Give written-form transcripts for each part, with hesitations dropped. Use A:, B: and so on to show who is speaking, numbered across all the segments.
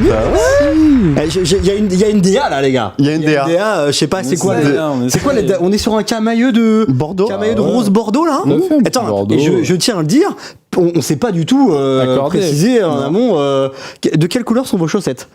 A: mieux. Il y a une DA là, les gars.
B: Il y a une DA.
A: Je sais pas, c'est quoi
C: on
A: la DA? On est sur un camailleux de
B: Bordeaux.
A: Camailleux de rose Bordeaux là. Attends,
C: Bordeaux.
A: et je tiens à le dire. On sait pas du tout préciser en amont de quelle couleur sont vos chaussettes.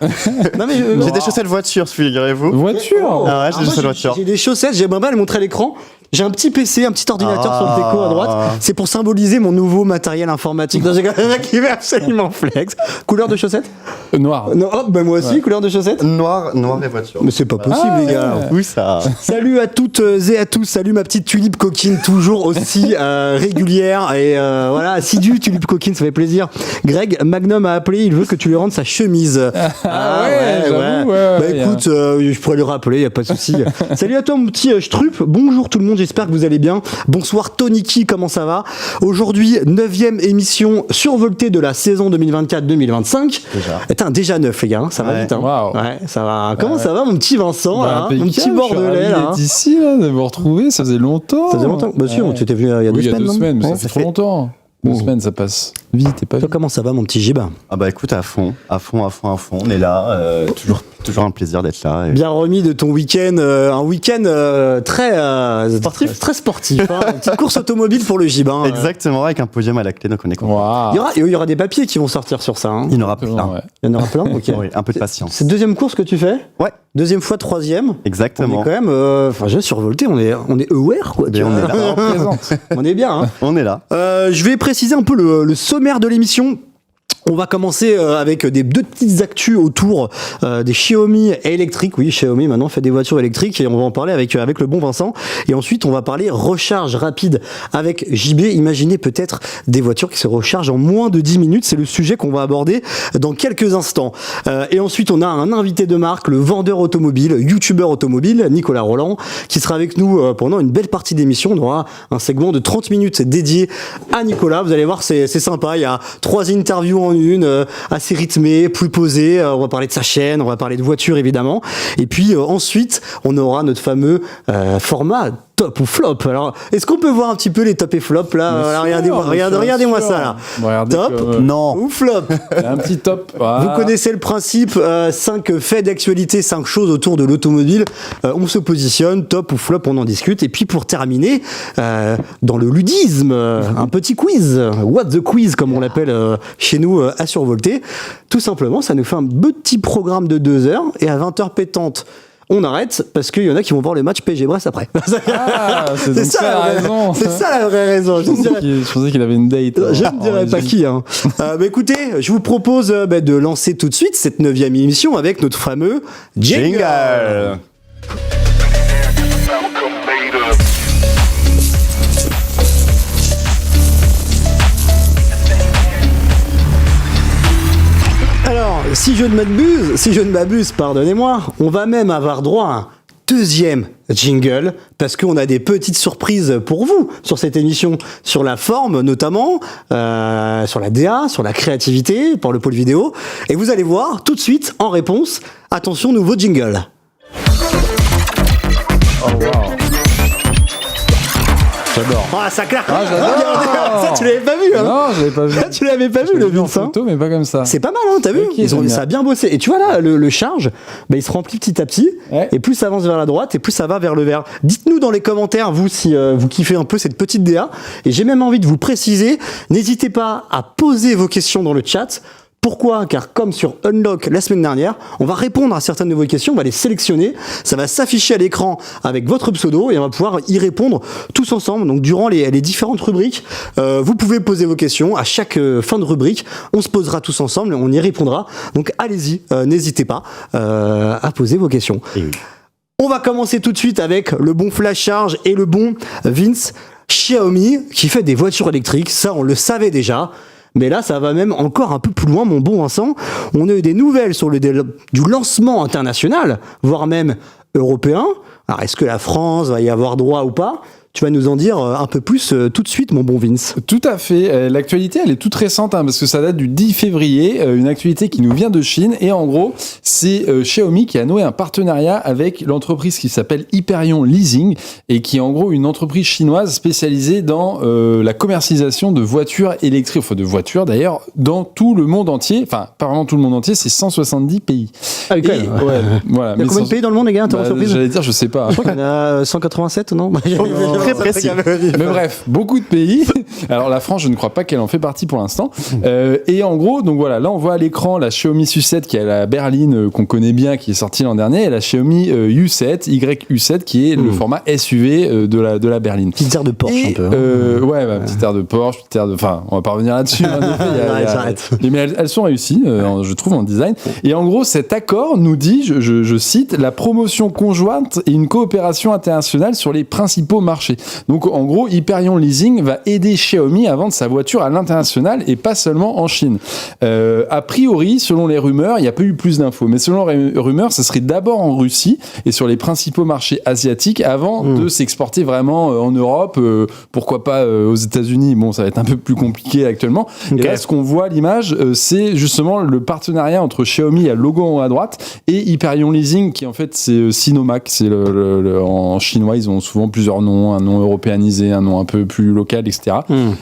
A: Non, mais
B: J'ai des chaussettes voiture, figurez-vous.
C: Voiture.
B: Ah ouais, j'ai des chaussettes voiture.
A: J'ai des chaussettes, j'aimerais bien les montrer à l'écran. J'ai un petit PC, un petit ordinateur sur le déco à droite. C'est pour symboliser mon nouveau matériel informatique. J'ai un mec qui va absolument flex. Couleur de chaussettes?
C: Noir.
A: Non, moi aussi, couleur de chaussettes?
B: Noir et voiture.
A: Mais c'est pas possible, les gars.
B: Oui, ça.
A: Salut à toutes et à tous. Salut ma petite tulipe coquine, toujours aussi régulière et voilà, assidue tulipe coquine, ça fait plaisir. Greg Magnum a appelé, il veut que tu lui rendes sa chemise.
C: J'avoue,
A: écoute, je pourrais le rappeler, y a pas de souci. Salut à toi mon petit Strup. Bonjour tout le monde, j'espère que vous allez bien. Bonsoir Toniki, comment ça va? Aujourd'hui, 9e émission survoltée de la saison 2024-2025. Déjà 9 les gars, ça va vite. Hein.
C: Wow.
A: Ouais, ça va. Comment ça va mon petit Vincent là, mon petit
C: Impeccable,
A: bordelais là.
C: Ici là, de vous retrouver, ça faisait longtemps.
A: Ça faisait longtemps. Bah si, tu étais venu il y a 2 semaines.
C: Il y a 2 semaines, mais ça fait trop longtemps. 2
A: Oh.
C: semaines, ça passe vite et pas
A: Toi,
C: vite.
A: comment ça va mon petit Giba?
B: Ah bah écoute, à fond. On est là. Toujours un plaisir d'être là.
A: Bien remis de ton week-end, un week-end très sportif. Hein. Une petite course automobile pour le Giba.
B: Exactement, avec un podium à la clé, donc on est content.
C: Waouh.
A: Il y aura des papiers qui vont sortir sur ça. Hein.
B: Il y en aura plein.
C: Ouais.
A: Il y en aura plein. Ok.
B: Oui, un peu de patience.
A: C'est deuxième course que tu fais?
B: Ouais,
A: Deuxième fois, troisième.
B: exactement.
A: On est quand même, j'ai survolté. On est aware quoi.
B: Mais on est là.
C: Présente.
A: On est bien. Hein.
B: On est là.
A: Je vais préciser un peu le sommaire de l'émission. On va commencer avec deux petites actus autour des Xiaomi électriques. Oui, Xiaomi maintenant fait des voitures électriques et on va en parler avec le bon Vincent. Et ensuite, on va parler recharge rapide avec JB. Imaginez peut-être des voitures qui se rechargent en moins de 10 minutes. C'est le sujet qu'on va aborder dans quelques instants. Et ensuite, on a un invité de marque, le vendeur automobile, youtubeur automobile, Nicolas Roland, qui sera avec nous pendant une belle partie d'émission. On aura un segment de 30 minutes dédié à Nicolas. Vous allez voir, c'est sympa. Il y a 3 interviews en une, assez rythmée, plus posée. On va parler de sa chaîne, on va parler de voitures évidemment. Et puis ensuite, on aura notre fameux format top ou flop. Alors, est-ce qu'on peut voir un petit peu les top et flop là? Regardez-moi ça là.
C: Regardez
A: Top
B: Non.
A: ou flop?
C: un petit top.
A: Vous connaissez le principe, 5 faits d'actualité, 5 choses autour de l'automobile. On se positionne, top ou flop, on en discute. Et puis pour terminer, dans le ludisme, un petit quiz. What the quiz, comme on l'appelle chez nous à Survolté. Tout simplement, ça nous fait un petit programme de 2 heures. Et à 20h pétante, on arrête parce qu'il y en a qui vont voir le match PSG-Brest après.
C: C'est donc ça la raison.
A: C'est ça la vraie raison.
C: Je pensais qu'il avait une date.
A: Je ne dirais pas qui. Hein. Écoutez, je vous propose de lancer tout de suite cette 9e émission avec notre fameux jingle. Alors, si je ne m'abuse, pardonnez-moi, on va même avoir droit à un deuxième jingle, parce qu'on a des petites surprises pour vous sur cette émission, sur la forme notamment, sur la DA, sur la créativité, pour le pôle vidéo. Et vous allez voir tout de suite, en réponse, attention, nouveau jingle.
C: Oh wow. J'adore.
A: Ah, ça claque.
C: Ah, j'adore.
A: Ça, tu l'avais pas vu, hein?
C: Non, je l'avais pas vu.
A: Tu l'avais pas vu,
C: Je
A: le
C: l'ai vu en
A: Vincent?
C: photo, mais pas comme ça.
A: C'est pas mal, hein, t'as vu?
C: Ok, j'aime
A: Ça
C: bien.
A: a bien bossé. Et tu vois là, le charge, il se remplit petit à petit.
C: Ouais.
A: Et plus ça avance vers la droite, et plus ça va vers le vert. Dites-nous dans les commentaires, vous, si vous kiffez un peu cette petite DA. Et j'ai même envie de vous préciser, n'hésitez pas à poser vos questions dans le chat. Pourquoi? Car comme sur Unlock la semaine dernière, on va répondre à certaines de vos questions, on va les sélectionner, ça va s'afficher à l'écran avec votre pseudo et on va pouvoir y répondre tous ensemble. Donc durant les différentes rubriques, vous pouvez poser vos questions. À chaque fin de rubrique, on se posera tous ensemble et on y répondra. Donc allez-y, n'hésitez pas à poser vos questions. On va commencer tout de suite avec le bon flash charge et le bon Vince. Xiaomi qui fait des voitures électriques, ça on le savait déjà. Mais là, ça va même encore un peu plus loin, mon bon Vincent. On a eu des nouvelles sur du lancement international, voire même européen. Alors, est-ce que la France va y avoir droit ou pas? Tu vas nous en dire un peu plus tout de suite, mon bon Vince.
C: Tout à fait. L'actualité, elle est toute récente, parce que ça date du 10 février. Une actualité qui nous vient de Chine. Et en gros, c'est Xiaomi qui a noué un partenariat avec l'entreprise qui s'appelle Hyperion Leasing et qui est en gros une entreprise chinoise spécialisée dans la commercialisation de voitures électriques, enfin de voitures d'ailleurs, dans tout le monde entier. Enfin, pas vraiment tout le monde entier, c'est 170 pays.
A: Ah oui, quand même.
C: Ouais, voilà.
A: Il y a combien de pays dans le monde, les gars? Surprise.
C: J'allais dire, je sais pas.
A: Je crois qu'il y en a 187, non?
B: Très précis.
C: Mais bref, beaucoup de pays. Alors la France, je ne crois pas qu'elle en fait partie pour l'instant. Et en gros, donc voilà, là on voit à l'écran la Xiaomi U7 qui est la berline qu'on connaît bien, qui est sortie l'an dernier, et la Xiaomi U7, YU7 qui est le format SUV de la berline.
A: Petite air de Porsche un peu.
C: Ouais, petite air de Porsche, petite air de. Enfin, on va pas revenir là-dessus.
A: J'arrête.
C: Mais elles sont réussies, je trouve, en design. Et en gros, cet accord nous dit, je cite, la promotion conjointe et une coopération internationale sur les principaux marchés. Donc, en gros, Hyperion Leasing va aider Xiaomi à vendre sa voiture à l'international et pas seulement en Chine. A priori, selon les rumeurs, il n'y a pas eu plus d'infos, mais selon les rumeurs, ça serait d'abord en Russie et sur les principaux marchés asiatiques avant de s'exporter vraiment en Europe, pourquoi pas aux États-Unis. Bon, ça va être un peu plus compliqué actuellement.
A: Okay.
C: Et là, ce qu'on voit à l'image, c'est justement le partenariat entre Xiaomi, il y a le logo en haut à droite, et Hyperion Leasing, qui en fait c'est Sinomac. C'est en chinois, ils ont souvent plusieurs noms, un nom européanisé, un nom un peu plus local, etc.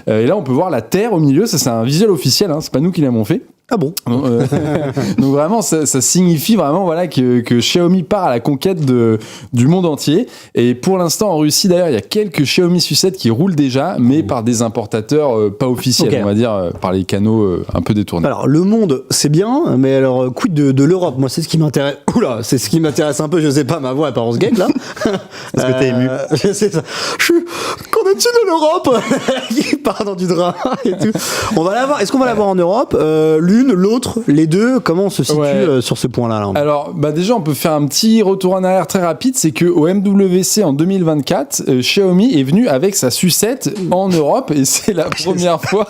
C: Et là, on peut voir la Terre au milieu. Ça, c'est un visuel officiel. C'est pas nous qui l'avons fait.
A: Ah bon?
C: Donc vraiment, ça signifie vraiment voilà que Xiaomi part à la conquête du monde entier. Et pour l'instant, en Russie, d'ailleurs, il y a quelques Xiaomi U7 qui roulent déjà, mais par des importateurs pas officiels, on va dire, par les canaux un peu détournés.
A: Alors, le monde, c'est bien, mais alors, quid de l'Europe? Moi, c'est ce qui m'intéresse. Oula, c'est ce qui m'intéresse un peu. Je sais pas, ma voix, elle part en sgeg, là.
B: Est-ce que t'es ému?
A: C'est ça. Qu'en est-il de l'Europe? Qui part dans du drap et tout. On va l'avoir. Est-ce qu'on va l'avoir en Europe? L'une, l'autre, les deux, comment on se situe sur ce point-là là?
C: Alors, déjà, on peut faire un petit retour en arrière très rapide. C'est qu'au MWC en 2024, Xiaomi est venu avec sa sucette en Europe et c'est la première fois.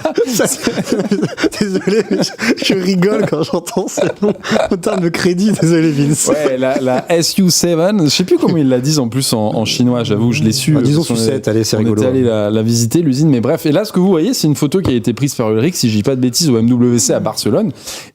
A: Désolé, mais je rigole quand j'entends ce nom en termes de crédit. Désolé, Vince.
C: Ouais, la SU7, je sais plus comment ils la disent en plus en chinois, j'avoue, je l'ai su.
A: Disons sucette, allez, c'est rigolo.
C: On était allé la visiter, l'usine, mais bref. Et là, ce que vous voyez, c'est une photo qui a été prise par Ulrich, si je dis pas de bêtises, au MWC à Barcelone.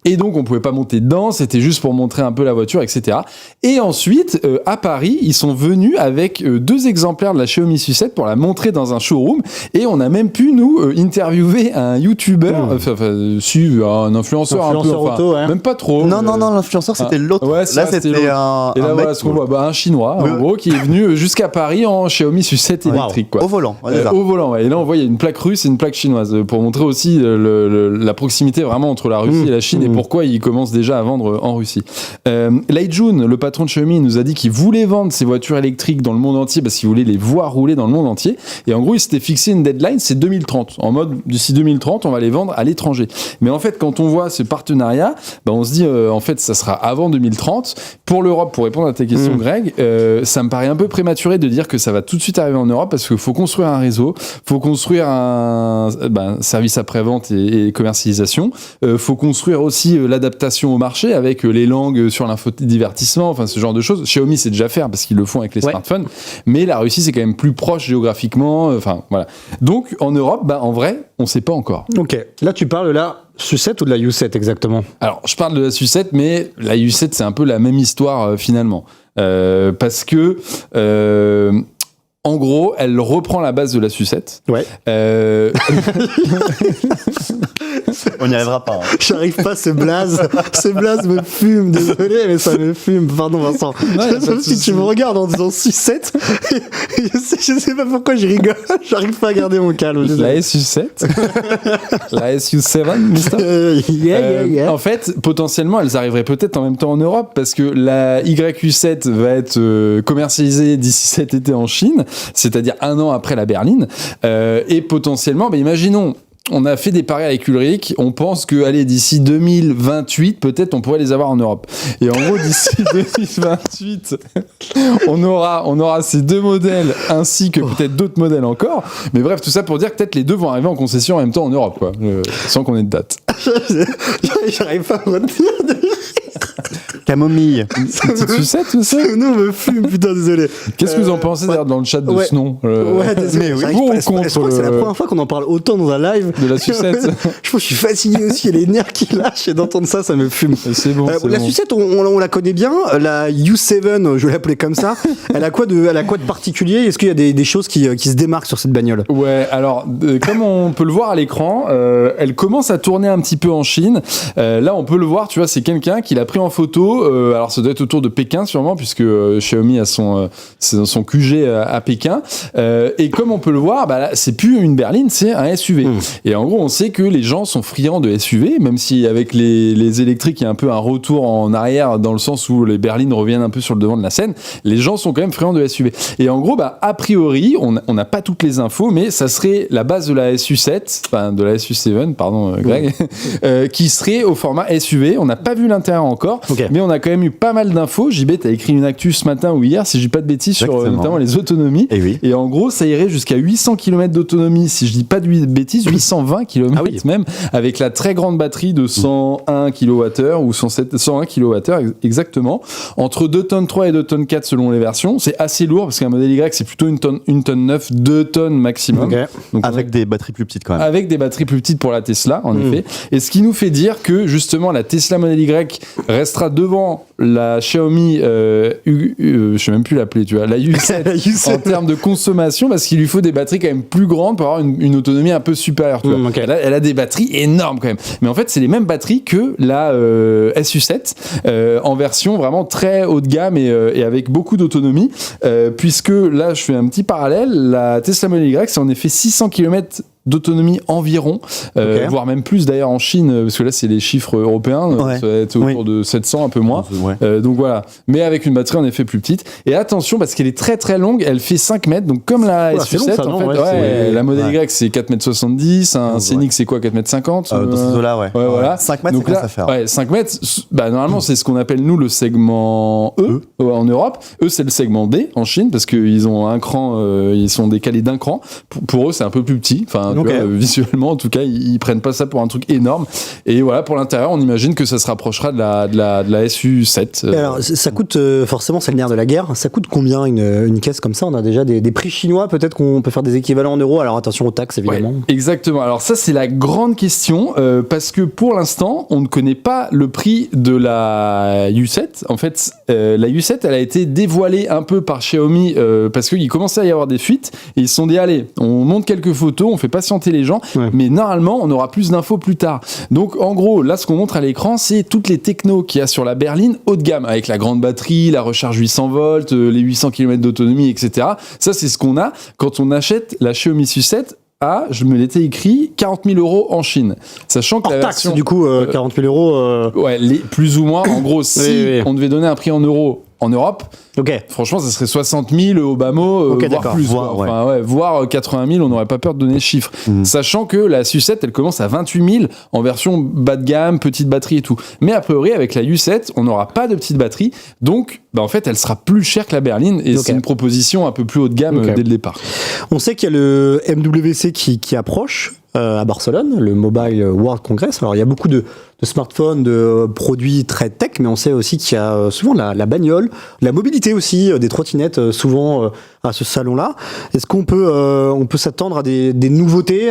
C: Et donc, on pouvait pas monter dedans, c'était juste pour montrer un peu la voiture, etc. Et ensuite, à Paris, ils sont venus avec 2 exemplaires de la Xiaomi U7 pour la montrer dans un showroom. Et on a même pu, nous, interviewer un YouTuber, un influenceur un peu,
A: auto, ouais.
C: même pas trop.
B: Non, l'influenceur, c'était l'autre.
C: Ouais,
B: là, c'était un.
C: Et là,
B: un
C: voilà
B: mec,
C: ce qu'on voit. Un Chinois, en gros, qui est venu jusqu'à Paris en Xiaomi U7 électrique, quoi.
B: Au volant.
C: Au volant, ouais. Et là, on voit, il y a une plaque russe et une plaque chinoise pour montrer aussi la proximité vraiment entre la Russie et la Chine et pourquoi ils commencent déjà à vendre en Russie. Lei Jun, le patron de Xiaomi, nous a dit qu'il voulait vendre ses voitures électriques dans le monde entier parce qu'il voulait les voir rouler dans le monde entier. Et en gros, il s'était fixé une deadline, c'est 2030. En mode, d'ici 2030, on va les vendre à l'étranger. Mais en fait, quand on voit ce partenariat, on se dit, en fait, ça sera avant 2030. Pour l'Europe, pour répondre à ta question, Greg, ça me paraît un peu prématuré de dire que ça va tout de suite arriver en Europe parce qu'il faut construire un réseau, faut construire un service après-vente et commercialisation, faut construire aussi l'adaptation au marché avec les langues sur l'infodivertissement, enfin ce genre de choses. Xiaomi c'est déjà faire parce qu'ils le font avec les smartphones, mais la Russie c'est quand même plus proche géographiquement, enfin voilà. Donc en Europe, en vrai, on sait pas encore.
A: Ok, là tu parles de la U7 ou de la U7 exactement?
C: Alors je parle de la U7, mais la U7 c'est un peu la même histoire finalement, parce que en gros, elle reprend la base de la U7.
A: Ouais.
B: On n'y arrivera pas.
A: J'arrive pas, ce blaze me fume, désolé, mais ça me fume. Pardon, Vincent. Sauf si tu me regardes en disant sucette, je sais pas pourquoi je rigole, j'arrive pas à garder mon calme.
C: La SU7 La SU7, mister
A: En
C: En fait, potentiellement, elles arriveraient peut-être en même temps en Europe parce que la YU7 va être commercialisée d'ici cet été en Chine, c'est-à-dire 1 an après la berline. Et potentiellement, imaginons, on a fait des paris avec Ulrich, on pense que, allez, d'ici 2028, peut-être on pourrait les avoir en Europe. Et en gros, d'ici 2028, on aura ces 2 modèles ainsi que peut-être d'autres modèles encore. Mais bref, tout ça pour dire que peut-être les 2 vont arriver en concession en même temps en Europe, quoi, sans qu'on ait de date.
A: J'arrive pas à me retenir de
B: Camomille.
C: Une petite sucette, tout ça.
A: Ce nom me fume, putain, désolé.
C: Qu'est-ce que vous en pensez d'ailleurs dans le chat de ce nom
A: Ouais, désolé.
C: mais oui,
A: C'est vrai
C: pour
A: que
C: ou
A: je crois
C: contre
A: que c'est la première fois qu'on en parle autant dans un live.
C: de la sucette?
A: Je pense que je suis fatigué aussi, il y a les nerfs qui lâchent et d'entendre ça me fume.
C: C'est bon. c'est
A: La
C: bon.
A: sucette, on la connaît bien. La U7, je vais l'appeler comme ça. Elle a quoi de particulier? Est-ce qu'il y a des choses qui se démarquent sur cette bagnole?
C: Ouais, alors comme on peut le voir à l'écran, elle commence à tourner un petit peu en Chine. Là, on peut le voir, tu vois, c'est quelqu'un qui l'a pris en photo. Alors, ça doit être autour de Pékin, sûrement, puisque Xiaomi a son QG à Pékin. Et comme on peut le voir, bah, là, c'est plus une berline, c'est un SUV. Et en gros, on sait que les gens sont friands de SUV, même si avec les électriques, il y a un peu un retour en arrière, dans le sens où les berlines reviennent un peu sur le devant de la scène. Les gens sont quand même friands de SUV. Et en gros, bah, a priori, on n'a pas toutes les infos, mais ça serait la base de la SU7, enfin de la SU7, pardon, Greg, qui serait au format SUV. On n'a pas vu l'intérieur encore, mais on a quand même eu pas mal d'infos. JB, t'as écrit une actu ce matin ou hier, si je dis pas de bêtises, sur notamment les autonomies.
B: Et
C: en gros, ça irait jusqu'à 800 km d'autonomie, si je dis pas de bêtises, 820 km même, avec la très grande batterie de 101 kWh ou 101 kWh exactement, entre 2 tonnes 3 et 2 tonnes 4 selon les versions. C'est assez lourd parce qu'un modèle Y, c'est plutôt une tonne 9, 2 tonnes maximum.
B: Donc, avec des batteries plus petites quand même.
C: Avec des batteries plus petites pour la Tesla, en effet. Et ce qui nous fait dire que justement la Tesla Model Y restera devant la Xiaomi, je sais même plus l'appeler, tu vois, la U7 en termes de consommation, parce qu'il lui faut des batteries quand même plus grandes pour avoir une autonomie un peu supérieure. Tu vois. Elle a des batteries énormes quand même. Mais en fait, c'est les mêmes batteries que la SU7 en version vraiment très haut de gamme et avec beaucoup d'autonomie, puisque là, je fais un petit parallèle. La Tesla Model Y, c'est en effet 600 km d'autonomie environ, voire même plus d'ailleurs en Chine, parce que là c'est les chiffres européens, ça va être autour de 700, un peu moins. Donc voilà, mais avec une batterie en effet plus petite. Et attention, parce qu'elle est très très longue, elle fait 5 mètres, donc comme la SU7, en fait, la Model Y c'est 4,70 m, un Scénic c'est quoi, 4,50 m
B: dans ces eaux-là,
C: voilà.
B: 5 mètres,
C: donc
B: c'est
C: là,
B: ça faire.
C: 5 mètres, bah, normalement c'est ce qu'on appelle nous le segment E en Europe. Eux c'est le segment D en Chine, parce qu'ils ont un cran, ils sont décalés d'un cran. Pour eux c'est un peu plus petit, enfin visuellement en tout cas ils prennent pas ça pour un truc énorme. Et voilà, pour l'intérieur on imagine que ça se rapprochera de la SU7.
A: Alors ça coûte forcément, c'est le nerf de la guerre, ça coûte combien une caisse comme ça? On a déjà des prix chinois, peut-être qu'on peut faire des équivalents en euros, alors attention aux taxes évidemment.
C: Exactement, alors ça c'est la grande question, parce que pour l'instant on ne connaît pas le prix de la U7. En fait la U7 elle a été dévoilée un peu par Xiaomi, parce qu'il commençait à y avoir des fuites et ils se sont dit allez, on monte quelques photos, on fait patienter les gens, mais normalement on aura plus d'infos plus tard. Donc en gros là ce qu'on montre à l'écran c'est toutes les technos qu'il y a sur la berline haut de gamme, avec la grande batterie, la recharge 800 volts, les 800 km d'autonomie, etc. Ça c'est ce qu'on a quand on achète la Xiaomi SU7 à, je me l'étais écrit, 40 000 € en Chine. Sachant que
A: hors
C: la
A: taxe,
C: version,
A: du coup, 40 000 €.
C: Ouais, plus ou moins. En gros, si on devait donner un prix en euros en Europe, franchement, ça serait 60 000 au bas mot, voire plus. Voire 80 000, on n'aurait pas peur de donner le chiffre. Sachant que la SU7, elle commence à 28 000 en version bas de gamme, petite batterie et tout. Mais a priori, avec la U7, on n'aura pas de petite batterie. Donc, en fait, elle sera plus chère que la berline. Et c'est une proposition un peu plus haut de gamme dès le départ.
A: On sait qu'il y a le MWC qui approche à Barcelone, le Mobile World Congress. Alors, il y a beaucoup de smartphones, de produits très tech, mais on sait aussi qu'il y a souvent la bagnole, la mobilité aussi, des trottinettes souvent à ce salon-là. Est-ce qu'on peut s'attendre à des nouveautés?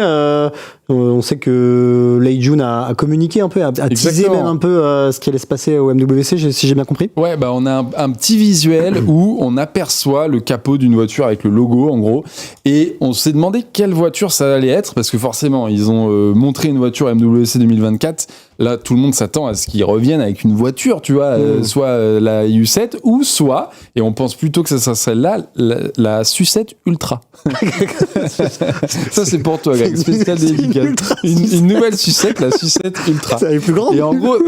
A: On sait que Lei Jun a communiqué un peu, a teasé même un peu ce qui allait se passer au MWC, si j'ai bien compris.
C: Ouais, bah on a un petit visuel où on aperçoit le capot d'une voiture avec le logo en gros, et on s'est demandé quelle voiture ça allait être, parce que forcément ils ont montré une voiture MWC 2024. Là, tout le monde s'attend à ce qu'ils reviennent avec une voiture, tu vois, soit la U7 ou soit, et on pense plutôt que ça serait celle-là, la SU7 Ultra. Ça, c'est pour toi, Greg. Spécial dédicace. Une nouvelle SU7, la SU7 Ultra.
A: Ça est plus grande.
C: Et en gros,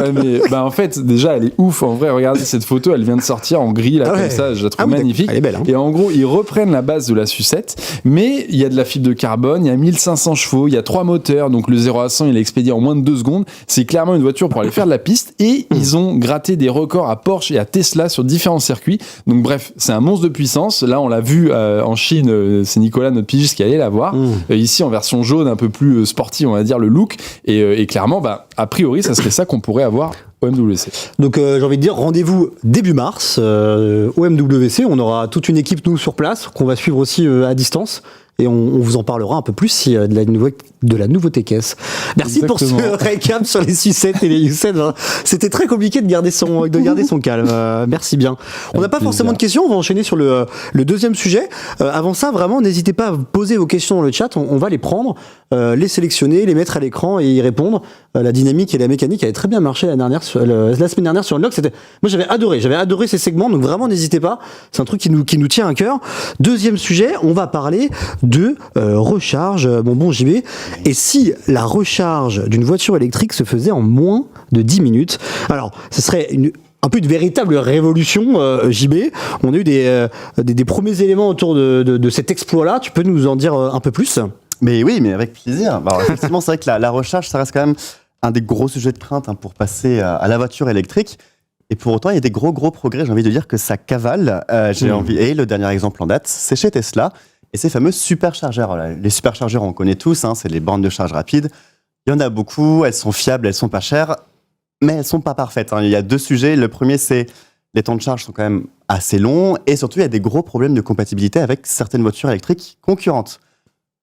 C: en fait, déjà, elle est ouf. En vrai, regardez cette photo, elle vient de sortir en gris, là, comme ça. Je la trouve magnifique.
A: Elle est belle, hein.
C: Et en gros, ils reprennent la base de la SU7, mais il y a de la fibre de carbone, il y a 1500 chevaux, il y a 3 moteurs, donc le 0 à 100, il est expédié en moins de 2 secondes. C'est clairement une voiture pour aller faire de la piste, et ils ont gratté des records à Porsche et à Tesla sur différents circuits. Donc bref, c'est un monstre de puissance. Là, on l'a vu en Chine, c'est Nicolas, notre pigiste, qui allait la voir. Ici, en version jaune, un peu plus sportive, on va dire, le look. Et clairement, a priori, ça serait ça qu'on pourrait avoir OMWC.
A: Donc j'ai envie de dire rendez-vous début mars au MWC. On aura toute une équipe nous sur place qu'on va suivre aussi à distance. Et on vous en parlera un peu plus si, de la nouveauté caisse. Merci
C: Exactement.
A: pour ce récap sur les sucettes et les ucettes. C'était très compliqué de garder son calme. Merci bien. On n'a pas forcément de questions. On va enchaîner sur le deuxième sujet. Avant ça, vraiment, n'hésitez pas à poser vos questions dans le chat. On va les prendre, les sélectionner, les mettre à l'écran et y répondre. La dynamique et la mécanique avait très bien marché la semaine dernière sur Unlock. Moi, j'avais adoré ces segments. Donc vraiment, n'hésitez pas. C'est un truc qui nous tient à cœur. Deuxième sujet, on va parler de recharge, bon JB. Et si la recharge d'une voiture électrique se faisait en moins de 10 minutes, alors ce serait un peu une véritable révolution, JB. On a eu des premiers éléments autour de cet exploit-là. Tu peux nous en dire un peu plus ?
B: Mais oui, mais avec plaisir. Alors, effectivement, c'est vrai que la recharge, ça reste quand même un des gros sujets de crainte pour passer à la voiture électrique. Et pour autant, il y a des gros progrès. J'ai envie de dire que ça cavale. Et le dernier exemple en date, c'est chez Tesla. Et ces fameux superchargeurs. Les superchargeurs, on connaît tous, c'est les bornes de charge rapide. Il y en a beaucoup, elles sont fiables, elles sont pas chères, mais elles sont pas parfaites. Il y a deux sujets. Le premier, c'est les temps de charge sont quand même assez longs. Et surtout, il y a des gros problèmes de compatibilité avec certaines voitures électriques concurrentes.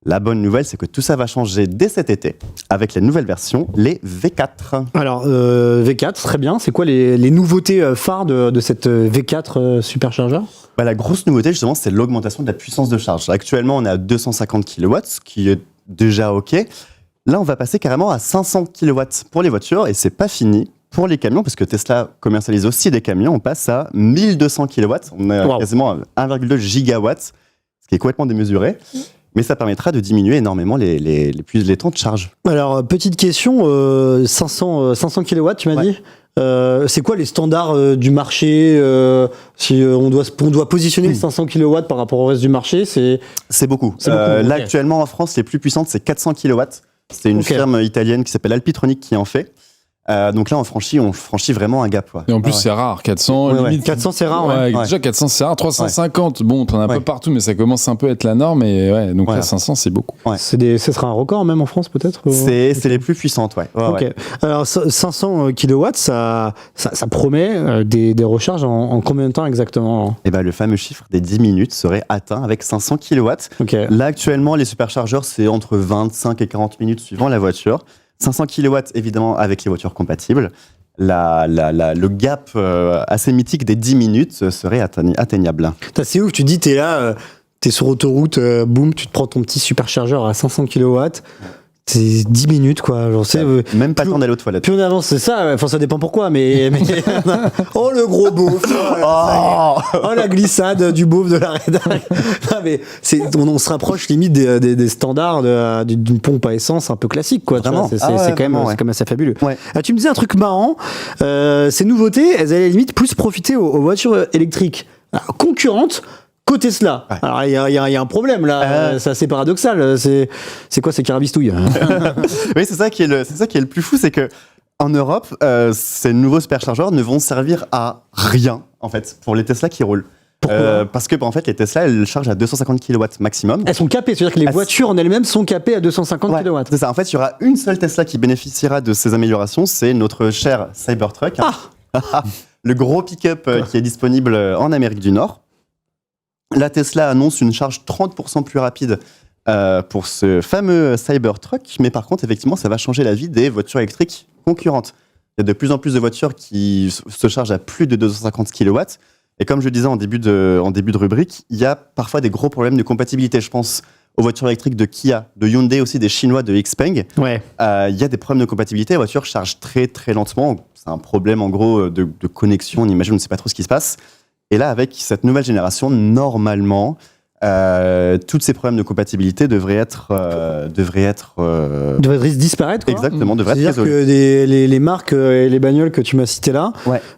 B: La bonne nouvelle, c'est que tout ça va changer dès cet été avec la nouvelle version, les V4.
A: Alors, V4, très bien. C'est quoi les nouveautés phares de cette V4 superchargeur ?
B: La grosse nouveauté, justement, c'est l'augmentation de la puissance de charge. Actuellement, on est à 250 kW, ce qui est déjà OK. Là, on va passer carrément à 500 kW pour les voitures, et c'est pas fini pour les camions, parce que Tesla commercialise aussi des camions. On passe à 1200 kW. On est quasiment à 1,2 gigawatts, ce qui est complètement démesuré. Mais ça permettra de diminuer énormément les temps de charge.
A: Alors, petite question, 500 kW, tu m'as dit ? C'est quoi les standards du marché si on doit positionner les 500 kW par rapport au reste du marché,
B: c'est beaucoup.
A: Là,
B: okay. Actuellement, en France, les plus puissantes, c'est 400 kW. C'est une firme italienne qui s'appelle Alpitronic qui en fait. Donc là, on franchit vraiment un gap.
C: Et en plus, c'est rare. 400, limite.
A: 400, c'est rare.
C: Déjà, 400, c'est rare. 350, bon, t'en as un peu partout, mais ça commence un peu à être la norme. Et donc là, 500, c'est beaucoup.
A: Ce sera un record, même en France, peut-être
B: C'est les plus puissantes, ouais.
A: Alors, 500 kW, ça promet des recharges en combien de temps exactement ?
B: Et le fameux chiffre des 10 minutes serait atteint avec 500 kW. Là, actuellement, les superchargeurs, c'est entre 25 et 40 minutes suivant la voiture. 500 kW, évidemment, avec les voitures compatibles. Le gap assez mythique des 10 minutes serait atteignable.
A: C'est ouf, tu dis, t'es là, t'es sur autoroute, boum, tu te prends ton petit superchargeur à 500 kW. C'est 10 minutes, quoi.
B: Même pas le temps d'aller aux toilettes.
A: Plus on avance, c'est ça. Enfin, ça dépend pourquoi, mais oh, le gros beauf. Oh, la glissade du beauf de la rédac. Non, mais on se rapproche limite des standards d'une pompe à essence un peu classique, quoi.
B: Vraiment.
A: C'est quand même assez fabuleux.
B: Ouais.
A: Tu me disais un truc marrant. Ces nouveautés, elles allaient limite plus profiter aux voitures électriques concurrentes qu'au Tesla. Ouais. Alors, il y a un problème, là. C'est assez paradoxal. C'est quoi ces carabistouilles?
B: Oui, c'est ça qui est le plus fou, c'est que en Europe, ces nouveaux superchargeurs ne vont servir à rien, en fait, pour les Tesla qui roulent. Parce que, en fait, les Tesla, elles chargent à 250 kW maximum.
A: Elles sont capées, c'est-à-dire que les voitures en elles-mêmes sont capées à 250 kW.
B: C'est ça. En fait, il y aura une seule Tesla qui bénéficiera de ces améliorations, c'est notre cher Cybertruck. Le gros pick-up qui est disponible en Amérique du Nord. La Tesla annonce une charge 30% plus rapide pour ce fameux Cybertruck, mais par contre, effectivement, ça va changer la vie des voitures électriques concurrentes. Il y a de plus en plus de voitures qui se chargent à plus de 250 kW. Et comme je le disais en début de rubrique, il y a parfois des gros problèmes de compatibilité. Je pense aux voitures électriques de Kia, de Hyundai, aussi des Chinois de Xpeng.
A: Ouais.
B: Il y a des problèmes de compatibilité. Les voitures chargent très, très lentement. C'est un problème, en gros, de connexion. On imagine, on ne sait pas trop ce qui se passe. Et là, avec cette nouvelle génération, normalement, tous ces problèmes de compatibilité devraient
A: disparaître, quoi.
B: Exactement, devraient être
A: résolus. C'est-à-dire que les marques et les bagnoles que tu m'as citées là,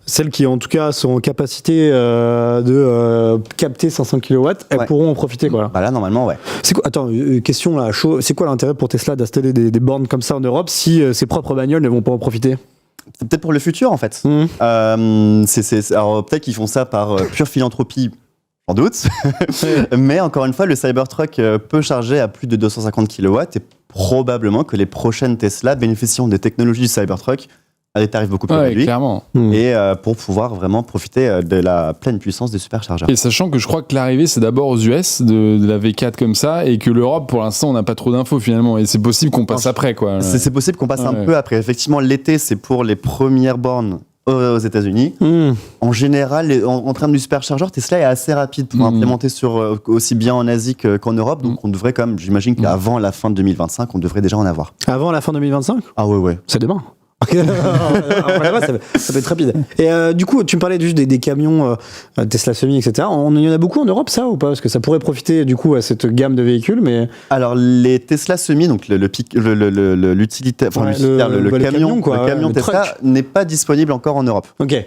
A: celles qui en tout cas sont en capacité de capter 500 kW, elles pourront en profiter, quoi.
B: Là, normalement, ouais.
A: C'est quoi, attends, question là, chaud. C'est quoi l'intérêt pour Tesla d'installer des bornes comme ça en Europe si ses propres bagnoles ne vont pas en profiter?
B: C'est peut-être pour le futur, en fait. Alors, peut-être qu'ils font ça par pure philanthropie, sans doute. Mais encore une fois, le Cybertruck peut charger à plus de 250 kW et probablement que les prochaines Tesla bénéficieront des technologies du Cybertruck à des tarifs beaucoup plus
C: Ouais,
B: réduits.
C: clairement.
B: Et pour pouvoir vraiment profiter de la pleine puissance des superchargeurs.
C: Et sachant que je crois que l'arrivée, c'est d'abord aux US de la V4 comme ça, et que l'Europe, pour l'instant, on n'a pas trop d'infos finalement. Et c'est possible qu'on passe après, quoi.
B: C'est possible qu'on passe un
C: Ouais.
B: peu après. Effectivement, l'été, c'est pour les premières bornes aux États-Unis. En général, en termes de superchargeur, Tesla est assez rapide pour implémenter aussi bien en Asie qu'en Europe. Donc, on devrait quand même, j'imagine qu'avant la fin de 2025, on devrait déjà en avoir.
A: Avant la fin 2025 ?
B: Ah ouais.
A: C'est demain. Là-bas, ça peut être rapide. Et du coup, tu me parlais juste des camions Tesla Semi, etc. Il y en a beaucoup en Europe, ça, ou pas ? Parce que ça pourrait profiter du coup à cette gamme de véhicules, mais
B: Alors, les Tesla Semi, donc l'utilitaire, enfin, le camion,
A: quoi,
B: le camion
A: le
B: Tesla
A: truck.
B: n'est pas disponible encore en Europe.
A: ok.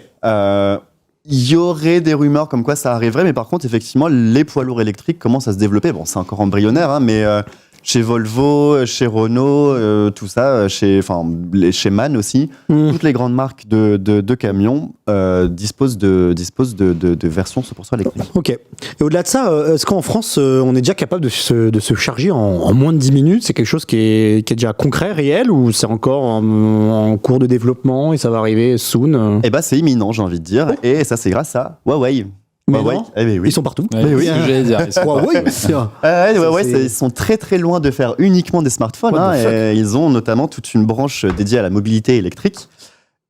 B: Il y aurait des rumeurs comme quoi ça arriverait, mais par contre, effectivement, les poids lourds électriques commencent à se développer. Bon, c'est encore embryonnaire, hein, mais chez Volvo, chez Renault, tout ça, chez MAN aussi, toutes les grandes marques de camions disposent de versions 100% électriques.
A: Ok. Et au-delà de ça, est-ce qu'en France, on est déjà capable de se charger en moins de 10 minutes ? C'est quelque chose qui est déjà concret, réel, ou c'est encore en cours de développement et ça va arriver soon ?
B: Eh ben, c'est imminent, j'ai envie de dire, et ça, c'est grâce à Huawei.
A: Mais
B: Huawei,
A: non.
B: eh ben oui.
A: Ils sont partout.
C: Ouais, c'est ce que j'allais dire.
A: Huawei,
B: Huawei,
A: c'est-
B: ils sont très très loin de faire uniquement des smartphones.
A: What the fuck.
B: Et ils ont notamment toute une branche dédiée à la mobilité électrique.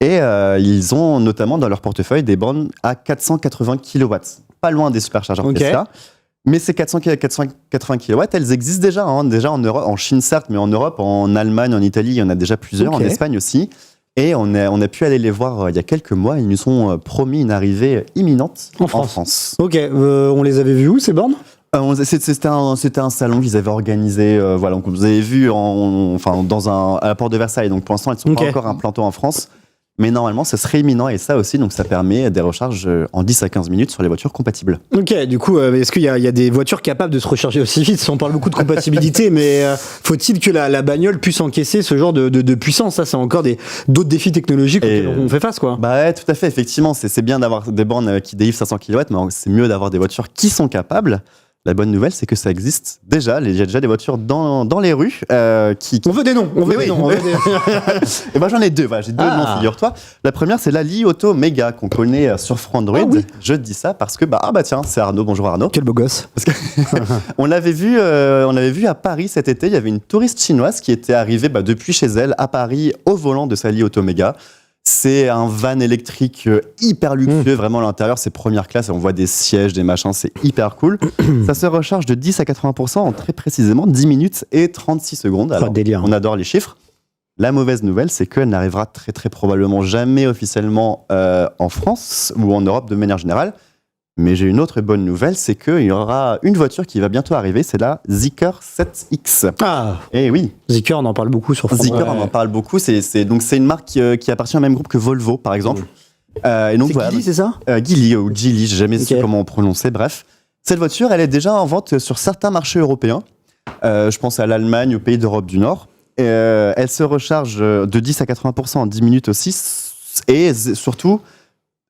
B: Et ils ont notamment dans leur portefeuille des bornes à 480 kW. Pas loin des superchargeurs
A: Ok.
B: Tesla. Mais ces 480 kW, elles existent déjà. Déjà en Europe, en Chine certes, mais en Europe, en Allemagne, en Italie, il y en a déjà plusieurs,
A: Ok.
B: en Espagne aussi. Et on a pu aller les voir il y a quelques mois. Ils nous ont promis une arrivée imminente
A: En
B: en
A: France.
B: France.
A: Ok, on les avait vus où ces bornes ?
B: C'était un salon qu'ils avaient organisé, voilà, donc vous avez vu à la porte de Versailles. Donc pour l'instant, elles sont
A: Ok.
B: pas encore implantées en France, mais normalement, ce serait imminent et ça aussi, donc ça permet des recharges en 10 à 15 minutes sur les voitures compatibles.
A: Ok, du coup, est-ce qu'il y a des voitures capables de se recharger aussi vite ? On parle beaucoup de compatibilité, mais faut-il que la bagnole puisse encaisser ce genre de puissance ? Ça, c'est encore d'autres défis technologiques
B: Et-
A: auxquels on fait face, quoi.
B: Bah ouais, tout à fait, effectivement, c'est bien d'avoir des bornes qui délivrent 500 kW, mais c'est mieux d'avoir des voitures qui sont capables. La bonne nouvelle, c'est que ça existe déjà. Il y a déjà des voitures dans les rues qui.
A: On veut des noms, on veut
B: Oui,
A: des
B: oui.
A: noms. on veut des-
B: Et ben j'en ai deux. Voilà, j'ai deux
A: Ah.
B: noms, figure-toi. La première, c'est la Li Auto Mega qu'on connaît sur Frandroid.
A: Ah oui.
B: Je dis ça parce que tiens, c'est Arnaud. Bonjour Arnaud.
A: Quel beau gosse.
B: On l'avait vu à Paris cet été. Il y avait une touriste chinoise qui était arrivée depuis chez elle à Paris au volant de sa Li Auto Mega. C'est un van électrique hyper luxueux, vraiment à l'intérieur, c'est première classe, on voit des sièges, des machins, c'est hyper cool. Ça se recharge de 10 à 80% en très précisément 10 minutes et 36 secondes. Alors,
A: délire.
B: on adore les chiffres. La mauvaise nouvelle, c'est qu'elle n'arrivera très très probablement jamais officiellement en France ou en Europe de manière générale. Mais j'ai une autre bonne nouvelle, c'est qu'il y aura une voiture qui va bientôt arriver, c'est la Zeekr 7X.
A: Ah,
B: Et oui,
A: Zeekr, on en parle beaucoup sur France.
B: Zeekr,
C: Ouais.
B: on en parle beaucoup. C'est une marque qui appartient au même groupe que Volvo, par exemple. Et donc,
A: C'est
B: voilà,
A: Geely, c'est ça ?
B: Geely ou Geely, j'ai jamais su
A: Ok.
B: comment on prononçait. Bref, cette voiture, elle est déjà en vente sur certains marchés européens. Je pense à l'Allemagne, aux pays d'Europe du Nord. Elle se recharge de 10 à 80% en 10 minutes aussi. Et surtout,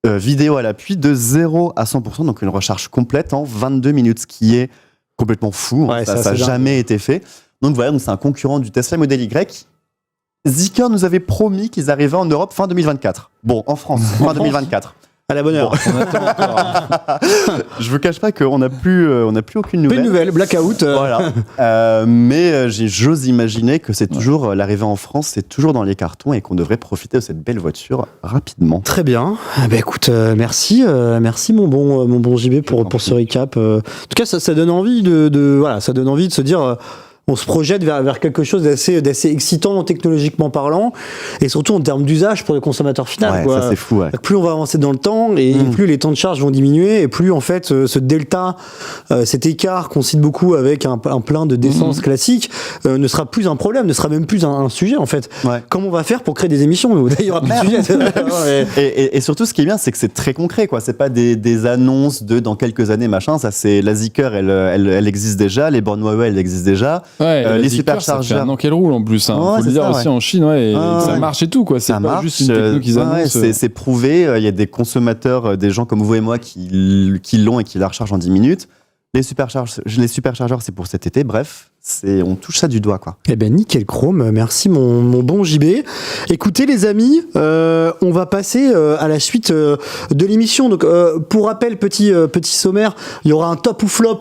B: vidéo à l'appui de 0 à 100%, donc une recharge complète en 22 minutes, ce qui est complètement fou.
A: Ouais,
B: ça
A: c'est
B: n'a
A: assez dingue.
B: jamais été fait. Donc voilà, donc c'est un concurrent du Tesla Model Y. Zeekr nous avait promis qu'ils arrivaient en Europe fin 2024. Bon, en France, fin 2024.
A: À la bonne heure.
C: On attend encore.
B: Je vous cache pas qu'on n'a plus aucune
A: Peu de
B: nouvelle.
A: nouvelles, blackout.
B: Voilà. Mais j'ose imaginer que c'est toujours l'arrivée en France, c'est toujours dans les cartons et qu'on devrait profiter de cette belle voiture rapidement.
A: Très bien. Écoute, merci mon bon JB pour ce recap. En tout cas, ça donne envie ça donne envie de se dire. On se projette vers quelque chose d'assez excitant technologiquement parlant et surtout en termes d'usage pour le consommateur final.
B: Ouais,
A: quoi.
B: ça c'est fou. Ouais.
A: Plus on va avancer dans le temps et plus les temps de charge vont diminuer et plus en fait ce delta, cet écart qu'on cite beaucoup avec un plein de d'essence classique ne sera plus un problème, ne sera même plus un sujet en fait.
B: Ouais.
A: Comment on va faire pour créer des émissions nous ? D'ailleurs, il n'y aura plus de sujet.
B: Et surtout, ce qui est bien, c'est que c'est très concret, quoi. C'est pas des annonces de dans quelques années, machin. Ça, c'est la Zeekr, elle existe déjà. Les bornes Huawei, elles existent déjà.
C: Ouais,
B: Les
C: les superchargeurs.
B: superchargeurs.
C: Non, qu'elle roule en plus. Hein.
B: Ouais,
C: Faut
B: c'est
C: le dire
B: ça,
C: aussi
B: ouais.
C: en Chine, ouais. Et
B: Ah,
C: ça
B: ouais.
C: marche et tout, quoi. C'est
B: Ça
C: pas
B: marche.
C: juste une techno qu'ils
B: Ouais,
C: annoncent.
B: c'est prouvé. Il y a des consommateurs, des gens comme vous et moi qui l'ont et qui la rechargent en 10 minutes. Les superchargeurs, c'est pour cet été. Bref, on touche ça du doigt, quoi.
A: Eh ben nickel chrome, merci mon bon JB. Écoutez les amis, on va passer à la suite de l'émission. Donc pour rappel, petit sommaire, il y aura un top ou flop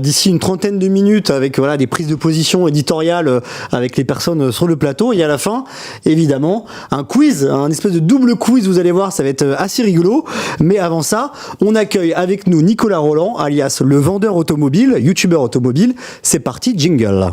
A: d'ici une trentaine de minutes avec des prises de position éditoriales avec les personnes sur le plateau. Et à la fin, évidemment, un quiz, un espèce de double quiz, vous allez voir, ça va être assez rigolo. Mais avant ça, on accueille avec nous Nicolas Roland, alias le vendeur automobile, youtubeur automobile. C'est parti, jingle.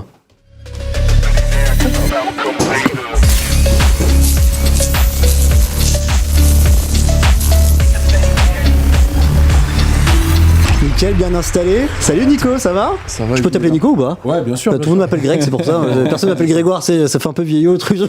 A: Nickel, bien installé. Salut Nico, ça va?
D: Ça va.
A: Je peux t'appeler Nico ou pas?
D: Ouais, bien sûr.
A: Tout le monde m'appelle Greg, c'est pour ça. Personne m'appelle Grégoire, ça fait un peu vieillot le truc.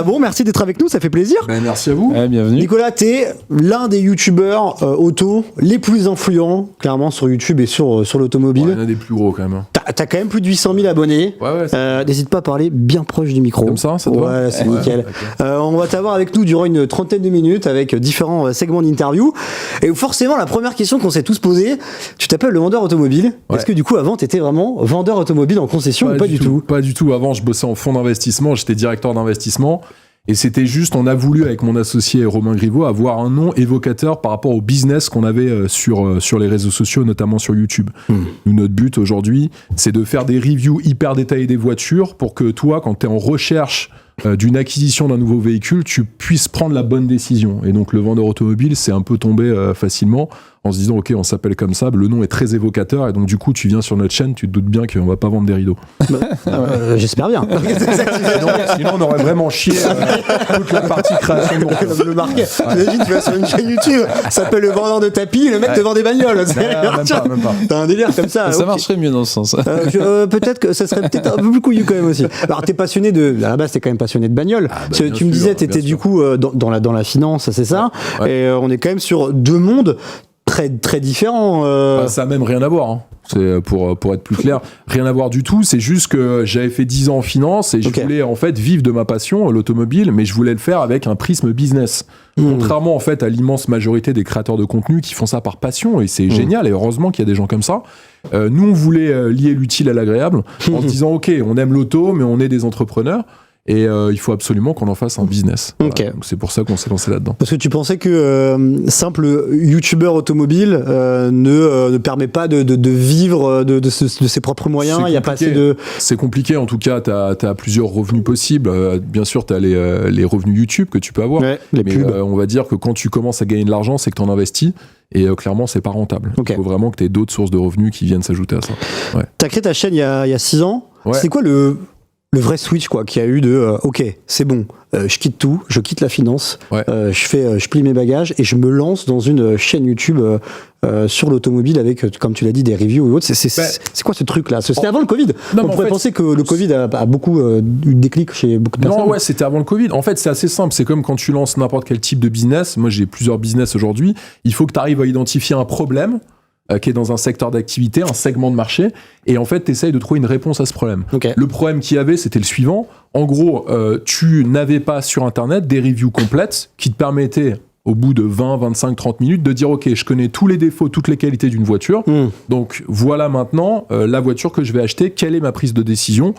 A: Bon, merci d'être avec nous, ça fait plaisir.
D: Ben, merci à vous.
C: Ouais, bienvenue.
A: Nicolas, t'es l'un des youtubeurs auto les plus influents, clairement, sur YouTube et sur l'automobile.
D: Ouais, il y en a des plus gros quand même.
A: T'as quand même plus de 800 000 abonnés.
D: Ouais.
A: N'hésite pas à parler bien proche du micro.
D: Comme ça te va?
A: Ouais, c'est nickel.
D: Okay.
A: On va t'avoir avec nous durant une trentaine de minutes avec différents segments d'interview. Et forcément, la première question qu'on s'est tous posée, tu t'appelles le vendeur automobile.
D: Ouais.
A: Est-ce que du coup, avant, t'étais vraiment vendeur automobile en concession ou pas du tout?
D: Pas du tout. Avant, je bossais en fonds d'investissement. J'étais directeur d'investissement. Et c'était juste, on a voulu, avec mon associé Romain Griveau, avoir un nom évocateur par rapport au business qu'on avait sur les réseaux sociaux, notamment sur YouTube. Nous, notre but aujourd'hui, c'est de faire des reviews hyper détaillées des voitures pour que toi, quand tu es en recherche d'une acquisition d'un nouveau véhicule, tu puisses prendre la bonne décision. Et donc, le vendeur automobile, c'est un peu tombé facilement en se disant, OK, on s'appelle comme ça, le nom est très évocateur, et donc du coup, tu viens sur notre chaîne, tu te doutes bien qu'on va pas vendre des rideaux.
A: J'espère bien.
D: Sinon, on aurait vraiment chié toute la partie création de
A: le marquet. T'imagines, tu vas sur une chaîne YouTube, ça s'appelle le vendeur de tapis, et le mec te vend des bagnoles.
D: Même pas.
A: T'as un délire comme ça.
C: Ça marcherait mieux dans ce sens.
A: Peut-être que ça serait peut-être un peu plus couillu quand même aussi. Alors, t'es passionné à la base, t'es quand même passionné de bagnole. Tu me disais, t'étais du coup dans la finance, c'est ça?
D: Ouais.
A: Et on est quand même sur deux mondes très, très différents.
D: Ça n'a même rien à voir. C'est pour être plus clair, rien à voir du tout. C'est juste que j'avais fait 10 ans en finance et je voulais en fait vivre de ma passion, l'automobile, mais je voulais le faire avec un prisme business. Contrairement en fait à l'immense majorité des créateurs de contenu qui font ça par passion, et c'est génial, et heureusement qu'il y a des gens comme ça. Nous, on voulait lier l'utile à l'agréable en se disant, OK, on aime l'auto, mais on est des entrepreneurs. Et il faut absolument qu'on en fasse un business. Voilà.
A: Okay.
D: Donc c'est pour ça qu'on s'est lancé là-dedans.
A: Parce que tu pensais que simple youtubeur automobile ne permet pas de vivre de ses propres moyens. Il n'y a pas assez de...
D: C'est compliqué, en tout cas, tu as plusieurs revenus possibles. Bien sûr, tu as les revenus YouTube que tu peux avoir.
A: Ouais, les pubs.
D: On va dire que quand tu commences à gagner de l'argent, c'est que tu en investis. Et clairement, c'est pas rentable.
A: Okay.
D: Il faut vraiment que tu aies d'autres sources de revenus qui viennent s'ajouter à ça. Ouais.
A: Tu as créé ta chaîne il y a 6 ans.
D: Ouais.
A: C'est quoi le vrai switch qu'il y a eu de OK, c'est bon, je quitte tout, je quitte la finance, je plie mes bagages et je me lance dans une chaîne YouTube sur l'automobile avec, comme tu l'as dit, des reviews et autres. C'est quoi ce truc-là? C'était avant le Covid. On pourrait penser que le Covid a beaucoup eu de déclic chez beaucoup de personnes.
D: Non, ouais, c'était avant le Covid. En fait, c'est assez simple. C'est comme quand tu lances n'importe quel type de business. Moi, j'ai plusieurs business aujourd'hui. Il faut que tu arrives à identifier un problème qui est dans un secteur d'activité, un segment de marché, et en fait, tu essayes de trouver une réponse à ce problème.
A: Okay.
D: Le problème qu'il y avait, c'était le suivant. En gros, tu n'avais pas sur Internet des reviews complètes qui te permettaient, au bout de 20, 25, 30 minutes, de dire « Ok, je connais tous les défauts, toutes les qualités d'une voiture, donc voilà maintenant la voiture que je vais acheter, quelle est ma prise de décision ?»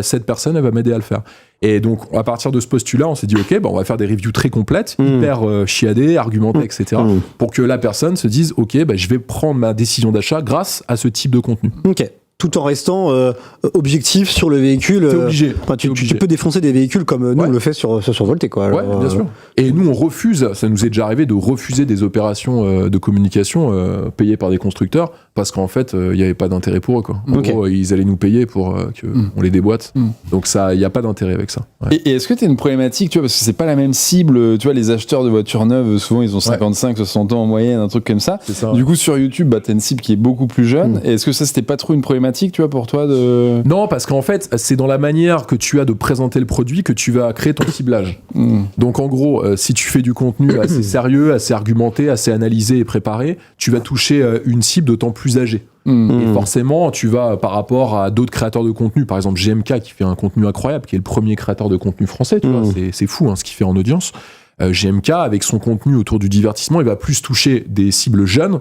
D: Cette personne, elle va m'aider à le faire. Et donc, à partir de ce postulat, on s'est dit, OK, on va faire des reviews très complètes, hyper chiadées, argumentées, etc. pour que la personne se dise, OK, je vais prendre ma décision d'achat grâce à ce type de contenu.
A: OK. Tout en restant objectif sur le véhicule.
D: T'es obligé.
A: Tu peux défoncer des véhicules comme nous on le fait sur Volté, quoi.
D: Ouais, bien sûr. Et nous, on refuse, ça nous est déjà arrivé de refuser des opérations de communication payées par des constructeurs parce qu'en fait, il n'y avait pas d'intérêt pour eux, quoi. En gros, ils allaient nous payer pour qu'on les déboîte. Donc, il n'y a pas d'intérêt avec ça. Ouais.
C: Et est-ce que tu as une problématique, tu vois, parce que c'est pas la même cible, tu vois, les acheteurs de voitures neuves, souvent, ils ont 55, 60 ans en moyenne, un truc comme ça. Du coup, sur YouTube, tu as une cible qui est beaucoup plus jeune. Et est-ce que ça, c'était pas trop une problématique, tu vois, pour toi de...
D: Non, parce qu'en fait, c'est dans la manière que tu as de présenter le produit que tu vas créer ton ciblage. Donc, en gros, si tu fais du contenu assez sérieux, assez argumenté, assez analysé et préparé, tu vas toucher une cible d'autant plus âgée. Et forcément, tu vas, par rapport à d'autres créateurs de contenu, par exemple GMK qui fait un contenu incroyable, qui est le premier créateur de contenu français, tu vois, c'est fou ce qu'il fait en audience. GMK, avec son contenu autour du divertissement, il va plus toucher des cibles jeunes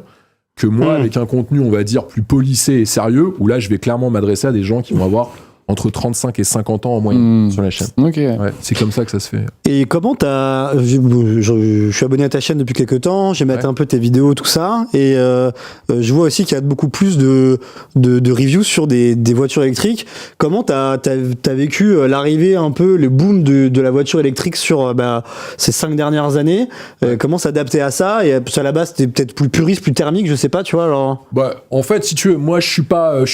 D: que moi, avec un contenu, on va dire, plus polissé et sérieux, où là, je vais clairement m'adresser à des gens qui vont avoir entre 35 et 50 ans en moyenne sur la chaîne.
C: Ok.
D: Ouais, c'est comme ça que ça se fait.
A: Et comment t'as... Je suis abonné à ta chaîne depuis quelques temps, j'ai maté un peu tes vidéos, tout ça, et je vois aussi qu'il y a beaucoup plus de reviews sur des voitures électriques. Comment t'as vécu l'arrivée un peu, le boom de la voiture électrique sur ces 5 dernières années? Comment s'adapter à ça? Et à la base, t'es peut-être plus puriste, plus thermique, je sais pas, tu vois, alors...
D: En fait, si tu veux, moi, je suis pas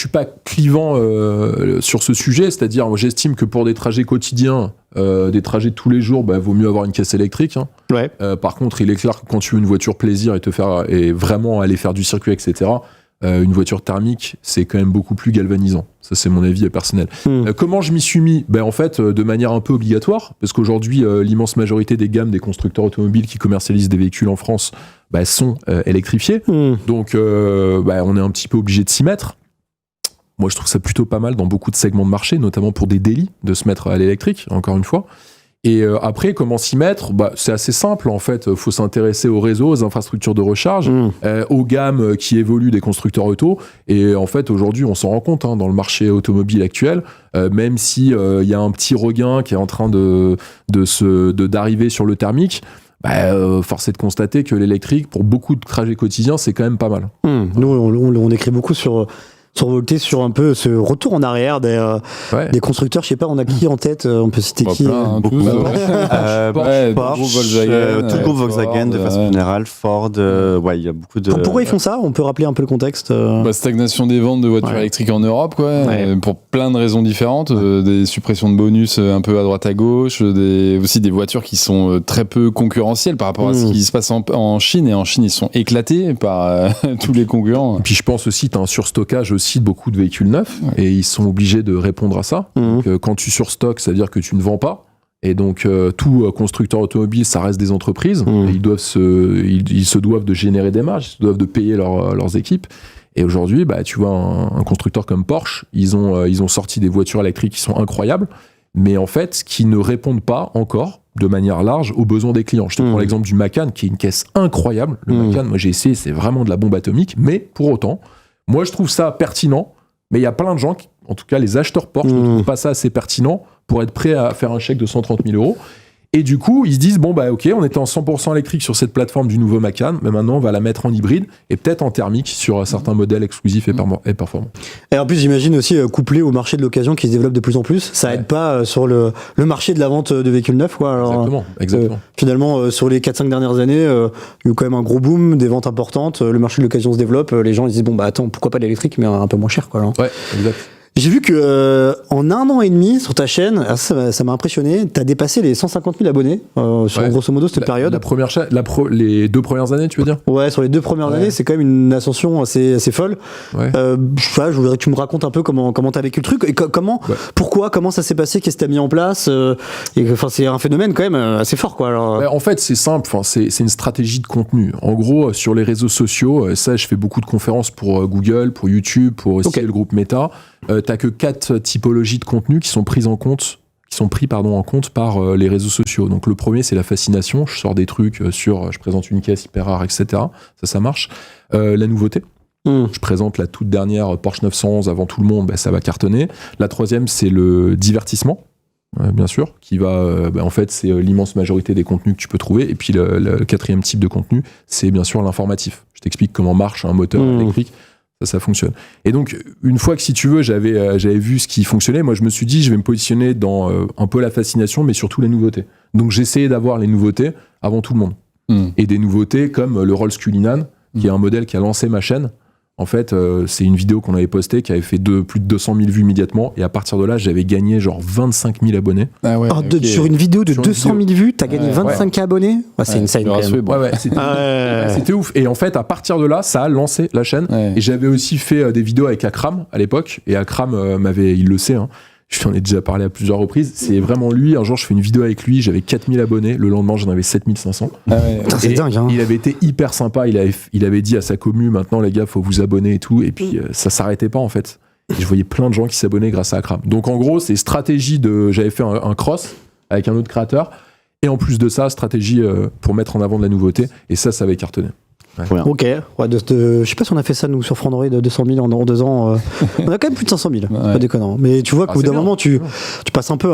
D: clivant sur ce sujet, c'est-à-dire j'estime que pour des trajets quotidiens, des trajets de tous les jours, vaut mieux avoir une caisse électrique. Hein.
A: Ouais.
D: Par contre, il est clair que quand tu veux une voiture plaisir et vraiment aller faire du circuit, etc., une voiture thermique, c'est quand même beaucoup plus galvanisant. Ça, c'est mon avis personnel. Comment je m'y suis mis? En fait, de manière un peu obligatoire, parce qu'aujourd'hui, l'immense majorité des gammes des constructeurs automobiles qui commercialisent des véhicules en France sont électrifiés. Donc, on est un petit peu obligé de s'y mettre. Moi, je trouve ça plutôt pas mal dans beaucoup de segments de marché, notamment pour des délits, de se mettre à l'électrique, encore une fois. Et après, comment s'y mettre? C'est assez simple, en fait. Il faut s'intéresser aux réseaux, aux infrastructures de recharge, aux gammes qui évoluent des constructeurs auto. Et en fait, aujourd'hui, on s'en rend compte dans le marché automobile actuel, même si y a un petit regain qui est en train d'arriver sur le thermique, force est de constater que l'électrique, pour beaucoup de trajets quotidiens, c'est quand même pas mal.
A: Nous, on écrit beaucoup sur Volté, sur un peu ce retour en arrière des constructeurs. Je sais pas, on a qui en tête? On peut citer qui?
C: Beaucoup.
B: Porsche,
C: Volkswagen,
B: tout le groupe Volkswagen de façon générale, Ford, il y a beaucoup de...
A: Pourquoi ils font ça? On peut rappeler un peu le contexte?
C: Stagnation des ventes de voitures électriques en Europe, pour plein de raisons différentes, des suppressions de bonus un peu à droite à gauche, aussi des voitures qui sont très peu concurrentielles par rapport à ce qui se passe en Chine, et en Chine ils sont éclatés par tous les concurrents.
D: Et puis je pense aussi, tu as un surstockage aussi de beaucoup de véhicules neufs, et ils sont obligés de répondre à ça. Donc, quand tu surstockes, ça veut dire que tu ne vends pas. Et donc, tout constructeur automobile, ça reste des entreprises. Et ils se doivent de générer des marges, ils se doivent de payer leurs équipes. Et aujourd'hui, tu vois, un constructeur comme Porsche, ils ont sorti des voitures électriques qui sont incroyables, mais en fait, qui ne répondent pas encore de manière large aux besoins des clients. Je te prends l'exemple du Macan, qui est une caisse incroyable. Le Macan, moi j'ai essayé, c'est vraiment de la bombe atomique, mais pour autant, moi, je trouve ça pertinent, mais il y a plein de gens, en tout cas les acheteurs Porsche, ne trouvent pas ça assez pertinent pour être prêts à faire un chèque de 130 000 €. Et du coup, ils se disent, ok, on était en 100% électrique sur cette plateforme du nouveau Macan, mais maintenant, on va la mettre en hybride et peut-être en thermique sur certains modèles exclusifs et performants.
A: Et en plus, j'imagine aussi, couplé au marché de l'occasion qui se développe de plus en plus, ça aide pas sur le marché de la vente de véhicules neufs, quoi. Alors,
D: Exactement.
A: Finalement, sur les 4-5 dernières années, il y a eu quand même un gros boom, des ventes importantes, le marché de l'occasion se développe, les gens ils disent, attends, pourquoi pas l'électrique, mais un peu moins cher, quoi. Alors.
D: Ouais, exact.
A: J'ai vu que en 1 an et demi sur ta chaîne, ça m'a impressionné, tu as dépassé les 150 000 abonnés sur grosso modo cette période.
D: Les 2 premières années, tu veux dire?
A: Ouais, sur les 2 premières années, c'est quand même une ascension assez folle.
D: Ouais.
A: Je voudrais que tu me racontes un peu comment tu as vécu le truc et comment ça s'est passé, qu'est-ce que tu as mis en place. C'est un phénomène quand même assez fort, quoi. Alors,
D: en fait, c'est simple, c'est une stratégie de contenu. En gros, sur les réseaux sociaux, ça, je fais beaucoup de conférences pour Google, pour YouTube, pour aussi le groupe Meta. T'as que 4 typologies de contenu qui sont pris en compte par les réseaux sociaux. Donc le premier, c'est la fascination. Je sors des trucs je présente une caisse hyper rare, etc. Ça marche. La nouveauté. Je présente la toute dernière Porsche 911 avant tout le monde, ça va cartonner. La troisième, c'est le divertissement. Bien sûr, qui va, en fait, c'est l'immense majorité des contenus que tu peux trouver. Et puis le quatrième type de contenu, c'est bien sûr l'informatif. Je t'explique comment marche un moteur électrique. Ça fonctionne. Et donc, une fois que, si tu veux, j'avais vu ce qui fonctionnait, moi, je me suis dit, je vais me positionner dans un peu la fascination, mais surtout les nouveautés. Donc, j'ai essayé d'avoir les nouveautés avant tout le monde. Et des nouveautés comme le Rolls Cullinan, qui est un modèle qui a lancé ma chaîne. En fait, c'est une vidéo qu'on avait postée qui avait fait plus de 200 000 vues immédiatement. Et à partir de là, j'avais gagné genre 25 000 abonnés.
A: Ah ouais, sur une vidéo de 200 000 vues, t'as gagné 25 000 abonnés? C'est insane.
D: C'était ouf. Et en fait, à partir de là, ça a lancé la chaîne. Et j'avais aussi fait des vidéos avec Akram à l'époque. Et Akram il le sait, je lui en ai déjà parlé à plusieurs reprises. C'est vraiment lui. Un jour, je fais une vidéo avec lui. J'avais 4000 abonnés. Le lendemain, j'en avais 7500.
A: C'est dingue.
D: Il avait été hyper sympa. Il avait dit à sa commu, maintenant, les gars, faut vous abonner et tout. Et puis, ça s'arrêtait pas, en fait. Et je voyais plein de gens qui s'abonnaient grâce à Akram. Donc, en gros, c'est stratégie j'avais fait un cross avec un autre créateur. Et en plus de ça, stratégie pour mettre en avant de la nouveauté. Et ça avait cartonné.
B: Trop bien.
A: Ok, ouais, je sais pas si on a fait ça nous sur Frandroid 200 000 en 2 ans. On a quand même plus de 500 000, pas déconnant. Mais tu vois qu'au bout d'un moment, tu passes un peu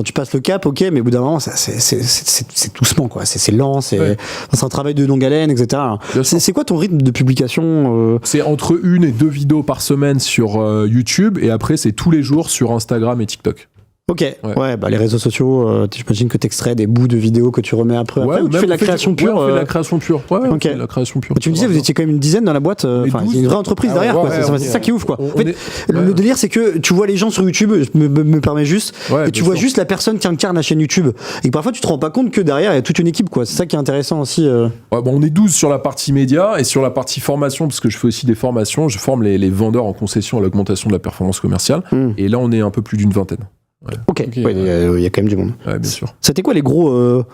A: tu passes le cap, ok, mais au bout d'un moment, c'est doucement, quoi. C'est lent, c'est un travail de longue haleine, etc. C'est quoi ton rythme de publication
D: C'est entre 1 et 2 vidéos par semaine sur YouTube, et après, c'est tous les jours sur Instagram et TikTok.
A: Ok, ouais, bah les réseaux sociaux, j'imagine que t'extrais des bouts de vidéos que tu remets après. Ou tu fais de la création pure.
D: On fait de la création pure. Ouais, on fait de la création pure.
A: Tu me disais, vous étiez quand même une dizaine dans la boîte. Enfin, il y a une vraie entreprise derrière, quoi. C'est ça qui est ouf, quoi. En fait, le délire, c'est que tu vois les gens sur YouTube, je me permets juste, et tu vois juste la personne qui incarne la chaîne YouTube. Et parfois, tu te rends pas compte que derrière, il y a toute une équipe, quoi. C'est ça qui est intéressant aussi.
D: On est 12 sur la partie média et sur la partie formation, parce que je fais aussi des formations. Je forme les vendeurs en concession à l'augmentation de la performance commerciale. Et là, on est un peu plus d'une vingtaine. Ouais.
A: Ok, il y a quand même du monde.
D: Ouais, bien sûr.
A: C'était quoi les gros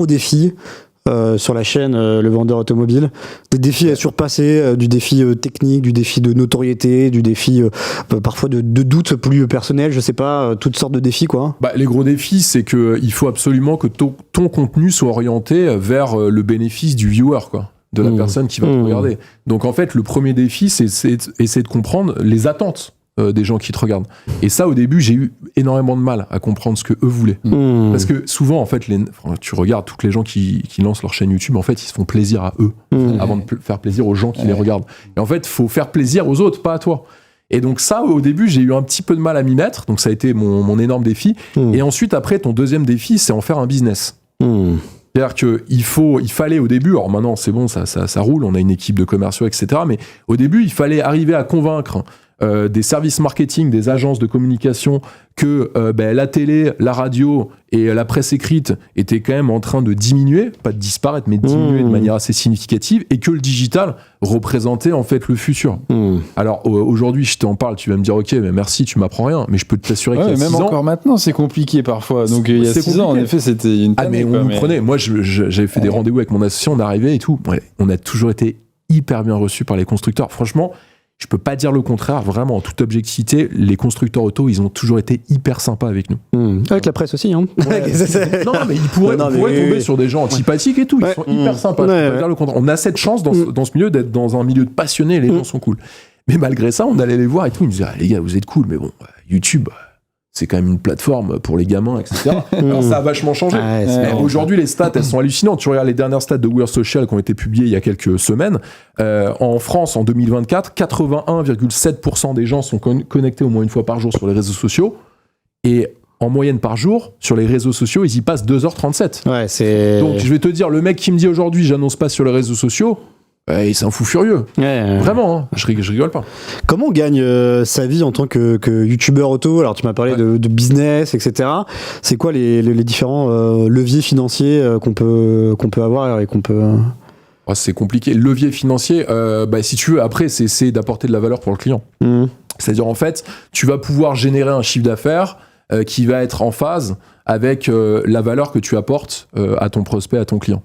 A: défis sur la chaîne Le Vendeur Automobile? Des défis à surpasser, du défi technique, du défi de notoriété, du défi parfois de doute plus personnel, je sais pas, toutes sortes de défis, quoi.
D: Les gros défis, c'est qu'il faut absolument que ton contenu soit orienté vers le bénéfice du viewer, quoi, de la personne qui va te regarder. Donc en fait, le premier défi, c'est essayer de comprendre les attentes des gens qui te regardent. Et ça, au début, j'ai eu énormément de mal à comprendre ce que eux voulaient. Parce que souvent, en fait, tu regardes toutes les gens qui lancent leur chaîne YouTube, en fait, ils se font plaisir à eux avant de faire plaisir aux gens qui les regardent. Et en fait, il faut faire plaisir aux autres, pas à toi. Et donc ça, au début, j'ai eu un petit peu de mal à m'y mettre. Donc ça a été mon énorme défi. Et ensuite, après, ton deuxième défi, c'est en faire un business. C'est-à-dire qu'il fallait au début, alors maintenant c'est bon, ça roule, on a une équipe de commerciaux, etc. Mais au début, il fallait arriver à convaincre des services marketing, des agences de communication que la télé, la radio et la presse écrite étaient quand même en train de diminuer, pas de disparaître, mais de diminuer de manière assez significative, et que le digital représentait en fait le futur. Alors aujourd'hui, je t'en parle, tu vas me dire ok, mais merci, tu m'apprends rien, mais je peux t'assurer qu'il y a 6 ans...
C: Même encore maintenant, c'est compliqué parfois. Donc il y a 6 ans, en effet, c'était une
D: mais on nous prenait. Moi, j'avais fait des rendez-vous avec mon associé, on arrivait et tout. Ouais, on a toujours été hyper bien reçus par les constructeurs. Franchement, je peux pas dire le contraire, vraiment, en toute objectivité, les constructeurs auto, ils ont toujours été hyper sympas avec nous.
A: Avec la presse aussi, hein.
D: Non, mais ils pourraient tomber sur des gens antipathiques et tout, ils sont hyper sympas. Je peux pas dire le contraire. On a cette chance dans ce milieu d'être dans un milieu de passionnés, les gens sont cool. Mais malgré ça, on allait les voir et tout, ils me disaient, les gars, vous êtes cool, mais bon, YouTube... c'est quand même une plateforme pour les gamins, etc. Alors ça a vachement changé. Aujourd'hui, les stats, elles sont hallucinantes. Tu regardes les dernières stats de We're Social qui ont été publiées il y a quelques semaines. En France, en 2024, 81,7% des gens sont connectés au moins une fois par jour sur les réseaux sociaux. Et en moyenne par jour, sur les réseaux sociaux, ils y passent 2h37. Donc je vais te dire, le mec qui me dit aujourd'hui, j'annonce pas sur les réseaux sociaux, il s'en fout furieux. Vraiment, hein. Je rigole pas.
A: Comment on gagne sa vie en tant que youtubeur auto? Alors tu m'as parlé de business, etc. C'est quoi les différents leviers financiers qu'on peut avoir et qu'on peut...
D: C'est compliqué. Levier financier, si tu veux, après, c'est essayer d'apporter de la valeur pour le client. C'est-à-dire, en fait, tu vas pouvoir générer un chiffre d'affaires qui va être en phase avec la valeur que tu apportes à ton prospect, à ton client.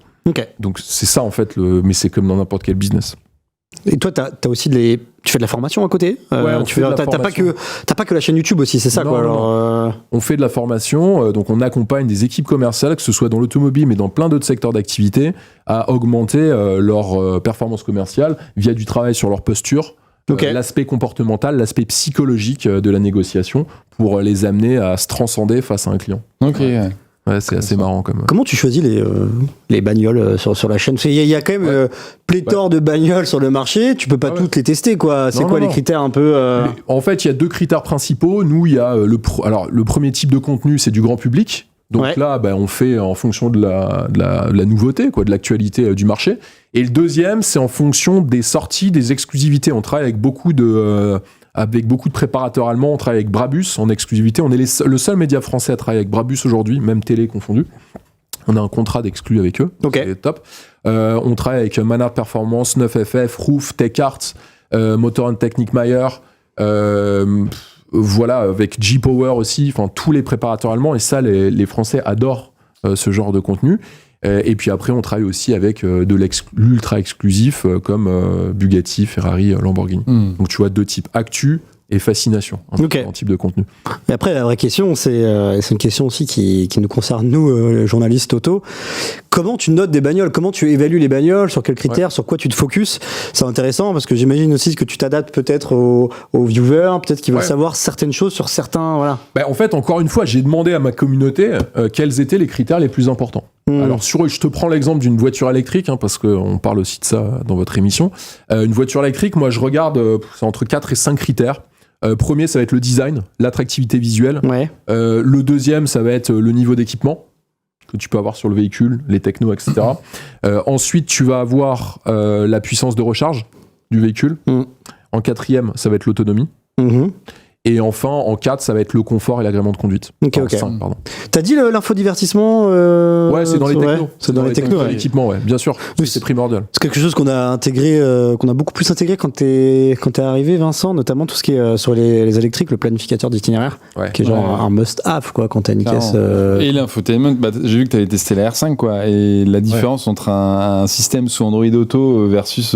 D: Donc c'est ça en fait, mais c'est comme dans n'importe quel business.
A: Et toi, t'as aussi tu fais de la formation à côté. T'as pas que la chaîne YouTube aussi, c'est ça
D: non,
A: quoi.
D: Non. On fait de la formation, donc on accompagne des équipes commerciales, que ce soit dans l'automobile mais dans plein d'autres secteurs d'activité, à augmenter leur performance commerciale via du travail sur leur posture, l'aspect comportemental, l'aspect psychologique de la négociation, pour les amener à se transcender face à un client. Ouais, c'est assez marrant comme.
A: Comment tu choisis les bagnoles sur la chaîne? Il y a quand même pléthore de bagnoles sur le marché, tu peux pas toutes les tester, quoi. C'est quoi les critères un peu
D: En fait, il y a 2 critères principaux. Nous, il y a le premier type de contenu, c'est du grand public. Donc là, on fait en fonction de la nouveauté, quoi, de l'actualité du marché. Et le deuxième, c'est en fonction des sorties, des exclusivités. On travaille avec beaucoup de préparateurs allemands, on travaille avec Brabus en exclusivité. On est le seul média français à travailler avec Brabus aujourd'hui, même télé confondue. On a un contrat d'exclus avec eux, c'est top. On travaille avec Manard Performance, 9FF, Roof, TechArt, Motor & Technique Mayer, avec G-Power aussi, enfin tous les préparateurs allemands, et ça, les Français adorent ce genre de contenu. Et puis après, on travaille aussi avec de l'ultra exclusif comme Bugatti, Ferrari, Lamborghini. Donc tu vois 2 types, actu et fascination en type de contenu.
A: Et après, la vraie question, c'est une question aussi qui nous concerne, nous, les journalistes auto. Comment tu notes des bagnoles? Comment tu évalues les bagnoles? Sur quels critères? Sur quoi tu te focuses? C'est intéressant parce que j'imagine aussi que tu t'adaptes peut-être aux viewers, peut-être qu'ils veulent savoir certaines choses sur certains... Voilà.
D: En fait, encore une fois, j'ai demandé à ma communauté quels étaient les critères les plus importants. Alors, je te prends l'exemple d'une voiture électrique, parce qu'on parle aussi de ça dans votre émission. Une voiture électrique, moi, je regarde c'est entre 4 et 5 critères. Premier, ça va être le design, l'attractivité visuelle.
A: Ouais.
D: Le deuxième, ça va être le niveau d'équipement que tu peux avoir sur le véhicule, les technos, etc. Ensuite, tu vas avoir la puissance de recharge du véhicule. En quatrième, ça va être l'autonomie. Et enfin, en 4, ça va être le confort et l'agrément de conduite.
A: Ok.
D: 5, pardon.
A: T'as dit l'infodivertissement
D: Ouais, c'est dans les technos.
A: C'est dans les technos.
D: L'équipement, ouais, bien sûr.
A: Oui,
D: c'est primordial.
A: C'est quelque chose qu'on a intégré, qu'on a beaucoup plus intégré quand t'es arrivé, Vincent, notamment tout ce qui est sur les électriques, le planificateur d'itinéraire, qui est genre un must-have, quoi, quand t'as une caisse.
C: Et l'infotainment, j'ai vu que t'avais testé la R5, quoi. Et la différence entre un système sous Android Auto versus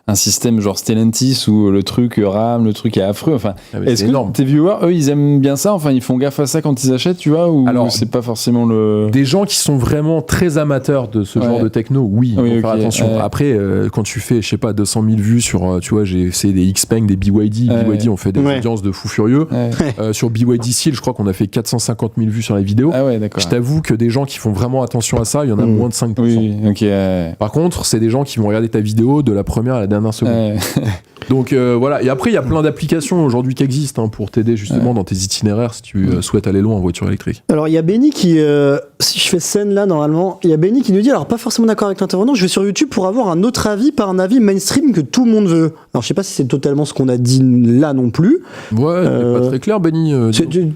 C: un système genre Stellantis où le truc RAM, le truc est affreux. Enfin, est-ce que tes viewers, eux, ils aiment bien ça? Enfin, ils font gaffe à ça quand ils achètent, tu vois? Ou alors, c'est pas forcément le...
D: Des gens qui sont vraiment très amateurs de ce genre de techno, oui, faut faire attention. Après, quand tu fais, je sais pas, 200 000 vues sur, tu vois, j'ai essayé des Xpeng, des BYD. BYD, on fait des audiences de fous furieux. Sur BYD Seal, je crois qu'on a fait 450 000 vues sur la vidéo.
C: Ah ouais, d'accord.
D: Je t'avoue que des gens qui font vraiment attention à ça, il y en a moins de 5%.
C: Oui,
D: Par contre, c'est des gens qui vont regarder ta vidéo de la première à la dernière seconde. Donc voilà, et après il y a plein d'applications aujourd'hui qui existent pour t'aider justement dans tes itinéraires si tu souhaites aller loin en voiture électrique.
A: Alors il y a Benny qui, si je fais scène là normalement, il y a Benny qui nous dit, alors pas forcément d'accord avec l'intervenant, je vais sur YouTube pour avoir un autre avis, pas un avis mainstream que tout le monde veut. Alors je sais pas si c'est totalement ce qu'on a dit là non plus.
D: Ouais, c'est pas très clair Benny.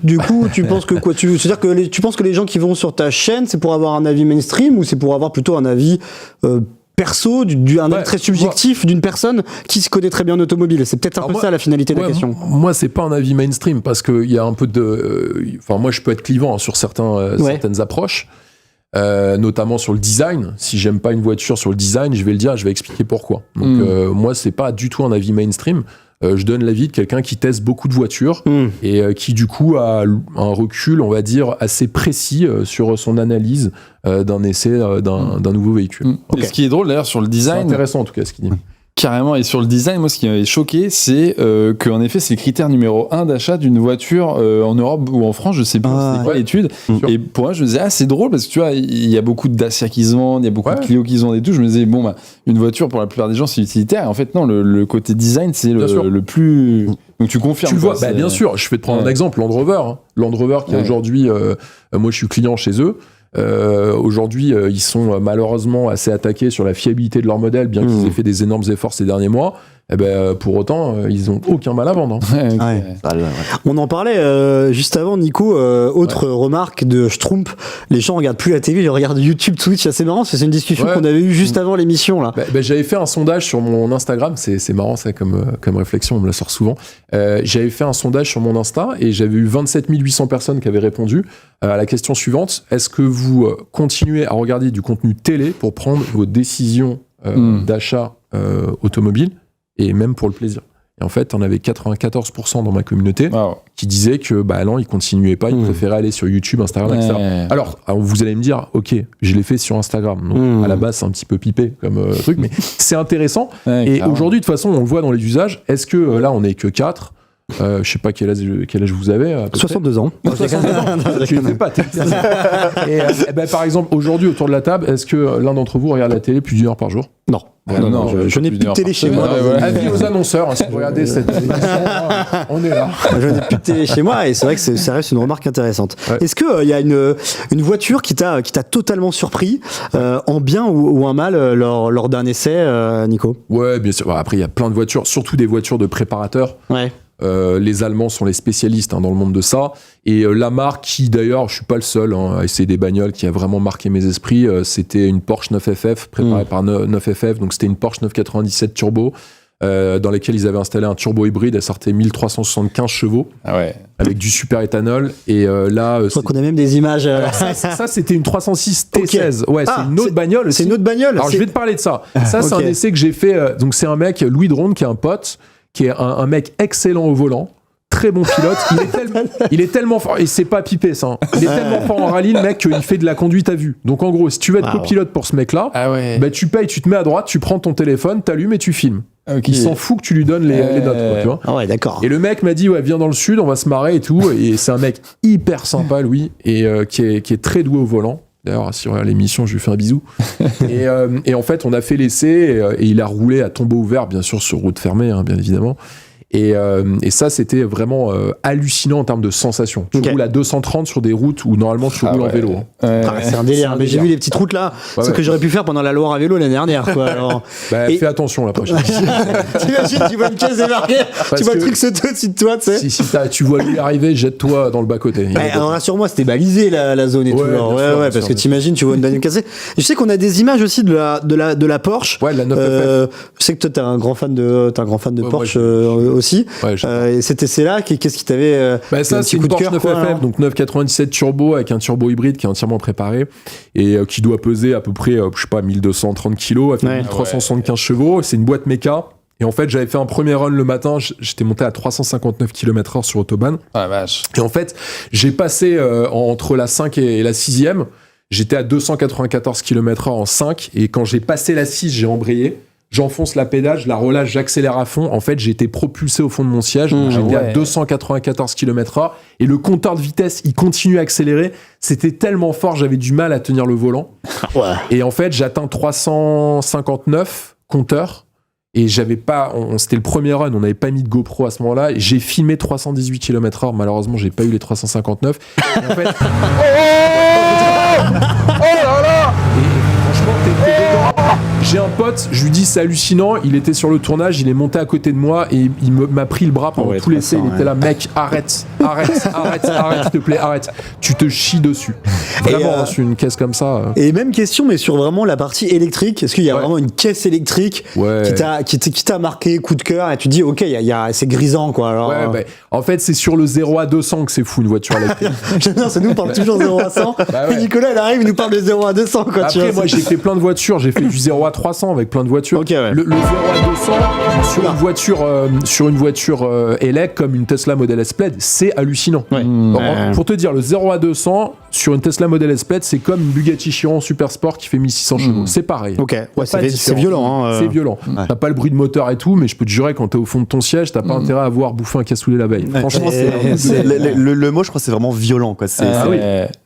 A: Du coup tu penses que quoi, c'est-à-dire que tu penses que les gens qui vont sur ta chaîne c'est pour avoir un avis mainstream ou c'est pour avoir plutôt un avis perso, un avis très subjectif d'une personne qui se connaît très bien en automobile. C'est peut-être un peu ça la finalité de la question.
D: Moi, c'est pas un avis mainstream parce qu'il y a un peu de. Enfin, moi, je peux être clivant sur certaines approches, notamment sur le design. Si j'aime pas une voiture sur le design, je vais le dire, je vais expliquer pourquoi. Donc, moi, c'est pas du tout un avis mainstream. Je donne l'avis de quelqu'un qui teste beaucoup de voitures et qui du coup a un recul, on va dire, assez précis sur son analyse d'un essai d'un nouveau véhicule.
C: Et ce qui est drôle d'ailleurs sur le design,
D: c'est intéressant en tout cas ce qu'il dit.
C: Carrément, et sur le design, moi ce qui m'avait choqué, c'est qu'en effet c'est le critère numéro 1 d'achat d'une voiture en Europe ou en France, je sais pas, c'était quoi l'étude. Et pour moi je me disais, c'est drôle parce que tu vois, il y a beaucoup de Dacia qui se vendent, il y a beaucoup de Clio qui se vendent et tout. Je me disais, une voiture pour la plupart des gens c'est utilitaire. Et en fait non, le côté design c'est le plus... Donc tu confirmes.
D: Tu le vois, bien sûr, je vais te prendre un exemple, Land Rover. Land Rover qui aujourd'hui, moi je suis client chez eux. Aujourd'hui, ils sont malheureusement assez attaqués sur la fiabilité de leur modèle, bien qu'ils aient fait des énormes efforts ces derniers mois. Pour autant, ils ont aucun mal à vendre.
A: On en parlait juste avant, Nico. Autre remarque de Schtroumpf, les gens regardent plus la télé, ils regardent YouTube, Twitch. C'est assez marrant, c'est une discussion qu'on avait eue juste avant l'émission là.
D: J'avais fait un sondage sur mon Instagram, c'est marrant ça comme réflexion, on me la sort souvent. J'avais fait un sondage sur mon Insta et j'avais eu 27 800 personnes qui avaient répondu à la question suivante: est-ce que vous continuez à regarder du contenu télé pour prendre vos décisions d'achat automobile et même pour le plaisir? Et en fait, on avait 94% dans ma communauté qui disaient que non, ils continuaient pas, ils préféraient aller sur YouTube, Instagram, etc. Alors, vous allez me dire, ok, je l'ai fait sur Instagram, donc à la base c'est un petit peu pipé comme truc, mais c'est intéressant. Et aujourd'hui, de toute façon, on le voit dans les usages. Est-ce que là, on est que 4? Je sais pas quel âge vous avez.
A: 62 ans.
D: Tu ne sais pas. Par exemple, aujourd'hui, autour de la table, est-ce que l'un d'entre vous regarde la télé plus d'1 heure par jour?
A: Non. Non, je n'ai plus de télé chez moi.
D: Avis aux annonceurs, si vous regardez cette émission, on est là.
A: Je n'ai plus de télé chez moi et c'est vrai que ça reste une remarque intéressante. Est-ce qu'il y a une voiture qui t'a totalement surpris, en bien ou en mal, lors d'un essai, Nico? Ouais, bien sûr.
D: Après, il y a plein de voitures, surtout des voitures de préparateurs. Les Allemands sont les spécialistes dans le monde de ça. Et la marque qui, d'ailleurs, je suis pas le seul à essayer des bagnoles qui a vraiment marqué mes esprits, c'était une Porsche 9FF préparée par 9FF. Donc c'était une Porsche 997 turbo dans laquelle ils avaient installé un turbo hybride. Elle sortait 1375 chevaux avec du super éthanol. Et là,
A: je crois qu'on a même des images.
D: Ça c'était une 306 T16. Ouais, c'est une autre bagnole aussi.
A: C'est une autre bagnole.
D: Alors je vais te parler de ça. Ça c'est un essai que j'ai fait. Donc c'est un mec, Louis Drone, qui est un pote, qui est un mec excellent au volant, très bon pilote. Il est tellement fort, et c'est pas pipé ça. Il est tellement fort en rallye, le mec, qu'il fait de la conduite à vue. Donc en gros, si tu veux être copilote pour ce mec-là, bah, tu payes, tu te mets à droite, tu prends ton téléphone, t'allumes et tu filmes.
C: Okay.
D: Il s'en fout que tu lui donnes les notes, quoi, tu vois.
A: Ah ouais, d'accord.
D: Et le mec m'a dit, viens dans le sud, on va se marrer et tout. Et c'est un mec hyper sympa, Louis, et qui est très doué au volant. D'ailleurs, si on regarde l'émission, je lui fais un bisou. Et en fait, on a fait l'essai et il a roulé à tombeau ouvert, bien sûr, sur route fermée, hein, bien évidemment. Et ça, c'était vraiment hallucinant en termes de sensation. Tu roules à 230 sur des routes où normalement tu roules en vélo.
A: C'est un délire. Mais j'ai vu les petites routes là, ce que j'aurais pu faire pendant la Loire à vélo l'année dernière. Quoi. Alors...
D: Fais attention la prochaine.
A: T'imagines, tu vois une caisse débarquer, tu vois le truc sauter au-dessus de toi, tu sais.
D: Si tu vois lui arriver, jette-toi dans le bas-côté.
A: Alors rassure-moi, c'était balisé la zone et tout. Ouais, parce que t'imagines, tu vois une bagnole cassée. Je sais qu'on a des images aussi de la Porsche.
D: Ouais, de la 9FF.
A: Je sais que toi, t'es un grand fan de Porsche aussi.
D: Ouais,
A: et c'était là, qu'est-ce qui t'avait
D: ça, c'est une Porsche 9FF, donc 997 turbo avec un turbo hybride qui est entièrement préparé et qui doit peser à peu près, je sais pas, 1230 kg, avec 1375 chevaux. C'est une boîte méca. Et en fait, j'avais fait un premier run le matin, j'étais monté à 359 km/h sur Autobahn.
C: Ah la vache.
D: Et en fait, j'ai passé entre la 5 et la 6e, j'étais à 294 km/h en 5, et quand j'ai passé la 6, j'ai embrayé. J'enfonce la pédale, je la relâche, j'accélère à fond. En fait, j'ai été propulsé au fond de mon siège. J'étais à 294 km/h. Et le compteur de vitesse, il continue à accélérer. C'était tellement fort, j'avais du mal à tenir le volant. Et en fait, j'atteins 359 compteurs. Et j'avais pas... c'était le premier run, on n'avait pas mis de GoPro à ce moment-là. J'ai filmé 318 km/h. Malheureusement, j'ai pas eu les 359. Et en fait... J'ai un pote, je lui dis c'est hallucinant, il était sur le tournage, il est monté à côté de moi et il m'a pris le bras pendant tout l'essai, il était là, mec, arrête, s'il te plaît, arrête, tu te chies dessus. Vraiment, sur une caisse comme ça.
A: Et même question, mais sur vraiment la partie électrique, est-ce qu'il y a vraiment une caisse électrique qui t'a marqué coup de cœur et tu te dis, ok, c'est grisant, quoi. Alors,
D: en fait, c'est sur le 0 à 200 que c'est fou une voiture électrique.
A: Non, ça nous parle toujours 0 à 100. Et Nicolas, il arrive, il nous parle de 0 à 200, quoi.
D: Après, moi, j'ai fait plein de voitures, j'ai fait du 0 à 300 avec plein de voitures.
A: Okay, ouais.
D: Le 0 à 200 sur une voiture élect comme une Tesla Model S Plaid, c'est hallucinant. Pour te dire, le 0 à 200 sur une Tesla Model S Plaid, c'est comme une Bugatti Chiron Super Sport qui fait 1600 chevaux. C'est pareil.
A: C'est violent.
D: C'est violent. T'as pas le bruit de moteur et tout, mais je peux te jurer, quand t'es au fond de ton siège, t'as pas intérêt à avoir bouffé un cassoulet la veille. Franchement,
B: le mot, je crois, c'est vraiment violent, quoi. C'est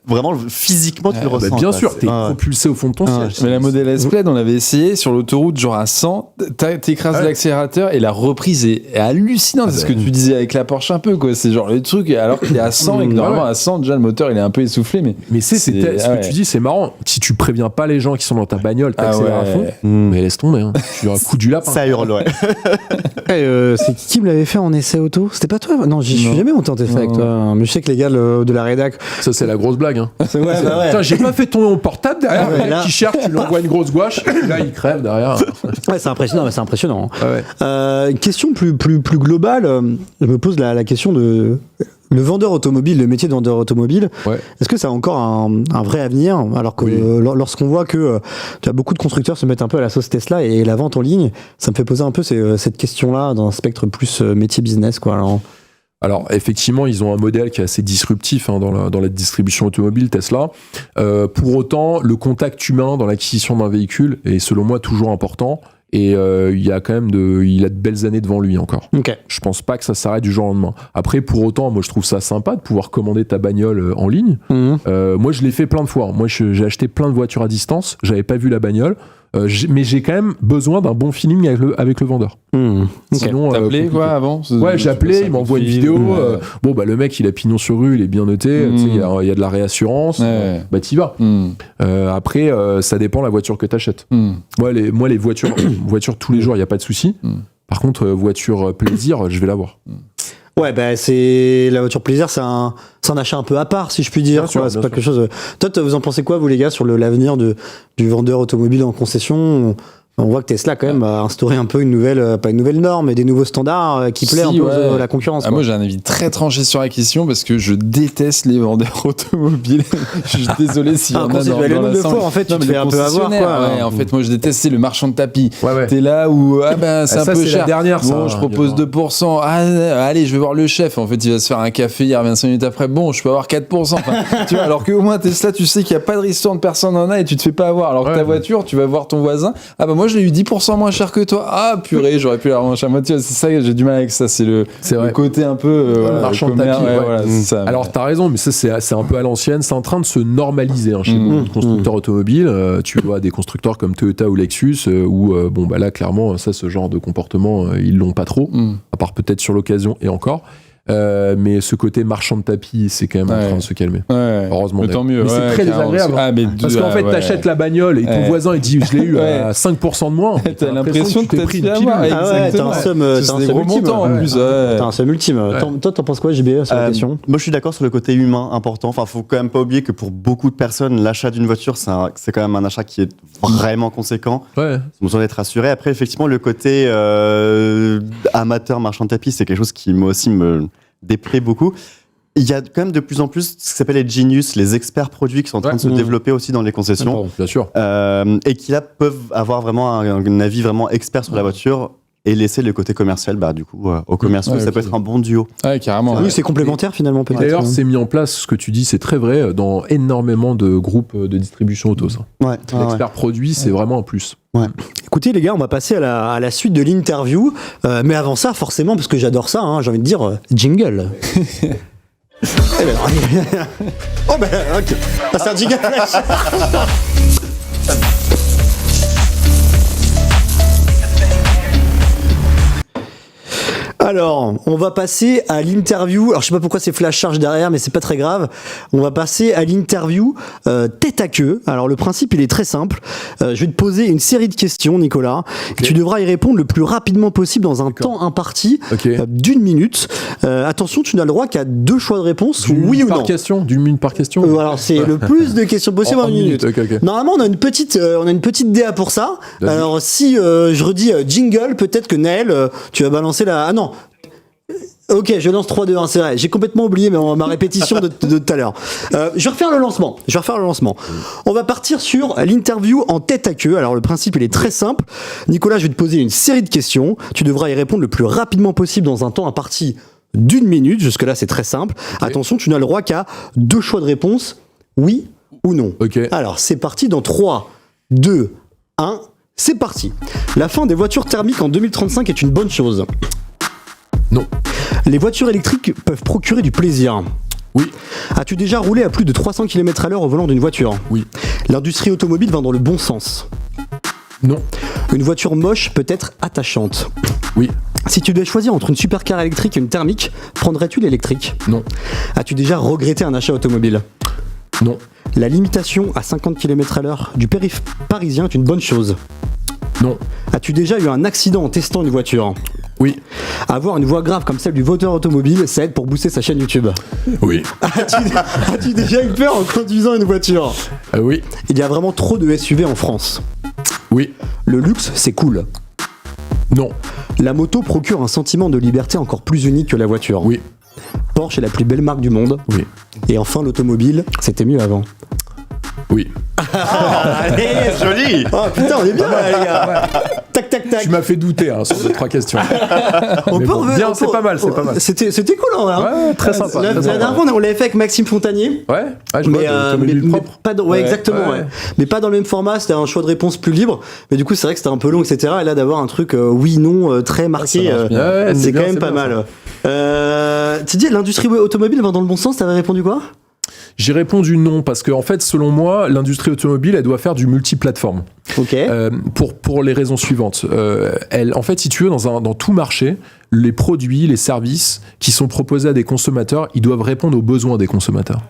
B: vraiment physiquement, tu le ressens.
D: Bien sûr, t'es propulsé au fond de ton siège.
C: Mais la Model S Plaid, on l'avait essayé sur l'autoroute, genre à 100, t'écrases l'accélérateur et la reprise est hallucinante. C'est ce que tu disais avec la Porsche un peu, quoi. C'est genre le truc, alors qu'il est à 100 et que normalement à 100, déjà le moteur il est un peu essoufflé.
D: Mais ce que tu dis, c'est marrant. Si tu préviens pas les gens qui sont dans ta bagnole, t'accélères à fond, mais laisse tomber. Hein. Tu as un coup du lapin.
B: Ça hurle, ouais.
A: C'est qui me l'avait fait en essai auto? C'était pas toi? Non, j'y suis jamais monté en essai avec toi. Mais je sais que les gars de la rédac.
D: Ça, c'est la grosse blague. Hein.
A: Putain,
D: j'ai pas fait tomber mon portable derrière. Le mec qui cherche, tu lui envoies une grosse gouache. Et là, il crève derrière.
A: Ouais, c'est impressionnant. Question plus globale. Je me pose la question de. Le vendeur automobile, le métier de vendeur automobile, est-ce que ça a encore un vrai avenir? Alors que lorsqu'on voit que tu as beaucoup de constructeurs se mettent un peu à la sauce Tesla et la vente en ligne, ça me fait poser un peu cette question-là dans un spectre plus métier business, quoi.
D: Alors effectivement, ils ont un modèle qui est assez disruptif dans la distribution automobile, Tesla. Pour autant, le contact humain dans l'acquisition d'un véhicule est selon moi toujours important. Et il a de belles années devant lui encore. Je pense pas que ça s'arrête du jour au lendemain. Après, pour autant, moi je trouve ça sympa de pouvoir commander ta bagnole en ligne. Moi je l'ai fait plein de fois. Moi j'ai acheté plein de voitures à distance, j'avais pas vu la bagnole. Mais j'ai quand même besoin d'un bon feeling avec le vendeur. Sinon,
C: t'as appelé quoi avant?
D: Ouais, j'ai appelé, il m'envoie une vidéo. Le mec il a pignon sur rue, il est bien noté, il y a de la réassurance, t'y vas. Après, ça dépend la voiture que t'achètes. Moi les voitures tous les jours, il n'y a pas de souci. Par contre, voiture plaisir, je vais l'avoir.
A: Ouais, c'est la voiture plaisir, c'est un achat un peu à part, si je puis dire. C'est pas quelque chose. Toi, vous en pensez quoi, vous les gars, sur l'avenir du vendeur automobile en concession? On voit que Tesla quand même a instauré un peu une nouvelle, pas une nouvelle norme, mais des nouveaux standards qui plaît un peu à la concurrence.
C: Ah, moi j'ai un avis très tranché sur la question parce que je déteste les vendeurs automobiles. Je suis désolé s'il y en a dans
A: le nombre de fois en fait tu te fais un peu avoir quoi.
C: Ouais, en fait moi je déteste le marchand de tapis.
D: Ouais.
C: T'es là où c'est un peu cher.
D: La dernière,
C: bon, je propose 2%. Allez, je vais voir le chef. En fait, il va se faire un café, il revient 5 minutes après. Bon, je peux avoir 4%. Enfin, tu vois, alors qu'au moins Tesla, tu sais qu'il n'y a pas de restaurant de personne en a et tu te fais pas avoir. Alors que ta voiture, tu vas voir ton voisin. Ah bah moi je l'ai eu 10% moins cher que toi. Ah purée, j'aurais pu la revendre à moitié. C'est ça que j'ai du mal avec ça. C'est le côté un peu
D: marchand de tapis.
C: Voilà, c'est ça.
D: Alors t'as raison, mais ça c'est un peu à l'ancienne. C'est en train de se normaliser chez les constructeurs automobiles. Tu vois des constructeurs comme Toyota ou Lexus où bon bah là clairement ça ce genre de comportement ils l'ont pas trop. À part peut-être sur l'occasion et encore. Mais ce côté marchand de tapis, c'est quand même en train de se calmer. Heureusement.
C: Mais tant mieux.
D: Mais c'est très désagréable. Parce qu'en fait, t'achètes la bagnole et ton voisin il dit je l'ai eu à 5% de moins.
C: T'as l'impression que t'as pris une pilule.
A: T'as un somme ultime.
C: En plus.
A: T'as un somme ultime. Toi, t'en penses quoi, JB, sur la question?
B: Moi, je suis d'accord sur le côté humain important. Enfin, faut quand même pas oublier que pour beaucoup de personnes, l'achat d'une voiture, c'est quand même un achat qui est vraiment conséquent. Ouais. Ils ont besoin d'être rassurés. Après, effectivement, le côté amateur marchand de tapis, c'est quelque chose qui moi aussi me déplaît beaucoup. Il y a quand même de plus en plus ce qui s'appelle les genius, les experts produits qui sont en train de se développer aussi dans les concessions.
D: Bien sûr.
B: Et qui là peuvent avoir vraiment un avis vraiment expert sur la voiture et laisser le côté commercial, du coup, aux commerciaux. Ça peut être un bon duo.
C: Ouais, carrément.
A: Oui, c'est complémentaire finalement peut-être.
D: D'ailleurs, c'est mis en place, ce que tu dis, c'est très vrai, dans énormément de groupes de distribution auto. Ça. L'expert produit, c'est vraiment un plus.
A: Ouais. Écoutez les gars, on va passer à la suite de l'interview. Mais avant ça, forcément, parce que j'adore ça, j'ai envie de dire jingle. Oh ben ok. C'est un jingle flash. Alors, on va passer à l'interview. Alors, je sais pas pourquoi c'est flash charge derrière, mais c'est pas très grave. On va passer à l'interview tête à queue. Alors, le principe, il est très simple. Je vais te poser une série de questions, Nicolas. Okay. Tu devras y répondre le plus rapidement possible dans un temps imparti d'1 minute. Attention, tu n'as le droit qu'à 2 choix de réponse, oui ou non.
D: D'une minute par question.
A: Alors, c'est le plus de questions possible en 1 minute.
D: Okay.
A: Normalement, on a une petite DA pour ça. Alors, si je redis jingle, peut-être que Naël, tu vas balancer la... Ah non. Ok, je lance 3, 2, 1, c'est vrai. J'ai complètement oublié ma répétition de tout à l'heure. Je vais refaire le lancement. On va partir sur l'interview en tête à queue. Alors, le principe, il est très simple. Nicolas, je vais te poser une série de questions. Tu devras y répondre le plus rapidement possible dans un temps imparti d'1 minute. Jusque-là, c'est très simple. Attention, tu n'as le droit qu'à 2 choix de réponse. Oui ou non. Alors, c'est parti dans 3, 2, 1. C'est parti. La fin des voitures thermiques en 2035 est une bonne chose.
D: Non.
A: Les voitures électriques peuvent procurer du plaisir.
D: Oui.
A: As-tu déjà roulé à plus de 300 km/h au volant d'une voiture?
D: Oui.
A: L'industrie automobile va dans le bon sens.
D: Non.
A: Une voiture moche peut être attachante.
D: Oui.
A: Si tu devais choisir entre une supercar électrique et une thermique, prendrais-tu l'électrique?
D: Non.
A: As-tu déjà regretté un achat automobile?
D: Non.
A: La limitation à 50 km/h du périph' parisien est une bonne chose.
D: Non.
A: As-tu déjà eu un accident en testant une voiture?
D: Oui.
A: Avoir une voix grave comme celle du voteur automobile, ça aide pour booster sa chaîne YouTube.
D: Oui.
A: As-tu déjà eu peur en conduisant une voiture?
D: Oui.
A: Il y a vraiment trop de SUV en France.
D: Oui.
A: Le luxe, c'est cool.
D: Non.
A: La moto procure un sentiment de liberté encore plus unique que la voiture.
D: Oui.
A: Porsche est la plus belle marque du monde.
D: Oui.
A: Et enfin, l'automobile, c'était mieux avant.
D: Oui.
B: Allez, joli.
A: Oh putain, on est bien là, les gars. Tac, tac, tac.
D: Tu m'as fait douter sur ces 3 questions. C'est pas mal.
A: C'était cool, en vrai.
D: Ouais, très sympa.
A: La dernière fois, on l'avait fait avec Maxime Fontanier.
D: Ouais, je vois,
A: mais pas exactement. Ouais. Mais pas dans le même format, c'était un choix de réponse plus libre. Mais du coup, c'est vrai que c'était un peu long, etc. Et là, d'avoir un truc oui, non, très marqué, c'est quand même pas mal. Tu dis, l'industrie automobile va dans le bon sens, t'avais répondu quoi?
D: J'ai répondu non, parce que en fait, selon moi, l'industrie automobile, elle doit faire du multiplateforme.
A: Ok.
D: Pour les raisons suivantes. En fait, si tu veux, dans tout marché, les produits, les services qui sont proposés à des consommateurs, ils doivent répondre aux besoins des consommateurs.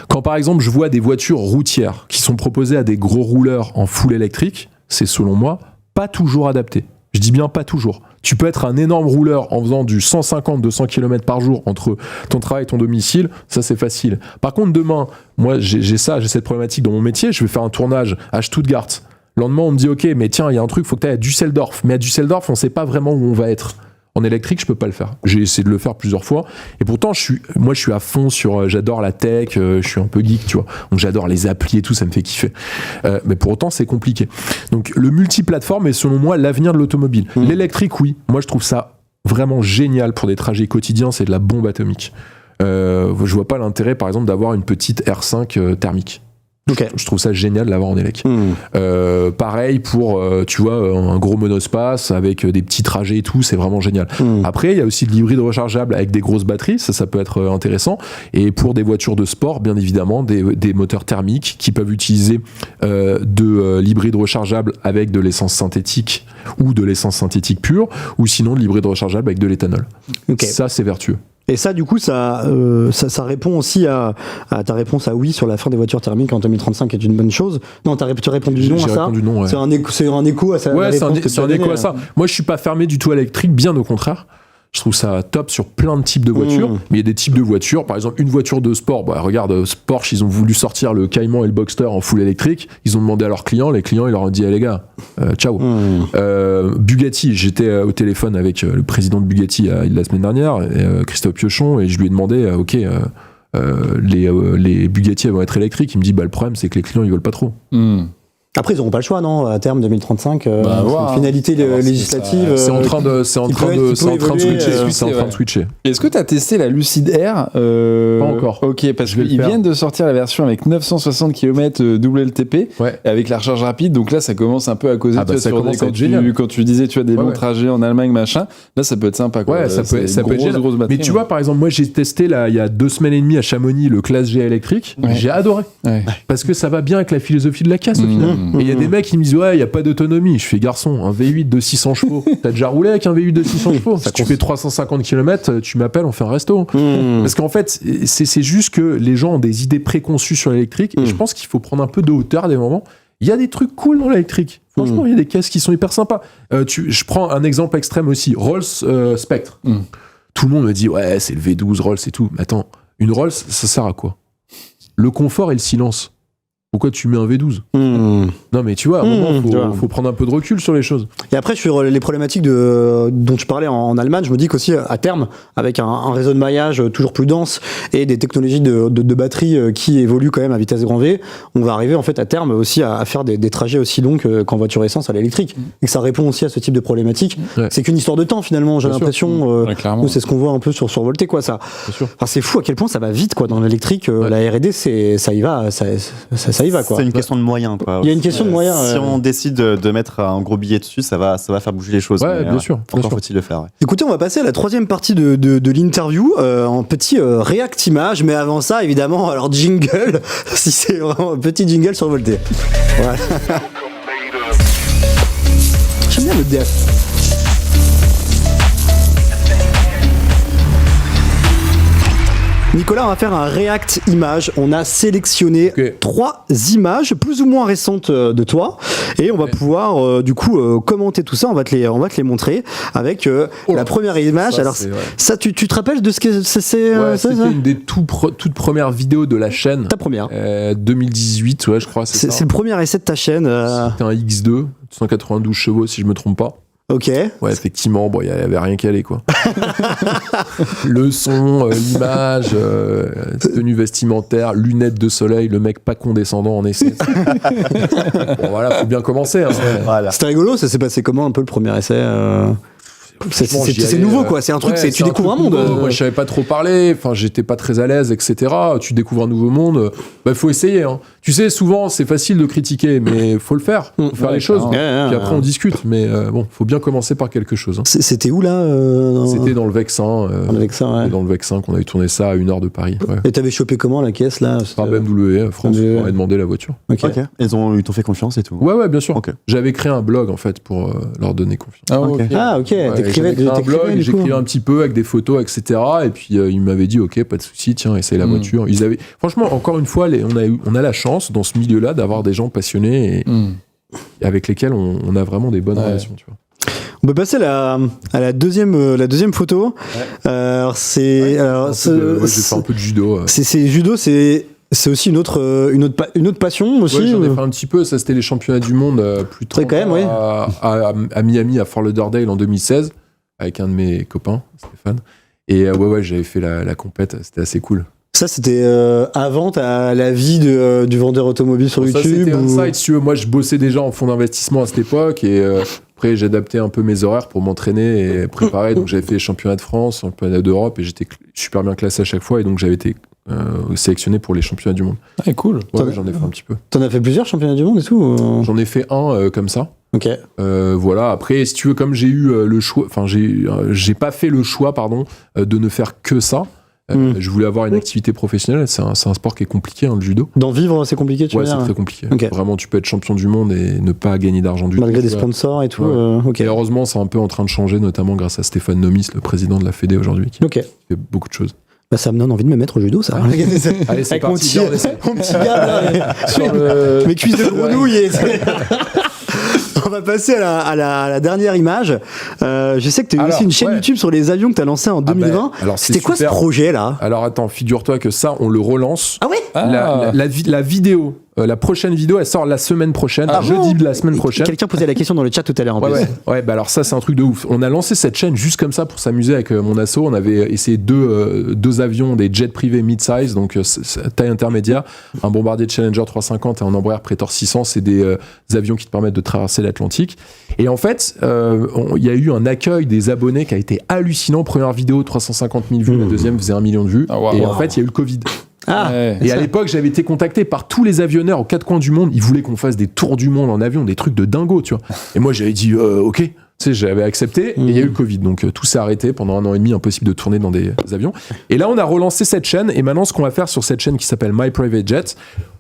D: Quand par exemple, je vois des voitures routières qui sont proposées à des gros rouleurs en full électrique, c'est selon moi pas toujours adapté. Je dis bien pas toujours. Tu peux être un énorme rouleur en faisant du 150-200 km par jour entre ton travail et ton domicile, ça c'est facile. Par contre demain, moi j'ai cette problématique dans mon métier, je vais faire un tournage à Stuttgart. Le lendemain, on me dit, ok, mais tiens, il y a un truc, faut que tu ailles à Düsseldorf. Mais à Düsseldorf, on sait pas vraiment où on va être. En électrique, je peux pas le faire. J'ai essayé de le faire plusieurs fois. Et pourtant, je suis à fond sur, j'adore la tech, je suis un peu geek, tu vois. Donc, j'adore les applis et tout, ça me fait kiffer. Mais pour autant, c'est compliqué. Donc, le multiplateforme est, selon moi, l'avenir de l'automobile. L'électrique, oui. Moi, je trouve ça vraiment génial pour des trajets quotidiens. C'est de la bombe atomique. Je vois pas l'intérêt, par exemple, d'avoir une petite R5 thermique.
A: Okay.
D: Je trouve ça génial de l'avoir en élec. Pareil pour, tu vois, un gros monospace avec des petits trajets et tout, c'est vraiment génial. Après, il y a aussi de l'hybride rechargeable avec des grosses batteries, ça peut être intéressant. Et pour des voitures de sport, bien évidemment, des moteurs thermiques qui peuvent utiliser de l'hybride rechargeable avec de l'essence synthétique ou de l'essence synthétique pure, ou sinon de l'hybride rechargeable avec de l'éthanol.
A: Okay.
D: Ça, c'est vertueux.
A: Et ça, du coup, ça répond aussi à ta réponse à oui sur la fin des voitures thermiques en 2035 est une bonne chose. Non, tu as répondu non à ça.
D: J'ai répondu non, ouais.
A: C'est un écho à ça.
D: Ouais, c'est un écho à ça. Moi, je suis pas fermé du tout à l'électrique, bien au contraire. Je trouve ça top sur plein de types de voitures. Mais il y a des types de voitures. Par exemple, une voiture de sport. Bah, regarde, Porsche, ils ont voulu sortir le Cayman et le Boxster en full électrique. Ils ont demandé à leurs clients. Les clients, ils leur ont dit, les gars, ciao. Bugatti, j'étais au téléphone avec le président de Bugatti la semaine dernière, Christophe Piochon, et je lui ai demandé, les Bugatti vont être électriques. Il me dit, le problème, c'est que les clients, ils veulent pas trop.
A: Après, ils n'auront pas le choix, non? À terme 2035, c'est une finalité législative.
D: C'est en train de switcher. C'est en train de switcher.
C: Est-ce que tu as testé la Lucid Air
D: Pas encore.
C: Ok, parce qu'ils viennent de sortir la version avec 960 km WLTP, avec la recharge rapide. Donc là, ça commence un peu à causer. Quand tu disais, tu as des longs trajets en Allemagne, machin. Là, ça peut être sympa. Quoi.
D: Ouais, ça peut être génial. Mais tu vois, par exemple, moi, j'ai testé là, il y a 2 semaines et demie à Chamonix le Classe G électrique. J'ai adoré. Parce que ça va bien avec la philosophie de la casse au final. Et il y a des mecs qui me disent ouais, il n'y a pas d'autonomie. Je fais garçon, un V8 de 600 chevaux. T'as déjà roulé avec un V8 de 600 chevaux? Si tu fais 350 km, tu m'appelles, on fait un resto. Parce qu'en fait, c'est juste que les gens ont des idées préconçues sur l'électrique. Et je pense qu'il faut prendre un peu de hauteur des moments. Il y a des trucs cool dans l'électrique. Franchement, il y a des caisses qui sont hyper sympas. Je prends un exemple extrême aussi. Rolls Spectre. Tout le monde me dit ouais, c'est le V12 Rolls et tout. Mais attends, une Rolls, ça sert à quoi? Le confort et le silence. Pourquoi tu mets un V12 ? Non mais tu vois, à un moment, faut prendre un peu de recul sur les choses.
A: Et après, sur les problématiques dont tu parlais en Allemagne, je me dis qu'aussi, à terme, avec un réseau de maillage toujours plus dense et des technologies de batterie qui évoluent quand même à vitesse grand V, on va arriver en fait à terme aussi à faire des trajets aussi longs qu'en voiture essence à l'électrique. Et que ça répond aussi à ce type de problématique. C'est qu'une histoire de temps finalement, j'ai l'impression. C'est ce qu'on voit un peu survolté quoi ça. Enfin, c'est fou à quel point ça va vite quoi dans l'électrique. La R&D, ça y va, ça y va quoi.
B: C'est une question de moyens quoi.
A: Il y a une question de moyens.
B: Si on décide de mettre un gros billet dessus, ça va faire bouger les choses.
D: Ouais, bien sûr.
B: Encore faut-il le faire. Ouais.
A: Écoutez, on va passer à la troisième partie de l'interview en petit react image, mais avant ça, évidemment, alors jingle, si c'est vraiment un petit jingle survolté. Voilà. J'aime bien le DF. Nicolas, on va faire un react image. On a sélectionné 3 images plus ou moins récentes de toi et on va pouvoir du coup commenter tout ça. On va te les montrer avec la première image.
D: Ça,
A: alors ça, tu te rappelles de ce que c'est
D: c'était une des toutes premières vidéos de la chaîne.
A: Ta première
D: 2018, ouais, je crois. C'est
A: le premier essai de ta chaîne.
D: C'était un X2, 192 chevaux si je me trompe pas.
A: Ok.
D: Ouais, effectivement, bon, il y avait rien qu'à aller, quoi. Le son, l'image, tenue vestimentaire, lunettes de soleil, le mec pas condescendant en essai. Bon, voilà, faut bien commencer. Hein,
A: voilà. C'était rigolo, ça s'est passé comment un peu le premier essai c'est nouveau quoi, c'est un truc, tu découvres un monde.
D: Moi je savais pas trop parler, enfin j'étais pas très à l'aise, etc. Tu découvres un nouveau monde, faut essayer. Hein. Tu sais, souvent c'est facile de critiquer, mais faut le faire, faut faire les choses. Puis après on discute, mais bon, faut bien commencer par quelque chose. Hein.
A: C'était où là
D: C'était dans le Vexin. Dans le Vexin qu'on avait tourné ça à 1 heure de Paris. Ouais.
A: Et t'avais chopé comment la caisse là?
D: Par BMW, France, on avait demandé la voiture.
B: Ok. Ils t'ont fait confiance et tout.
D: Ouais, bien sûr. Okay. J'avais créé un blog en fait pour leur donner confiance.
A: Ok.
D: J'écrivais un blog, j'écrivais un petit peu avec des photos, etc. Et puis ils m'avaient dit ok, pas de souci, tiens, essaye la voiture. Franchement, encore une fois, on a la chance dans ce milieu-là d'avoir des gens passionnés et avec lesquels on a vraiment des bonnes relations. Tu vois.
A: On peut passer à la deuxième photo. Alors
D: j'ai fait un peu de judo.
A: C'est judo, c'est C'est aussi une autre passion aussi.
D: Ouais, j'en ai fait un petit peu. Ça, c'était les championnats du monde plus tôt
A: quand même, oui.
D: à Miami, à Fort Lauderdale en 2016, avec un de mes copains, Stéphane. Et ouais, j'avais fait la compète. C'était assez cool.
A: Ça, c'était avant la vie du vendeur automobile sur
D: Ça,
A: YouTube
D: c'était inside, si tu veux. Moi, je bossais déjà en fonds d'investissement à cette époque. Et après, j'adaptais un peu mes horaires pour m'entraîner et préparer. Donc, j'avais fait les championnats de France, championnats d'Europe. Et j'étais super bien classé à chaque fois. Et donc, j'avais été sélectionné pour les championnats du monde.
C: Ah, cool.
D: Ouais, j'en ai fait un petit peu.
A: T'en as fait plusieurs championnats du monde et tout
D: J'en ai fait un comme ça.
A: Ok.
D: Voilà. Après, si tu veux, comme j'ai eu le choix, enfin, j'ai pas fait le choix, de ne faire que ça. Je voulais avoir une activité professionnelle. C'est un sport qui est compliqué, le judo.
A: D'en vivre, c'est compliqué, tu veux
D: Ouais,
A: dire
D: c'est très compliqué.
A: Ok.
D: Vraiment, tu peux être champion du monde et ne pas gagner d'argent du tout.
A: Malgré des sponsors et tout.
D: Ouais.
A: Ok.
D: Et heureusement, c'est un peu en train de changer, notamment grâce à Stéphane Nomis, le président de la Fédé aujourd'hui, qui
A: Ok.
D: fait beaucoup de choses.
A: Bah, ça me donne envie de me mettre au judo, ça.
D: Allez, c'est
A: Avec mon
D: parti.
A: petit,
D: Viens, on essaie.
A: mon petit gars, là,
D: Sur le-
A: mes cuisses de grenouille. On va passer à la dernière image. Je sais que tu as eu
D: Alors,
A: aussi une chaîne
D: ouais.
A: YouTube sur les avions que tu as lancée en 2020.
D: alors, c'est
A: C'était quoi ce
D: super.
A: projet là?
D: Alors attends, figure-toi que ça, on le relance.
A: Ah ouais?
D: La vidéo, la prochaine vidéo, elle sort la semaine prochaine, jeudi de la semaine prochaine.
A: Quelqu'un posait la question dans le chat tout à l'heure en plus.
D: Ouais, bah alors ça, c'est un truc de ouf. On a lancé cette chaîne juste comme ça pour s'amuser avec mon asso. On avait essayé deux avions, des jets privés mid-size, donc taille intermédiaire, un bombardier Challenger 350 et un Embraer Praetor 600. C'est des avions qui te permettent de traverser l'Atlantique. Et en fait, il y a eu un accueil des abonnés qui a été hallucinant. Première vidéo, 350 000 vues, la deuxième faisait 1 million de vues.
C: Ah, wow.
D: Et en fait, il y a eu le Covid.
A: Ah,
C: Ouais.
D: Et à l'époque, j'avais été contacté par tous les avionneurs aux quatre coins du monde. Ils voulaient qu'on fasse des tours du monde en avion, des trucs de dingo, tu vois. Et moi, j'avais dit, ok. Tu sais, j'avais accepté. Et il y a eu le Covid. Donc, tout s'est arrêté pendant 1 an et demi. Impossible de tourner dans des avions. Et là, on a relancé cette chaîne. Et maintenant, ce qu'on va faire sur cette chaîne qui s'appelle My Private Jet,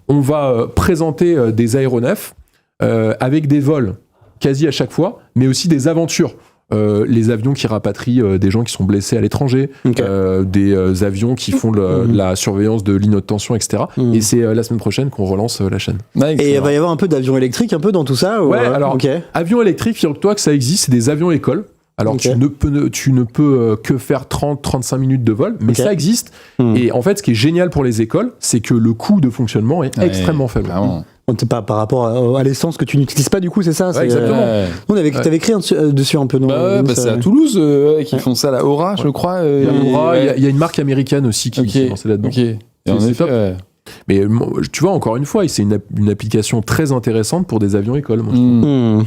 D: on va présenter des aéronefs avec des vols quasi à chaque fois, mais aussi des aventures. Les avions qui rapatrient des gens qui sont blessés à l'étranger,
A: Ok.
D: des avions qui font la surveillance de lignes de tension, etc. Et c'est la semaine prochaine qu'on relance la chaîne.
A: Et il va y avoir un peu d'avions électriques un peu dans tout ça?
D: Ouais, alors,
A: ok.
D: avions électriques, figure-toi que ça existe, c'est des avions écoles. Alors,
A: Ok.
D: tu ne peux que faire 30-35 minutes de vol, mais
A: Ok.
D: ça existe. Et en fait, ce qui est génial pour les écoles, c'est que le coût de fonctionnement est extrêmement faible.
C: Clairement.
A: On t'est pas par rapport à l'essence que tu n'utilises pas du coup, c'est ça? C'est,
D: exactement.
C: Ouais.
A: T'avais écrit dessus un peu, non?
C: Bah ouais, bah c'est à Toulouse qui font ça, la Aura, je crois.
D: Il y a Aura, il y a une marque américaine aussi qui s'est lancée là-dedans.
C: Ok. Et en
D: C'est
C: effet,
D: top. Mais tu vois, encore une fois, c'est une application très intéressante pour des avions écoles. Moi, je trouve.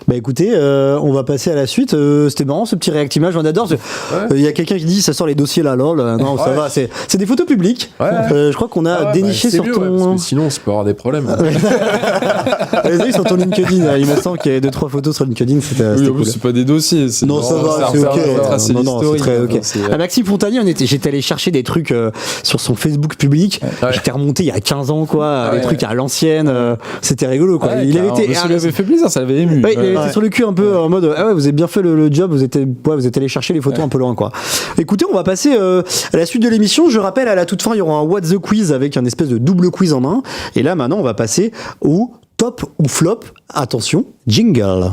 A: Bah écoutez, on va passer à la suite. C'était marrant ce petit réactimage, on adore. Il y a quelqu'un qui dit ça sort les dossiers là, lol. Non, ça
D: Ouais.
A: va, c'est des photos publiques.
D: Ouais.
A: Je crois qu'on a
D: Ah ouais,
A: déniché
D: c'est
A: sur
D: mieux,
A: ton.
D: parce que sinon, ça peut avoir des problèmes.
A: Vas-y, sur ton LinkedIn. Il me semble qu'il y avait 2-3 photos sur LinkedIn. C'était
C: Oui, en
A: cool.
C: plus, c'est pas des dossiers.
A: Non, ça va, c'est ok. Non, c'est très ok.
C: C'est
A: À Maxime Fontanier, j'étais allé chercher des trucs sur son Facebook public.
D: Ouais.
A: J'étais remonté il y a 15 ans, quoi. Des
C: Ouais.
A: trucs à l'ancienne. C'était rigolo, quoi. Il avait été.
C: Ça lui avait fait plaisir, ça l'avait ému.
A: Ouais, il avait été sur le cul un peu en mode ah ouais, vous avez bien fait le job, vous êtes allé chercher les photos un peu loin, quoi. Écoutez, on va passer à la suite de l'émission. Je rappelle, à la toute fin, il y aura un What's the Quiz avec un espèce de double quiz en un. Et là, maintenant, on va passer au top ou flop. Attention, jingle.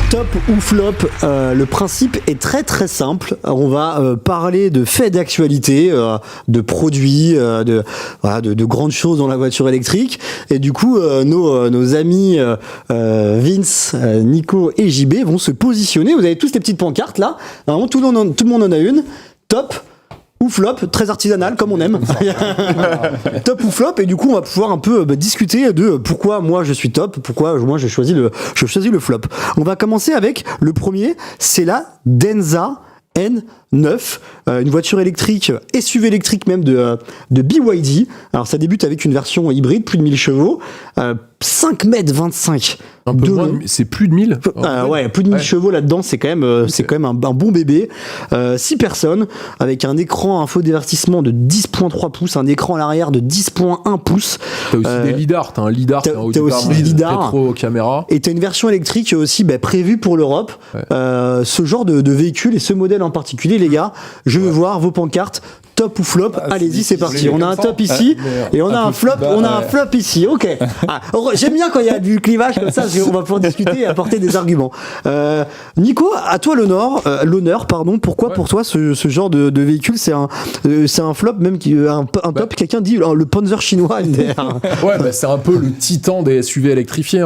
A: Top ou flop, le principe est très très simple. On va parler de faits d'actualité, de produits, de grandes choses dans la voiture électrique. Et du coup, nos amis Vince, Nico et JB vont se positionner. Vous avez tous les petites pancartes là. Vraiment, tout le monde en a une. Top ou flop, très artisanal comme on aime. Top ou flop, et du coup on va pouvoir un peu discuter de pourquoi moi je suis top, pourquoi moi je choisis le flop. On va commencer avec le premier, c'est la Denza N9, une voiture électrique, SUV électrique même de BYD. Alors ça débute avec une version hybride, plus de 1000 chevaux, 5,25 m.
D: Un peu moins, c'est plus de 1000.
A: Ouais, plus de 1000 chevaux là-dedans, c'est quand même un bon bébé. 6 personnes, avec un écran infodivertissement de 10.3 pouces, un écran à l'arrière de 10.1 pouces.
D: T'as aussi des lidars, t'as un lidar,
A: t'as aussi des lidars.
D: rétro-caméra.
A: Et t'as une version électrique aussi prévue pour l'Europe.
D: Ouais.
A: Ce genre de véhicule et ce modèle en particulier, les gars, je veux voir vos pancartes. top ou flop. Allez-y, c'est parti.
D: voulez
A: On a
D: comme
A: un
D: ça
A: top ici et on a un flop.
C: bas,
A: On a un flop ici. Ok. J'aime bien quand il y a du clivage comme ça, parce qu'on va pouvoir discuter et apporter des arguments. Nico, à toi l'honneur. Pourquoi pour toi ce genre de véhicule c'est un flop, même un top. Quelqu'un dit le Panzer chinois MDR.
D: Ouais, c'est un peu le titan des SUV électrifiés.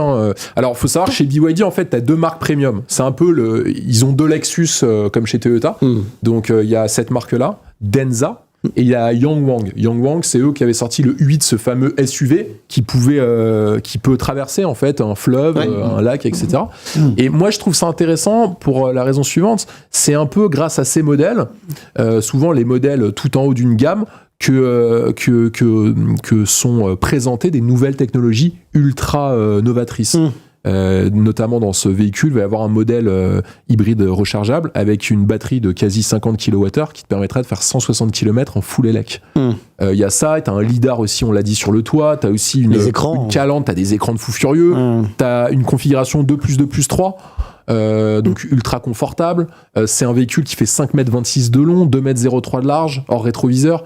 D: Alors, faut savoir, chez BYD, en fait, t'as 2 marques premium. C'est un peu ils ont 2 Lexus comme chez Toyota. Donc, il y a cette marque-là, Denza, et il y a Yangwang. Yangwang, c'est eux qui avaient sorti le U8, ce fameux SUV qui peut traverser en fait un fleuve, un lac, etc. Et moi, je trouve ça intéressant pour la raison suivante. C'est un peu grâce à ces modèles, souvent les modèles tout en haut d'une gamme, que sont présentées des nouvelles technologies ultra novatrices. Notamment dans ce véhicule, il va y avoir un modèle hybride rechargeable avec une batterie de quasi 50 kWh qui te permettra de faire 160 km en full élec. Il y a ça, tu as un lidar aussi, on l'a dit, sur le toit, tu as aussi une calandre, tu as des écrans de fou furieux, tu as une configuration 2+2+3. Donc ultra confortable. C'est un véhicule qui fait 5,26 m de long, 2,03 m de large, hors rétroviseur.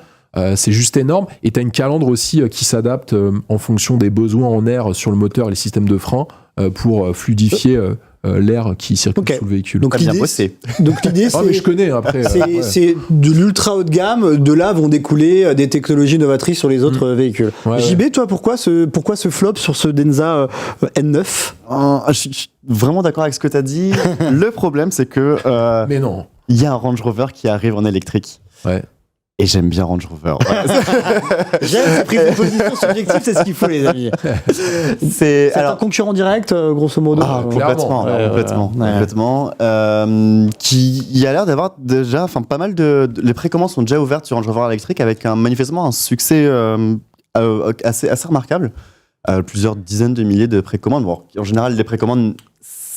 D: C'est juste énorme. Et tu as une calandre aussi qui s'adapte en fonction des besoins en air sur le moteur et les systèmes de frein pour fluidifier l'air qui circule sous le véhicule.
A: Donc l'idée, c'est
D: mais je connais après.
A: C'est de l'ultra haut de gamme. De là vont découler des technologies novatrices sur les autres véhicules. JB, toi, pourquoi ce flop sur ce Denza N9 ?
B: Je suis vraiment d'accord avec ce que tu as dit. Le problème, c'est que
D: mais non,
B: il y a un Range Rover qui arrive en électrique.
D: Ouais.
B: Et j'aime bien Range Rover.
A: J'aime cette prise de position subjective, c'est ce qu'il faut, les amis. C'est un concurrent direct, grosso modo.
B: Complètement. Qui a l'air d'avoir déjà, pas mal les précommandes sont déjà ouvertes sur Range Rover électrique avec manifestement un succès assez remarquable. Plusieurs dizaines de milliers de précommandes. Bon, en général, les précommandes,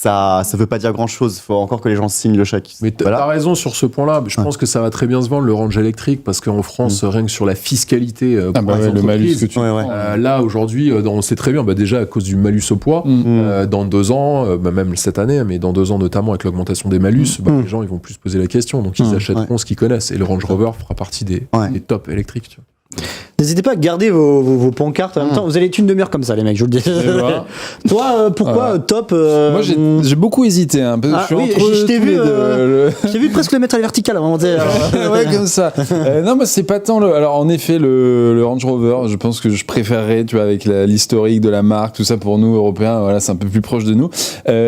B: ça veut pas dire grand chose. Il faut encore que les gens signent le chèque.
D: Mais t'as raison sur ce point-là. Je pense que ça va très bien se vendre le range électrique parce qu'en France, rien que sur la fiscalité, pour les
C: le malus que tu
D: là aujourd'hui, on sait très bien, déjà à cause du malus au poids, dans 2 ans, même cette année, mais dans 2 ans notamment avec l'augmentation des malus, les gens ils vont plus se poser la question. Donc ils achèteront ce qu'ils connaissent et le Range Rover fera partie des top électriques. Tu vois.
A: N'hésitez pas à garder vos pancartes en même temps. Vous allez être une demi-heure comme ça, les mecs, je vous le dis.
C: Voilà.
A: Toi, pourquoi top
C: Moi, j'ai beaucoup hésité.
A: Je t'ai vu presque le mettre à la verticale avant.
C: Ouais, comme ça. Non, moi, c'est pas tant le. Alors, en effet, le Range Rover, je pense que je préférerais, tu vois, avec l'historique de la marque, tout ça pour nous, Européens, voilà, c'est un peu plus proche de nous.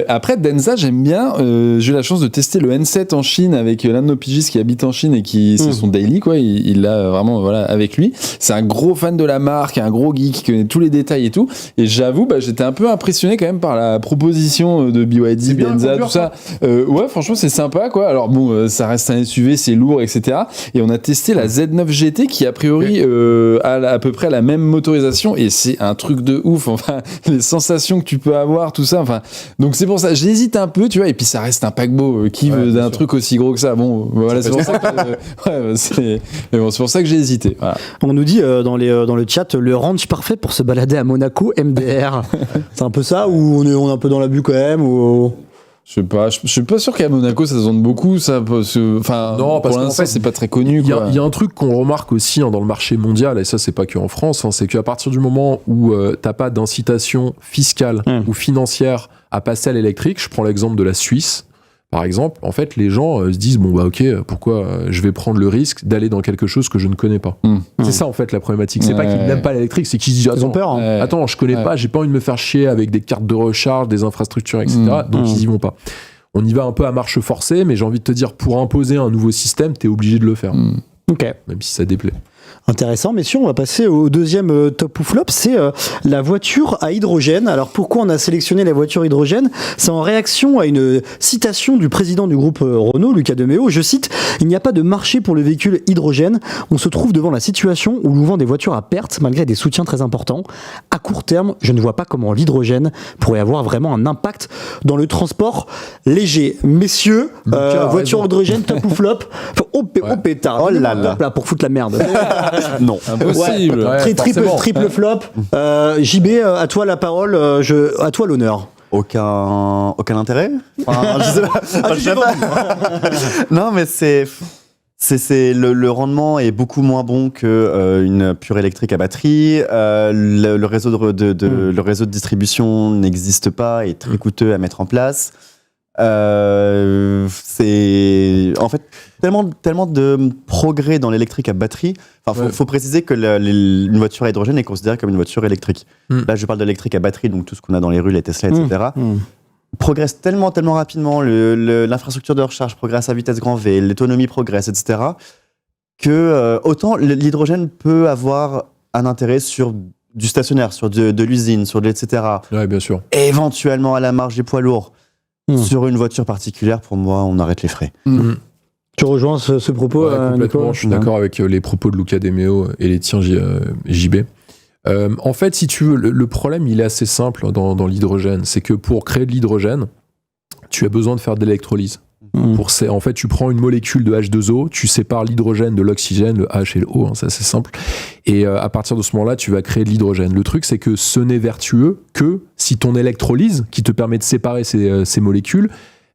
C: Après, Denza, j'aime bien. J'ai eu la chance de tester le N7 en Chine avec l'un de nos pigistes qui habite en Chine et c'est son daily, quoi. Il l'a vraiment, voilà, avec lui. C'est un gros fan de la marque, un gros geek qui connaît tous les détails et tout. Et j'avoue, j'étais un peu impressionné quand même par la proposition de BYD, Denza, tout ça. Ouais, franchement, c'est sympa, quoi. Alors bon, ça reste un SUV, c'est lourd, etc. Et on a testé la Z9 GT qui, a priori, a à peu près la même motorisation et c'est un truc de ouf. Enfin, les sensations que tu peux avoir, tout ça. Enfin, donc c'est pour ça, j'hésite un peu, tu vois. Et puis ça reste un paquebot. Qui veut d'un truc aussi gros que ça? Bon, voilà, c'est pour ça que, c'est pour ça que j'ai hésité. Voilà.
A: On nous dit dans le chat le range parfait pour se balader à Monaco MDR. C'est un peu ça ou on est un peu dans l'abus quand même ou...
C: Je suis pas sûr qu'à Monaco ça se vende beaucoup, ça. Enfin, non, pour l'instant c'est pas très connu.
D: Il y a un truc qu'on remarque aussi dans le marché mondial, et ça c'est pas qu'en France, c'est qu'à partir du moment où t'as pas d'incitation fiscale ou financière à passer à l'électrique, je prends l'exemple de la Suisse. Par exemple, en fait, les gens se disent ok, pourquoi je vais prendre le risque d'aller dans quelque chose que je ne connais pas. C'est ça en fait la problématique. C'est pas qu'ils n'aiment pas l'électrique, c'est qu'ils se disent
A: ils ont peur.
D: Attends, je connais pas, j'ai pas envie de me faire chier avec des cartes de recharge, des infrastructures, etc. Donc ils y vont pas. On y va un peu à marche forcée, mais j'ai envie de te dire, pour imposer un nouveau système, t'es obligé de le faire.
A: Ok.
D: Même si ça déplaît.
A: Intéressant, messieurs, on va passer au deuxième top ou flop, c'est la voiture à hydrogène. Alors pourquoi on a sélectionné la voiture hydrogène? C'est en réaction à une citation du président du groupe Renault, Luca de Meo, je cite: « Il n'y a pas de marché pour le véhicule hydrogène. On se trouve devant la situation où l'on vend des voitures à perte malgré des soutiens très importants. À court terme, je ne vois pas comment l'hydrogène pourrait avoir vraiment un impact dans le transport léger. » Messieurs, voiture hydrogène, top ou flop? Enfin, pétard.
B: Oh là là.
A: Pour foutre la merde.
B: Non.
C: Impossible.
A: Triple flop. JB, à toi la parole, à toi l'honneur.
B: Aucun intérêt. Enfin, je sais pas. Non, mais c'est Le rendement est beaucoup moins bon que une pure électrique à batterie. Le réseau le réseau de distribution n'existe pas, est très coûteux à mettre en place. C'est en fait tellement de progrès dans l'électrique à batterie. Enfin, faut préciser que une voiture à hydrogène est considérée comme une voiture électrique. Là, je parle de l'électrique à batterie, donc tout ce qu'on a dans les rues, les Tesla, etc. Progresse tellement rapidement, l'infrastructure de recharge progresse à vitesse grand V, l'autonomie progresse, etc. Que autant l'hydrogène peut avoir un intérêt sur du stationnaire, sur de l'usine, sur etc.
D: Ouais, bien sûr.
B: Éventuellement à la marge des poids lourds. Sur une voiture particulière, pour moi, on arrête les frais.
A: Tu rejoins ce propos,
D: complètement.
A: Nico ?
D: Je suis d'accord avec les propos de Luca De Meo et les tiens, JB. En fait, si tu veux, le problème, il est assez simple dans l'hydrogène. C'est que pour créer de l'hydrogène, tu as besoin de faire de l'électrolyse. En fait, tu prends une molécule de H2O, tu sépares l'hydrogène de l'oxygène, le H et le O, c'est assez simple. Et à partir de ce moment-là, tu vas créer de l'hydrogène. Le truc, c'est que ce n'est vertueux que si ton électrolyse, qui te permet de séparer ces molécules,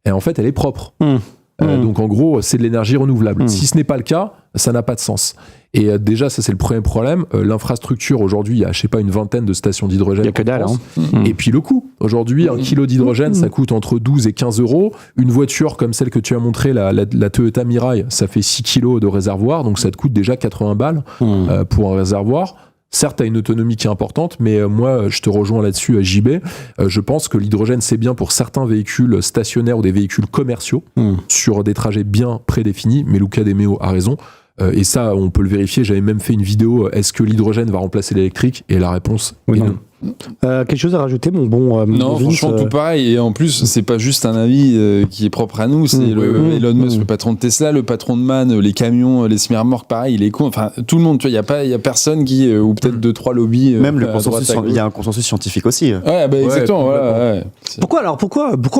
D: en fait, elle est propre. Donc en gros, c'est de l'énergie renouvelable. Si ce n'est pas le cas, ça n'a pas de sens. Et déjà, ça c'est le premier problème. L'infrastructure, aujourd'hui, il y a, je sais pas, une vingtaine de stations d'hydrogène.
A: Il y a que dalle.
D: Et puis le coût. Aujourd'hui, 1 kilo d'hydrogène, ça coûte entre 12 et 15 euros. Une voiture comme celle que tu as montrée, la Toyota Mirai, ça fait 6 kilos de réservoir, donc ça te coûte déjà 80 balles pour un réservoir. Certes, tu as une autonomie qui est importante, mais moi, je te rejoins là-dessus, JB. Je pense que l'hydrogène, c'est bien pour certains véhicules stationnaires ou des véhicules commerciaux sur des trajets bien prédéfinis, mais Luca De Meo a raison. Et ça, on peut le vérifier. J'avais même fait une vidéo, est-ce que l'hydrogène va remplacer l'électrique ? Et la réponse est non.
A: Quelque chose à rajouter, mon bon
C: Non,
A: Vince,
C: franchement, tout pareil. Et en plus, c'est pas juste un avis qui est propre à nous. C'est Elon Musk, le patron de Tesla, le patron de MAN, les camions, les semi-remorques, pareil, les cons. Enfin, tout le monde. Tu vois, il y a personne qui, ou peut-être 2-3 lobbies.
B: Même le consensus, il y a un consensus scientifique aussi.
C: Ouais, bah, exactement. Voilà, ouais.
A: Pourquoi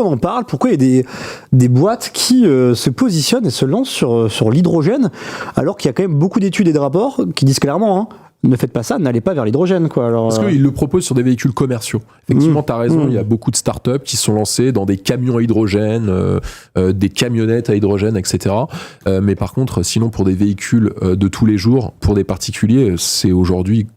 A: on en parle ? Pourquoi il y a des boîtes qui se positionnent et se lancent sur l'hydrogène, alors qu'il y a quand même beaucoup d'études et de rapports qui disent clairement, ne faites pas ça, n'allez pas vers l'hydrogène, quoi. Alors,
D: parce qu'ils le proposent sur des véhicules commerciaux. Effectivement, tu as raison, il y a beaucoup de startups qui se sont lancées dans des camions à hydrogène, des camionnettes à hydrogène, etc. Mais par contre, sinon, pour des véhicules de tous les jours, pour des particuliers, c'est aujourd'hui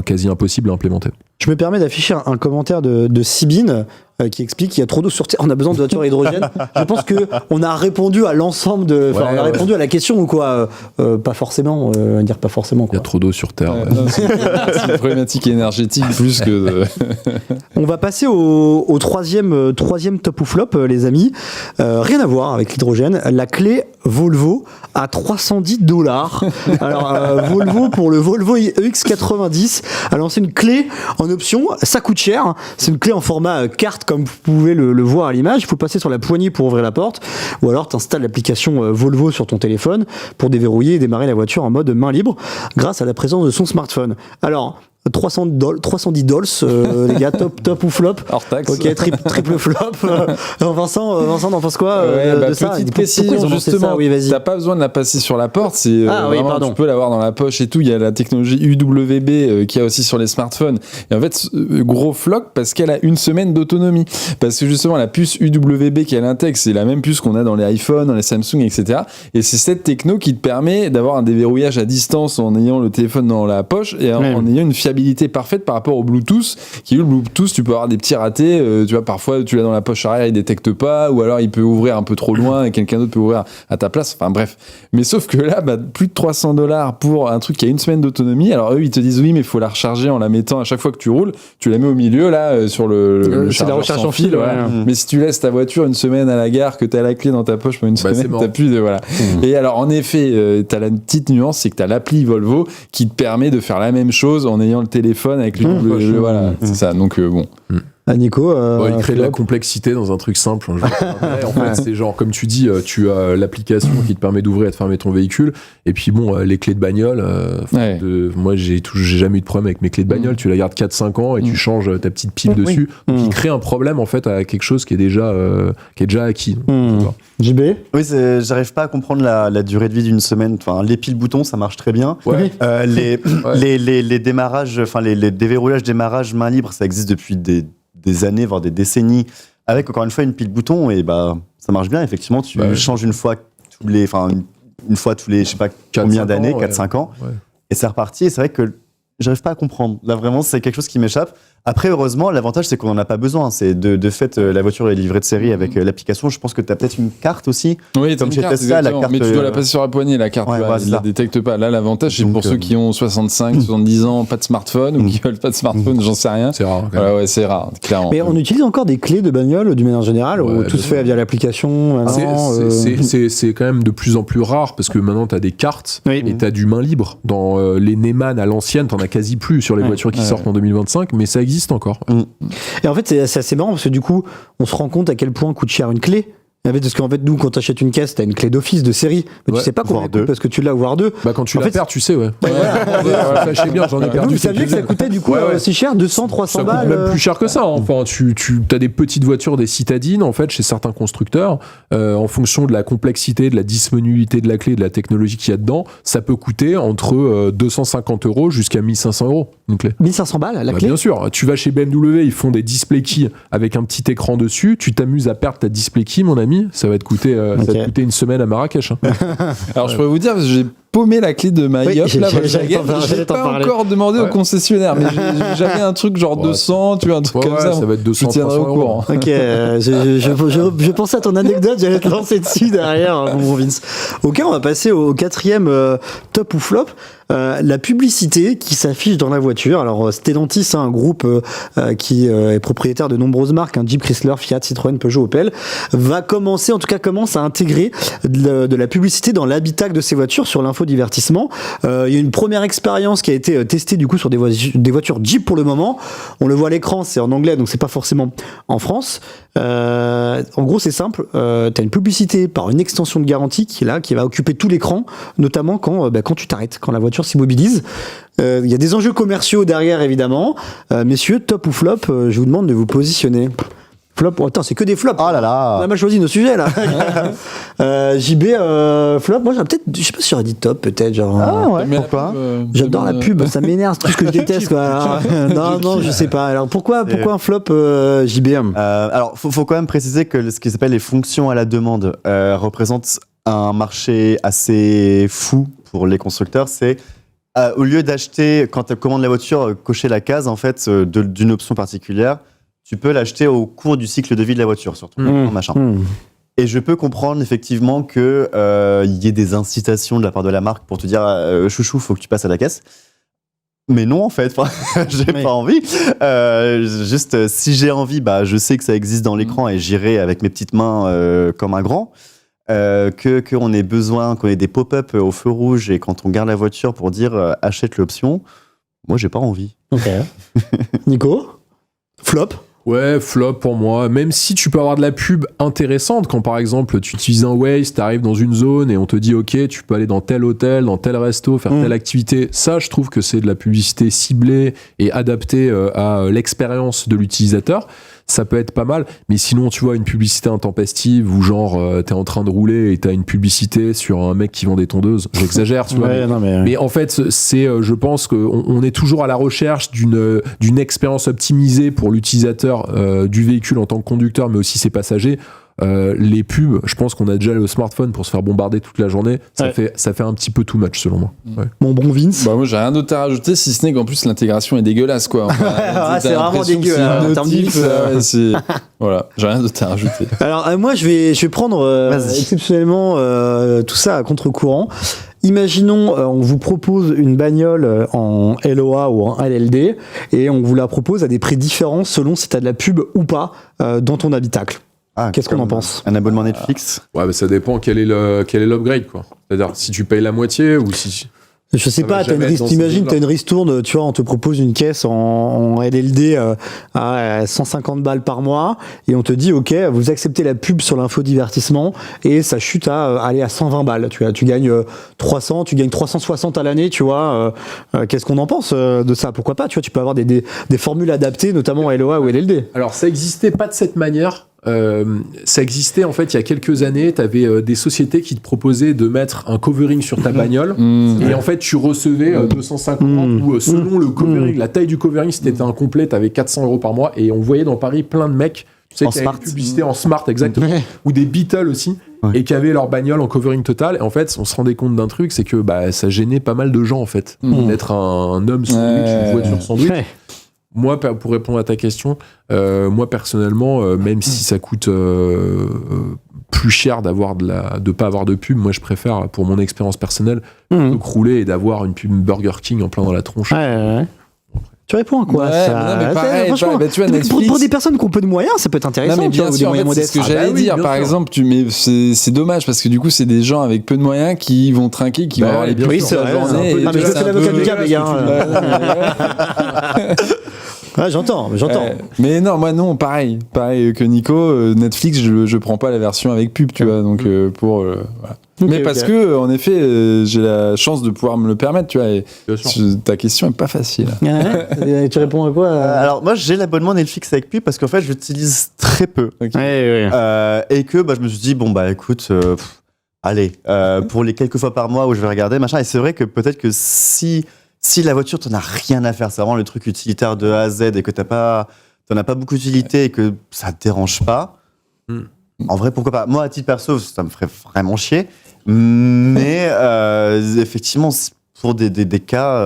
D: quasi impossible à implémenter.
A: Je me permets d'afficher un commentaire de Sibine qui explique qu'il y a trop d'eau sur Terre, on a besoin de voitures à hydrogène. Je pense qu'on a répondu à l'ensemble on a répondu à la question ou quoi. Pas forcément, dire pas forcément. Quoi.
D: Il y a trop d'eau sur Terre.
C: Non, c'est une problématique énergétique plus que.
A: On va passer au troisième top ou flop, les amis. Rien à voir avec l'hydrogène. La clé Volvo à $310. Alors Volvo, pour le Volvo EX90, a lancé une clé en option. Ça coûte cher. C'est une clé en format carte, comme vous pouvez le voir à l'image. Il faut passer sur la poignée pour ouvrir la porte, ou alors tu installes l'application Volvo sur ton téléphone pour déverrouiller et démarrer la voiture en mode main libre grâce à la présence de son smartphone. Alors, $310, les gars, top ou flop?
C: Hors taxe.
A: Ok, triple flop. Vincent, t'en penses quoi de ça?
C: Petite précision, justement,
A: oui, vas-y.
C: t'as pas besoin de la passer sur la porte, c'est
A: pardon.
C: tu peux l'avoir dans la poche et tout. Il y a la technologie UWB qu'il y a aussi sur les smartphones. Et en fait, gros flop parce qu'elle a une semaine d'autonomie. Parce que justement, la puce UWB qu'elle intègre, c'est la même puce qu'on a dans les iPhones, dans les Samsung, etc. Et c'est cette techno qui te permet d'avoir un déverrouillage à distance en ayant le téléphone dans la poche et en ayant une fiabilité parfaite par rapport au Bluetooth, qui le Bluetooth, tu peux avoir des petits ratés, tu vois, parfois tu l'as dans la poche arrière, il détecte pas, ou alors il peut ouvrir un peu trop loin et quelqu'un d'autre peut ouvrir à ta place, enfin bref. Mais sauf que là, plus de $300 pour un truc qui a une semaine d'autonomie, alors eux ils te disent oui, mais il faut la recharger en la mettant à chaque fois que tu roules, tu la mets au milieu là, sur le
A: c'est la recharge
C: sans fil, voilà. Mais si tu laisses ta voiture une semaine à la gare, que tu as la clé dans ta poche pour une semaine, t'as plus de, voilà. Et alors en effet, t'as la petite nuance, c'est que t'as l'appli Volvo qui te permet de faire la même chose en ayant le téléphone avec voilà, c'est ça, donc bon.
A: Nico,
D: il crée de la complexité dans un truc simple. En fait, c'est genre, comme tu dis, tu as l'application qui te permet d'ouvrir et de fermer ton véhicule. Et puis bon, les clés de bagnole, moi j'ai jamais eu de problème avec mes clés de bagnole. Tu la gardes 4-5 ans et tu changes ta petite pile dessus. Donc il crée un problème en fait à quelque chose qui est déjà acquis.
A: JB ?
B: Oui, j'arrive pas à comprendre la durée de vie d'une semaine. Enfin, les piles-boutons, ça marche très bien. Les démarrages, enfin les déverrouillages, démarrage main libre, ça existe depuis des années, voire des décennies, avec encore une fois une pile bouton, et ça marche bien. Effectivement, tu changes une fois une fois tous les, je sais pas
D: 4,
B: combien
D: 5
B: d'années,
D: ans,
B: 4-5 ans.
D: Ouais.
B: Et c'est reparti. Et c'est vrai que j'arrive pas à comprendre. Là, vraiment, c'est quelque chose qui m'échappe. Après, heureusement, l'avantage, c'est qu'on n'en a pas besoin. C'est de fait, la voiture est livrée de série avec l'application. Je pense que tu as peut-être une carte aussi.
C: Oui,
B: Comme
C: t'as
B: chez
C: une carte,
B: Tesla, la
C: exactement.
B: carte,
C: Mais tu dois la passer sur la poignée, la carte.
B: ouais,
C: tu vois,
B: voilà,
C: elle
B: c'est
C: la
B: ça.
C: détecte pas. Là, l'avantage, c'est
B: Donc,
C: pour ceux qui ont 65, 70 ans, pas de smartphone, ou qui veulent pas de smartphone, j'en sais rien.
D: C'est rare. Quand même.
C: Voilà, ouais, c'est rare, clairement.
A: Mais on utilise encore des clés de bagnole d'une manière générale, où
D: Ouais,
A: tout se
D: bien
A: fait via l'application. maintenant,
D: C'est quand même de plus en plus rare parce que maintenant tu as des cartes
A: Oui.
D: et tu as du main libre. Dans les Neyman à l'ancienne, t'en as quasi plus sur les voitures qui sortent en 2025, mais ça existe encore.
A: Et en fait, c'est assez marrant parce que du coup, on se rend compte à quel point coûte cher une clé. En fait, parce qu'en fait, nous, quand tu achètes une caisse, tu as une clé d'office de série, mais
D: Ouais,
A: tu sais pas combien
B: voire
A: elle coûte
B: deux.
A: parce que tu l'as, voire deux.
D: Bah, quand tu
A: En
D: la
A: fait,
D: perds, tu sais, ouais.
A: voilà.
D: Sachez bien, j'en ai
A: Vous,
D: perdu.
A: vous saviez que ça coûtait du coup
D: Ouais, ouais.
A: si cher, 200, 300
D: Ça coûte
A: balles.
D: même plus cher que ça. Hein. Enfin, tu as des petites voitures, des citadines, en fait, chez certains constructeurs, en fonction de la complexité, de la disponibilité de la clé, de la technologie qu'il y a dedans, ça peut coûter entre 250 € jusqu'à 1500 € une clé.
A: 1500 balles, la
D: Bah,
A: clé.
D: bien sûr, tu vas chez BMW, ils font des display keys avec un petit écran dessus, tu t'amuses à perdre ta display key, mon ami, ça va te coûter, ça va te coûter une semaine à Marrakech. Hein.
C: Alors, je peux vous dire, parce que j'ai paumé la clé de ma
A: Oui,
C: Yop, là,
A: j'allais t'en
C: je l'ai
A: t'en
C: pas
A: parler.
C: encore demandé au
D: Ouais.
C: concessionnaire, mais j'avais un truc genre
D: Ouais,
C: 200, tu vois, un truc
D: Ouais,
C: comme
D: ouais,
C: ça.
D: va être
C: Je
D: 200,
C: tiendrai au
D: 300 €.
C: courant.
A: Ok, je pensais à ton anecdote, j'allais te lancer dessus derrière, mon bon Vince. Ok, on va passer au quatrième top ou flop. La publicité qui s'affiche dans la voiture. Alors Stellantis, un groupe qui est propriétaire de nombreuses marques, Jeep, Chrysler, Fiat, Citroën, Peugeot, Opel, va commencer, en tout cas commence à intégrer de la publicité dans l'habitacle de ses voitures sur l'infodivertissement. Il y a une première expérience qui a été testée du coup sur des voitures Jeep pour le moment. On le voit à l'écran, c'est en anglais, donc c'est pas forcément en France. En gros, c'est simple. T'as une publicité par une extension de garantie qui va occuper tout l'écran, notamment quand tu t'arrêtes, quand la voiture s'immobilise. Il y a des enjeux commerciaux derrière, évidemment. Messieurs, top ou flop, je vous demande de vous positionner. Flop, attends, c'est que des flops.
B: Oh là
A: On
B: là.
A: a mal choisi nos sujets là. JB, flop, moi j'aurais peut-être, je sais pas si j'aurais dit top, peut-être. Genre,
B: Ah ouais,
C: Mais la
B: pourquoi
C: pub,
A: j'adore la pub, ça m'énerve, c'est tout ce que je déteste. Quoi. Alors, non, je sais pas. Alors pourquoi un flop, JB?
B: Alors, faut quand même préciser que ce qui s'appelle les fonctions à la demande représente un marché assez fou pour les constructeurs. C'est au lieu d'acheter, quand tu commandes la voiture, cocher la case en fait d'une option particulière, tu peux l'acheter au cours du cycle de vie de la voiture, surtout. Machin. Et je peux comprendre effectivement que y ait des incitations de la part de la marque pour te dire chouchou, faut que tu passes à la caisse. Mais non, en fait, j'ai pas envie. Juste, si j'ai envie, je sais que ça existe dans l'écran et j'irai avec mes petites mains comme un grand. Qu'on ait besoin, qu'on ait des pop-up au feu rouge et quand on garde la voiture pour dire achète l'option, moi j'ai pas envie.
A: Ok. Nico? Flop?
D: Ouais, flop pour moi. Même si tu peux avoir de la pub intéressante, quand par exemple tu utilises un Waze, t'arrives dans une zone et on te dit ok, tu peux aller dans tel hôtel, dans tel resto, faire telle activité. Ça, je trouve que c'est de la publicité ciblée et adaptée à l'expérience de l'utilisateur. Ça peut être pas mal, mais sinon tu vois une publicité intempestive où genre t'es en train de rouler et t'as une publicité sur un mec qui vend des tondeuses, j'exagère, tu vois.
A: Ouais, non,
D: Mais en fait, c'est, je pense qu'on est toujours à la recherche d'une expérience optimisée pour l'utilisateur du véhicule en tant que conducteur, mais aussi ses passagers. Les pubs, je pense qu'on a déjà le smartphone pour se faire bombarder toute la journée. Ça fait un petit peu too much selon moi. Ouais.
A: Mon bon Vince?
C: Moi j'ai rien d'autre à rajouter si ce n'est qu'en plus l'intégration est dégueulasse quoi. Enfin,
A: c'est
C: t'as
A: vraiment
C: l'impression que
A: dégueu,
C: c'est
A: là,
C: une
A: en termes
C: notif,
A: d'IF.
C: Voilà, j'ai rien d'autre à rajouter.
A: Alors moi je vais prendre exceptionnellement tout ça à contre-courant. Imaginons, on vous propose une bagnole en LOA ou en LLD et on vous la propose à des prix différents selon si tu as de la pub ou pas dans ton habitacle. Qu'est-ce qu'on en pense?
B: Un abonnement Netflix?
D: Ouais, ça dépend quel est l'upgrade, quoi. C'est-à-dire si tu payes la moitié ou si.
A: Je sais pas, t'imagines, t'as une ristourne, tu vois, on te propose une caisse en LLD à 150 balles par mois et on te dit, ok, vous acceptez la pub sur l'infodivertissement et ça chute à aller à 120 balles. Tu gagnes 300, tu gagnes 360 à l'année, tu vois. Qu'est-ce qu'on en pense de ça? Pourquoi pas? Tu vois, tu peux avoir des formules adaptées, notamment LOA ou LLD.
D: Alors, ça existait pas de cette manière. Ça existait en fait il y a quelques années. Tu avais des sociétés qui te proposaient de mettre un covering sur ta bagnole et en fait tu recevais 250 ou selon le covering, la taille du covering, si t'étais incomplet, t'avais 400 € par mois et on voyait dans Paris plein de mecs. Tu sais,
B: En
D: qu'il y avait
B: smart.
D: une publicité en smart, exactement. Ou des Beatles aussi.
B: Ouais.
D: et qui avaient leur bagnole en covering total. Et en fait, on se rendait compte d'un truc, c'est que ça gênait pas mal de gens en fait. D'être un homme sandwich, une voiture sandwich.
A: Ouais.
D: Moi, pour répondre à ta question, moi personnellement, même si ça coûte plus cher de pas avoir de pub, moi je préfère, pour mon expérience personnelle, rouler et d'avoir une pub Burger King en plein dans la tronche.
A: Ouais. Tu réponds à quoi
C: Ouais,
A: ça
C: non, mais pareil,
A: franchement,
C: tu vois, Netflix-
A: pour des personnes qui ont peu de moyens, ça peut être intéressant.
C: Non mais
A: tu vois,
C: bien
A: ou des
C: sûr, en
A: moyens
C: fait, c'est ce que
A: modestes.
C: j'allais
D: oui,
C: dire.
D: bien
C: Par
D: sûr.
C: exemple, c'est dommage parce que du coup, c'est des gens avec peu de moyens qui vont trinquer, qui vont avoir les
D: bien
C: pubs
D: sûr.
C: toute
A: Oui,
C: la
A: c'est vrai,
C: journée.
A: c'est un peu-
C: et
A: Ah, mais
C: tu
A: je
C: vois,
A: fais
C: c'est un
A: l'avocat
C: peu-
A: du diable, les gars. Ouais, j'entends.
C: Mais non, moi non, pareil que Nico, Netflix, je prends pas la version avec pub, tu vois, donc voilà. Mais parce que, en effet, j'ai la chance de pouvoir me le permettre, tu vois. Et
D: Bien sûr.
C: ta question est pas facile.
A: Et tu réponds à quoi
B: Alors moi j'ai l'abonnement Netflix avec pub parce qu'en fait j'utilise très peu.
C: Ok.
A: Ouais.
B: Et que je me suis dit bon écoute allez pour les quelques fois par mois où je vais regarder machin, et c'est vrai que peut-être que si la voiture t'en as rien à faire, c'est vraiment le truc utilitaire de A à Z et que t'en as pas beaucoup d'utilité et que ça te dérange pas, en vrai pourquoi pas. Moi à titre perso ça me ferait vraiment chier, mais effectivement pour des cas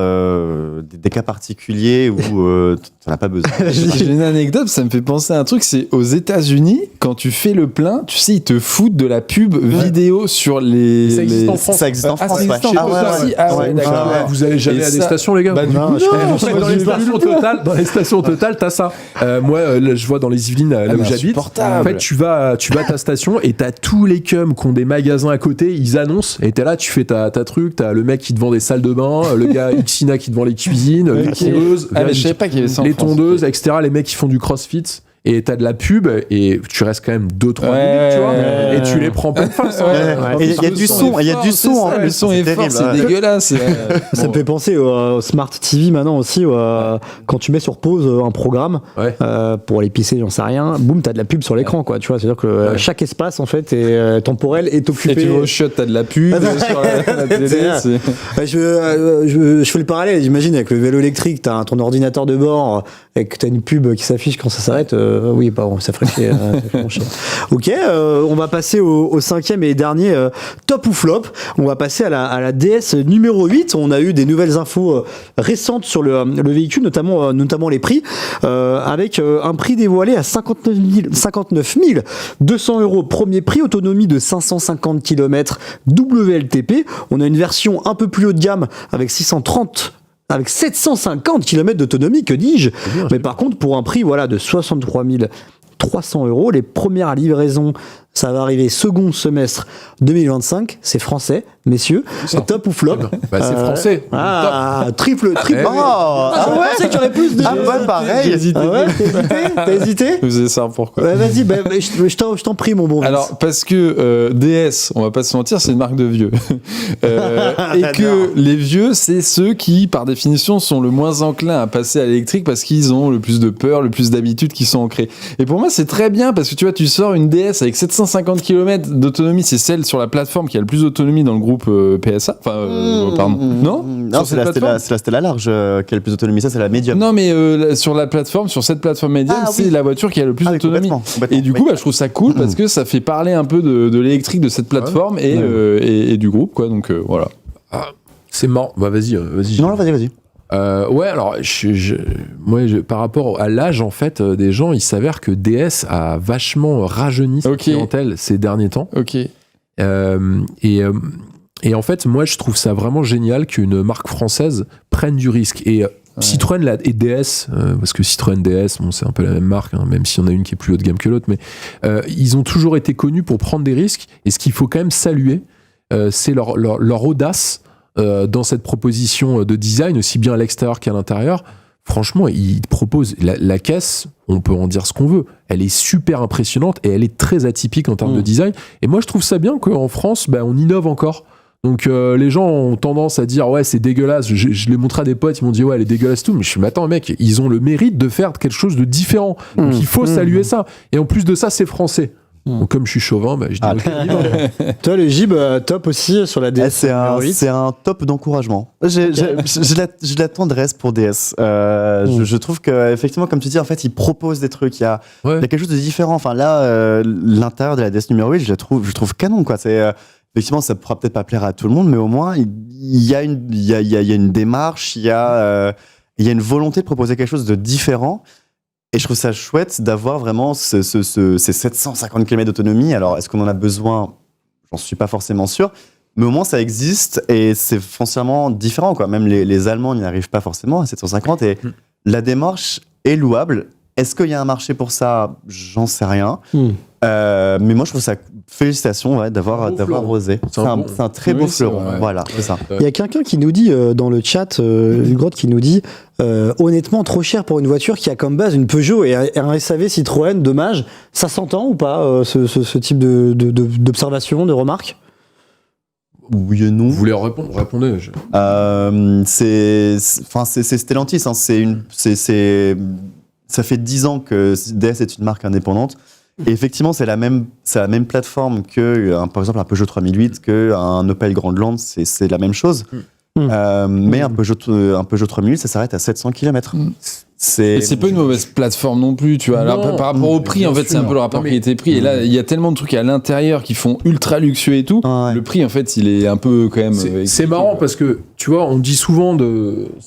B: particuliers où t'en as pas besoin.
C: J'ai une anecdote, ça me fait penser à un truc, c'est aux États-Unis, quand tu fais le plein, tu sais, ils te foutent de la pub vidéo sur les.
D: Ça existe en France.
B: Ça existe en
C: Ah,
B: France,
C: ça
B: ouais.
C: existe en France aussi. Ah ouais, d'accord.
D: Vous allez jamais
C: Et
D: à des
C: ça-
D: stations, les gars?
C: Bah, du
A: Non,
C: coup,
A: je crois-
C: non,
A: je
C: moi,
A: crois-
C: j'ai
D: Dans les stations Total, t'as ça. Moi, là, je vois dans les Yvelines, là
C: Ah,
D: où
C: mais
D: j'habite.
C: insupportable.
D: En fait, tu vas à ta station et t'as tous les cums qui ont des magasins à côté, ils annoncent, et t'es là, tu fais ta truc, t'as le mec qui te vend des salles de bain, le gars Xina qui te vend les cuisines, les tondeuses,
C: Ah, mais je savais pas qu'il y avait ça en
D: les
C: France.
D: tondeuses, etc., les mecs qui font du crossfit. Et t'as de la pub et tu restes quand même 2-3
C: Ouais,
D: minutes, tu vois,
C: ouais.
D: et tu les prends pas de face.
B: Et il y a du son, il y a du son en
C: Le
B: plus,
C: son
B: c'est
C: est fort,
B: terrible,
C: c'est
B: ouais.
C: dégueulasse.
A: Ça me fait penser au Smart TV maintenant aussi, quand tu mets sur pause un programme
D: Ouais.
A: pour aller pisser, j'en sais rien, boum, t'as de la pub sur l'écran, quoi. Tu vois, c'est-à-dire que chaque espace en fait est temporel, est
C: Et
A: occupé.
C: tu vas au shot, t'as de la pub sur la télé.
A: C'est- Ouais, je fais le parallèle, j'imagine, avec le vélo électrique, t'as ton ordinateur de bord et que t'as une pub qui s'affiche quand ça s'arrête. Oui, pardon, ça ferait chier. Ça ferait chier. Ok, on va passer au cinquième et dernier top ou flop. On va passer à la DS numéro 8. On a eu des nouvelles infos récentes sur le véhicule, notamment les prix, avec un prix dévoilé à 59 200 € premier prix, autonomie de 550 km WLTP. On a une version un peu plus haut de gamme avec 750 km d'autonomie, que dis-je. Mais par contre, pour un prix de 63 300 €, les premières livraisons, ça va arriver second semestre 2025. C'est français, messieurs. C'est top ou flop?
D: Bah, c'est français.
A: Ah, triple.
D: Eh oui.
A: Je pensais qu'il y aurait plus de.
B: Ah ouais, pareil.
C: J'ai hésité.
A: Ah ouais, t'as hésité?
C: Vous faisiez ça pourquoi?
A: Ouais, vas-y, je t'en prie, mon bon.
C: Alors, parce que DS, on va pas se mentir, c'est une marque de vieux. Et que les vieux, c'est ceux qui, par définition, sont le moins enclins à passer à l'électrique parce qu'ils ont le plus de peur, le plus d'habitudes qui sont ancrées. Et pour moi, c'est très bien parce que tu vois, tu sors une DS avec 750 km d'autonomie, c'est celle sur la plateforme qui a le plus d'autonomie dans le groupe PSA. Enfin, pardon. Non?
B: Non,
C: Sur
B: c'est
C: cette
B: la
C: plateforme
B: Stella large qui a le plus d'autonomie, ça c'est la médium.
C: Non, mais sur la plateforme, sur cette plateforme médium,
B: Ah,
C: c'est
B: oui.
C: la voiture qui a le plus
B: Ah, oui,
C: d'autonomie.
B: complètement,
C: Et du coup,
B: oui.
C: je trouve ça cool parce que ça fait parler un peu de l'électrique de cette plateforme et du groupe, quoi. Donc voilà.
D: C'est marrant. Bah, vas-y.
B: Non, vas-y.
D: Ouais, alors, moi, par rapport à l'âge, en fait, des gens, il s'avère que DS a vachement rajeuni sa
C: Ok.
D: clientèle ces derniers temps.
C: Ok.
D: Et en fait, moi, je trouve ça vraiment génial qu'une marque française prenne du risque. Et Citroën et DS, parce que Citroën DS, bon, c'est un peu la même marque, hein, même s'il y en a une qui est plus haut de gamme que l'autre, mais ils ont toujours été connus pour prendre des risques. Et ce qu'il faut quand même saluer, c'est leur audace dans cette proposition de design, aussi bien à l'extérieur qu'à l'intérieur. Franchement, ils proposent la caisse, on peut en dire ce qu'on veut, elle est super impressionnante et elle est très atypique en termes de design. Et moi, je trouve ça bien qu'en France, on innove encore. Donc les gens ont tendance à dire ouais, c'est dégueulasse. Je l'ai montré à des potes, ils m'ont dit ouais, elle est dégueulasse tout. Mais je suis attends mec, ils ont le mérite de faire quelque chose de différent. Donc il faut saluer ça. Et en plus de ça, c'est français. Donc, comme je suis chauvin, bah, je dis ok, on y va.
A: Toi, le Gib, top aussi sur la DS.
B: C'est un top d'encouragement. J'ai de la tendresse pour DS. Je trouve que effectivement, comme tu dis, en fait, ils proposent des trucs. Il y a quelque chose de différent. Enfin là, l'intérieur de la DS numéro 8, je trouve canon, quoi. Effectivement, ça pourra peut-être pas plaire à tout le monde, mais au moins il y a une démarche, il y a une volonté de proposer quelque chose de différent. Et je trouve ça chouette d'avoir vraiment ces 750 km d'autonomie. Alors, est-ce qu'on en a besoin ? J'en suis pas forcément sûr. Mais au moins, ça existe et c'est foncièrement différent, quoi. Même les Allemands n'y arrivent pas forcément à 750. Et la démarche est louable. Est-ce qu'il y a un marché pour ça ? J'en sais rien. Mais moi, je trouve ça... Félicitations d'avoir osé. C'est un très beau fleuron. Voilà, c'est ça.
A: Il y a quelqu'un qui nous dit dans le chat, Grotte, qui nous dit honnêtement, trop cher pour une voiture qui a comme base une Peugeot et un SAV Citroën, dommage. Ça s'entend ou pas, ce type d'observation, de remarque ?
B: Oui et non.
D: Vous voulez répondre ? Répondez.
B: C'est Stellantis. Hein, ça fait 10 ans que DS est une marque indépendante. Et effectivement, c'est la même plateforme que, par exemple, un Peugeot 3008, qu'un Opel Grandland, c'est la même chose. Mais un Peugeot 3008, ça s'arrête à 700 km.
C: Et c'est pas une mauvaise plateforme non plus, tu vois. Alors, par rapport au prix, en fait, c'est un peu le rapport qualité-prix. Et là, il y a tellement de trucs à l'intérieur qui font ultra luxueux et tout. Le prix, en fait, il est un peu quand même.
D: C'est marrant parce que, tu vois, on dit souvent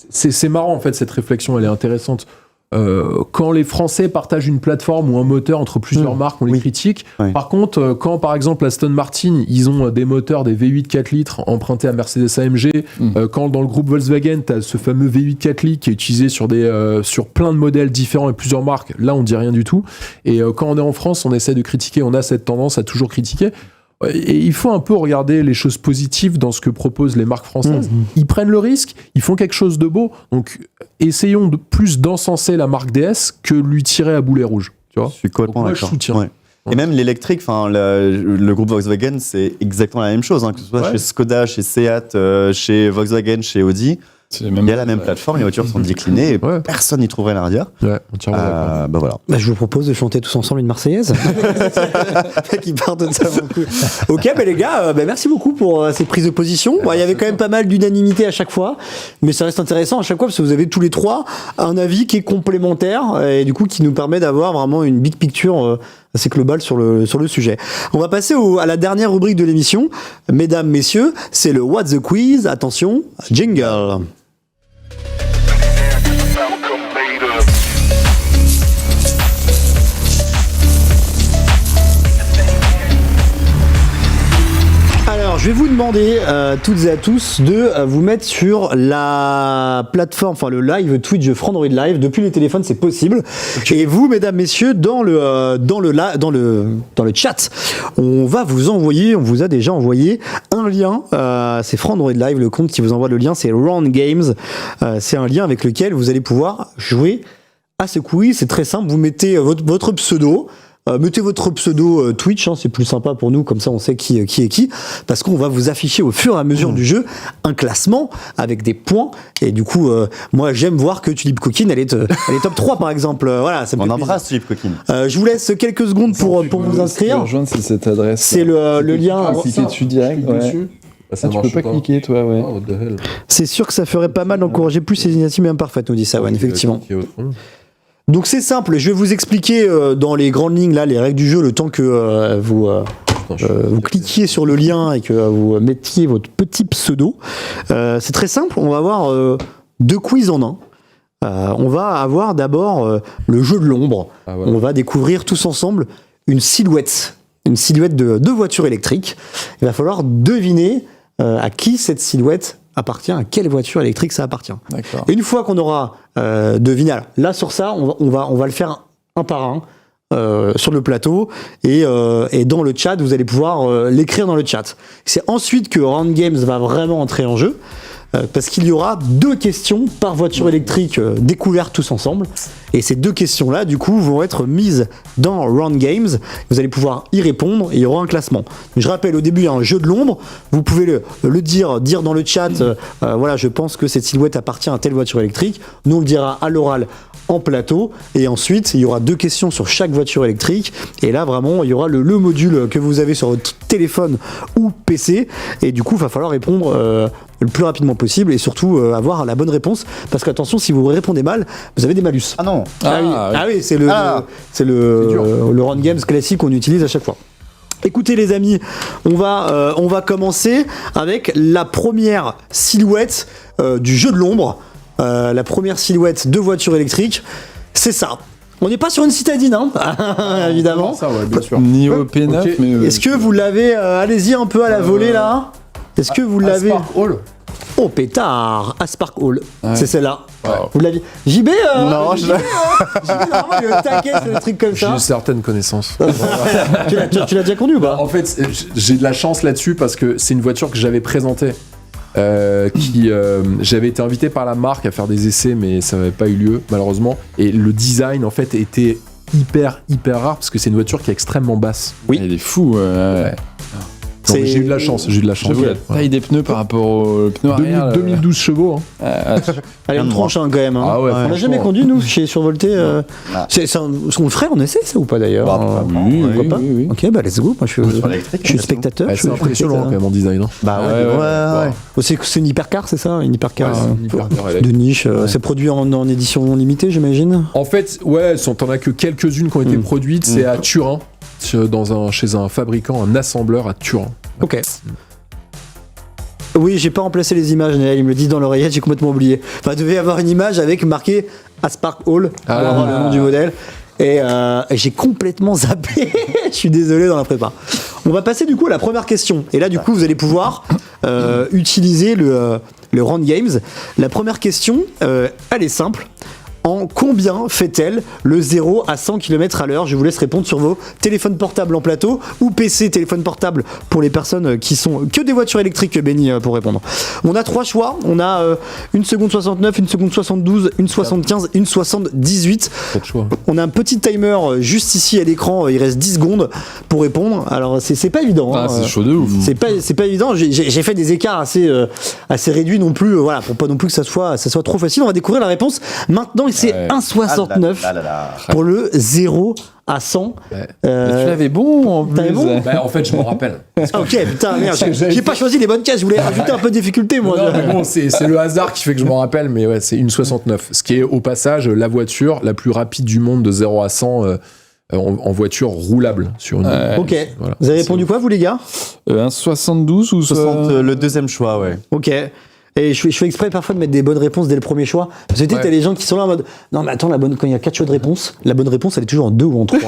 D: c'est marrant, en fait, cette réflexion, elle est intéressante. Quand les Français partagent une plateforme ou un moteur entre plusieurs marques, on les critique. Par contre, quand par exemple Aston Martin, ils ont des moteurs, des V8 4 litres empruntés à Mercedes-AMG, quand dans le groupe Volkswagen, tu as ce fameux V8 4 litres qui est utilisé sur plein de modèles différents et plusieurs marques, là on dit rien du tout. Et quand on est en France, on essaie de critiquer, on a cette tendance à toujours critiquer. Et il faut un peu regarder les choses positives dans ce que proposent les marques françaises. Ils prennent le risque, ils font quelque chose de beau. Donc, essayons de plus d'encenser la marque DS que lui tirer à boulet rouge. Tu vois ?
B: Je suis complètement d'accord.
D: Je soutiens.
B: Ouais. Et même l'électrique, le groupe Volkswagen, c'est exactement la même chose. Hein, que ce soit chez Skoda, chez Seat, chez Volkswagen, chez Audi. Il y a la même plateforme, les voitures sont déclinées et personne n'y trouverait l'arrière.
D: Entièrement
B: voilà.
A: Je vous propose de chanter tous ensemble une Marseillaise. Qui part de ça beaucoup. Ok, les gars, merci beaucoup pour ces prises de position. Il y avait quand même pas mal d'unanimité à chaque fois, mais ça reste intéressant à chaque fois parce que vous avez tous les trois un avis qui est complémentaire et du coup qui nous permet d'avoir vraiment une big picture assez globale sur le sujet. On va passer à la dernière rubrique de l'émission. Mesdames, messieurs, c'est le What's the Quiz. Attention, jingle. Alors, je vais vous demander, toutes et à tous, de vous mettre sur la plateforme, enfin le live Twitch de Frandroid Live. Depuis les téléphones, c'est possible. Et vous, mesdames, messieurs, dans le chat, on vous a déjà envoyé un lien. C'est Frandroid Live, le compte qui vous envoie le lien, c'est Round Games. C'est un lien avec lequel vous allez pouvoir jouer à ce quiz. C'est très simple. Vous mettez votre pseudo. Mettez votre pseudo Twitch, c'est plus sympa pour nous, comme ça on sait qui est qui, parce qu'on va vous afficher au fur et à mesure du jeu un classement avec des points, et du coup, moi j'aime voir que Tulip Coquine, elle est top 3 par exemple, voilà, ça me
B: On
A: fait
B: embrasse Tulip Coquine.
A: je vous laisse quelques secondes pour vous inscrire.
C: Rejoindre cette adresse.
A: C'est le lien.
C: Cliquer dessus direct.
D: Ça
C: tu peux pas cliquer, toi, ouais.
D: Oh, what the hell.
A: C'est sûr que ça ferait pas mal d'encourager plus ces initiatives imparfaites, nous dit Sawan, effectivement. Donc c'est simple, je vais vous expliquer dans les grandes lignes là les règles du jeu le temps que vous cliquiez sur le lien et que vous mettiez votre petit pseudo. C'est très simple, on va avoir 2 quiz en un. On va avoir d'abord le jeu de l'ombre. On va découvrir tous ensemble une silhouette de voiture électrique. Il va falloir deviner à qui cette silhouette appartient, à quelle voiture électrique ça appartient.
C: D'accord.
A: Et une fois qu'on aura deviné, là sur ça, on va le faire un par un sur le plateau et dans le chat, vous allez pouvoir l'écrire dans le chat. C'est ensuite que Round Games va vraiment entrer en jeu. Parce qu'il y aura 2 questions par voiture électrique découvertes tous ensemble. Et ces 2 questions-là, du coup, vont être mises dans Round Games. Vous allez pouvoir y répondre et il y aura un classement. Je rappelle, au début, il y a un jeu de l'ombre. Vous pouvez le dire dans le chat, voilà, je pense que cette silhouette appartient à telle voiture électrique. Nous, on le dira à l'oral en plateau. Et ensuite, il y aura 2 questions sur chaque voiture électrique. Et là, vraiment, il y aura le module que vous avez sur votre téléphone ou PC. Et du coup, il va falloir répondre le plus rapidement possible et surtout avoir la bonne réponse. Parce qu'attention, si vous répondez mal, vous avez des malus.
B: Ah non.
A: Oui, c'est le run games classique qu'on utilise à chaque fois. Écoutez les amis, on va commencer avec la première silhouette du jeu de l'ombre. La première silhouette de voiture électrique, c'est ça. On n'est pas sur une citadine, hein, évidemment.
D: Ça, ouais, bien sûr.
C: Niveau P9,
D: Ok.
C: mais.
A: Est-ce que vous l'avez allez-y un peu à la volée là. Est-ce que vous l'avez
D: Spark Hall.
A: Oh pétard, à Spark Hall.
C: Ouais.
A: C'est celle-là.
C: Wow.
A: Vous l'aviez. JB
B: Non,
A: JB, normalement, il est au taquet sur des trucs comme
D: J'ai
A: ça.
D: une certaine connaissance.
A: Tu l'as déjà conduit ou pas?
D: En fait, j'ai de la chance là-dessus parce que c'est une voiture que j'avais présentée. J'avais été invité par la marque à faire des essais, mais ça n'avait pas eu lieu malheureusement. Et le design en fait était hyper rare parce que c'est une voiture qui est extrêmement basse.
A: Oui.
C: Il est fou. Ouais.
D: Non, mais j'ai eu de la chance.
C: J'avoue, la taille des pneus par rapport aux pneus arrière.
D: 2012 chevaux. Hein.
A: Allez, on tranche quand même. Hein.
D: Ah ouais,
A: On n'a
D: franchement.
A: jamais conduit nous chez Survolté.
B: Ah.
A: On le ferait en essai ça ou pas d'ailleurs?
B: Bah,
A: Pourquoi pas
C: oui.
A: Ok, bah let's go. Moi je
B: Sur l'électrique,
A: suis
B: bien sûr.
A: spectateur.
D: Ouais,
A: je
D: c'est
A: suis
D: impressionnant quand même en design. Hein.
B: Bah
C: Ouais.
A: Oh, c'est une hypercar, c'est ça? Une hypercar,
D: Ouais, c'est une hypercar électrique.
A: de niche. C'est produit en édition limitée, j'imagine.
D: En fait, ouais, t'en as que quelques-unes qui ont été produites. C'est à Turin, chez un fabricant, un assembleur à Turin.
A: Ok. Oui, j'ai pas remplacé les images, Naël, il me le dit dans l'oreillette, j'ai complètement oublié. Enfin, il devait y avoir une image avec marqué à Spark Hall pour avoir le nom du modèle. Et j'ai complètement zappé. Je suis désolé dans la prépa. On va passer du coup à la première question. Et là, du coup, vous allez pouvoir utiliser le Run Games. La première question, elle est simple. En combien fait-elle le 0 à 100 km/h? Je vous laisse répondre sur vos téléphones portables en plateau ou PC, téléphone portable pour les personnes qui sont que des voitures électriques, Benny, pour répondre. On a 3 choix. On a 1 seconde 69, 1 seconde 72, 1 75, 1 78.
D: Pas de choix.
A: On a un petit timer juste ici à l'écran. Il reste 10 secondes pour répondre. Alors, c'est pas évident.
C: Ah,
A: hein.
C: c'est chaud de ouf.
A: C'est pas évident. J'ai fait des écarts assez réduits non plus. Voilà, pour pas non plus que ça soit trop facile. On va découvrir la réponse maintenant. C'est
C: Ouais.
A: 1,69
B: Ah là là.
A: pour le 0 à 100.
D: Ouais.
C: Tu l'avais bon en plus.
A: T'avais bon
D: Bah, en fait, je m'en rappelle.
A: Ok, putain, merde.
D: Parce que j'avais
A: J'ai pas choisi les bonnes cases. Je voulais rajouter un peu de difficulté, moi.
D: Non, mais bon, c'est le hasard qui fait que je m'en rappelle, mais ouais, c'est 1,69. Ce qui est au passage la voiture la plus rapide du monde de 0 à 100 en voiture roulable sur une.
A: Ok.
D: Voilà.
A: Vous avez répondu quoi, vous, les gars?
C: Un 72 ou
B: 60, le deuxième choix, ouais.
A: Ok. Et je fais exprès parfois de mettre des bonnes réponses dès le premier choix. Parce que tu sais,
D: Ouais.
A: t'as les gens qui sont là en mode non, mais attends, quand il y a 4 choix de réponse, la bonne réponse elle est toujours en 2 ou en 3.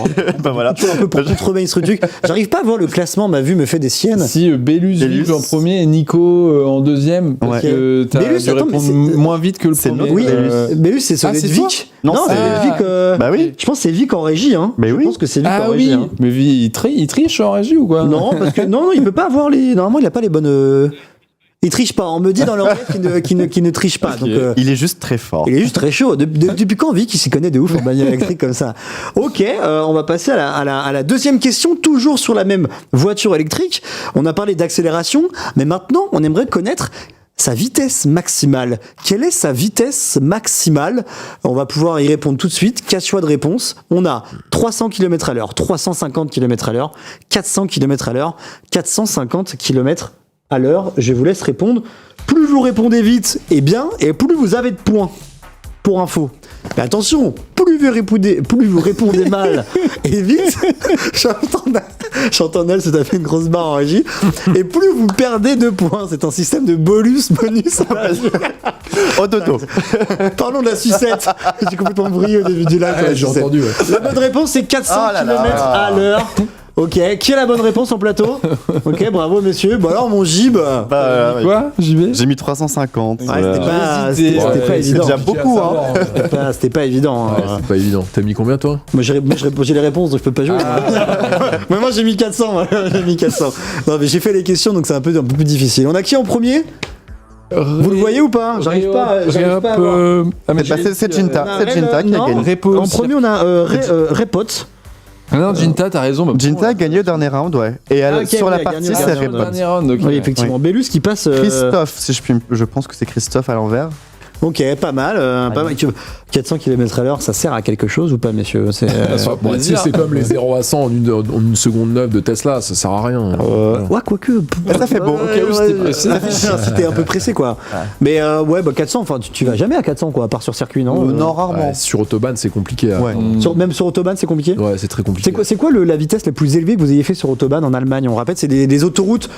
B: Bah voilà.
A: Toujours un peu pour contrebaisser ce truc. J'arrive pas à voir le classement, ma vue me fait des siennes.
C: Si Bélus
B: Bélus.
C: en premier et Nico en deuxième, parce
B: Ouais.
C: que t'as
A: Bélus,
C: dû
A: attends, mais
C: répondre
A: c'est-
C: moins vite que le
B: c'est
C: premier.
B: notre
A: Oui,
B: Bélus.
A: Bélus, c'est celui
C: c'est
A: de
C: toi
A: Vic.
B: Non,
A: c'est
B: c'est-
A: Vic.
B: Bah oui.
A: Je pense que c'est Vic en régie. Hein.
B: Mais
A: je
B: oui.
A: pense que c'est Vic
C: Ah
A: en régie.
C: oui,
A: Hein.
C: mais il triche en régie ou quoi?
A: Non, parce que non, il peut pas avoir les. Normalement, il a pas les bonnes. Il triche pas. On me dit dans l'oreillette qu'il ne triche pas. Donc,
B: Il est juste très fort.
A: il est juste très chaud. Depuis quand Vic il s'y connaît de ouf en bagnole électrique comme ça? Ok, on va passer à la deuxième question, toujours sur la même voiture électrique. On a parlé d'accélération, mais maintenant on aimerait connaître sa vitesse maximale. Quelle est sa vitesse maximale? On va pouvoir y répondre tout de suite. 4 choix de réponse. On a 300 km/h, 350 km/h, 400 km/h, 450 km/h. Je vous laisse répondre. Plus vous répondez vite et bien, et plus vous avez de points. Pour info. Mais attention, plus vous répondez mal et vite, j'entends Nel se taper une grosse barre en régie, et plus vous perdez de points. C'est un système de bonus.
B: Oh dodo.
A: Parlons de la sucette. J'ai complètement brillé au début du live.
D: Ouais, j'ai entendu. Ouais.
A: La bonne réponse, c'est 400
B: Oh là là.
A: km à l'heure. Ok, qui a la bonne réponse en plateau? Ok, bravo messieurs. Bon alors mon gib.
B: Bah, ouais.
C: Quoi, JB?
B: J'ai mis 350.
A: Ouais, c'était pas
C: hésité.
A: c'était pas
C: Ouais,
A: évident.
B: déjà beaucoup, hein.
A: C'était pas évident.
D: Ouais, c'est pas évident. T'as mis combien toi?
A: Moi j'ai les réponses donc je peux pas jouer. Mais moi j'ai mis 400. J'ai mis 400. Non mais j'ai fait les questions donc c'est un peu plus difficile. On a qui en premier? Vous le voyez ou pas? J'arrive pas à voir.
C: Ah, mais
B: Bah, c'est Jinta. C'est Jinta qui a
A: non.
B: gagné.
C: Repo.
A: En premier on a Repot.
C: Ah non, Jinta, t'as raison. Bah,
B: Jinta a gagné le dernier round, ouais. Et
A: Ah, ok,
B: sur
A: oui,
B: la
A: elle a
B: partie,
A: gagné
B: c'est
A: le
C: Sur le
B: Repot.
C: dernier round, ok.
A: Oui effectivement. Bélus qui passe.
B: Christophe, si je pense que c'est Christophe à l'envers.
A: Ok, pas mal. Pas mal. 400 km/h, ça sert à quelque chose ou pas, messieurs? C'est
D: Bon, tu sais, c'est comme les 0 à 100 en une seconde 9 de Tesla, ça sert à rien.
A: ouais, quoique.
B: Ça fait beau.
C: Au cas où c'était pressé.
A: Si t'es un peu pressé, quoi. Mais ouais, 400, enfin, tu vas jamais à 400, quoi, à part sur circuit, non?
B: Non, rarement.
D: Ouais, sur Autobahn, c'est compliqué.
B: Ouais.
A: Même sur Autobahn, c'est compliqué?
D: Ouais, c'est très compliqué.
A: C'est quoi la vitesse la plus élevée que vous ayez fait sur Autobahn en Allemagne? On rappelle, c'est des autoroutes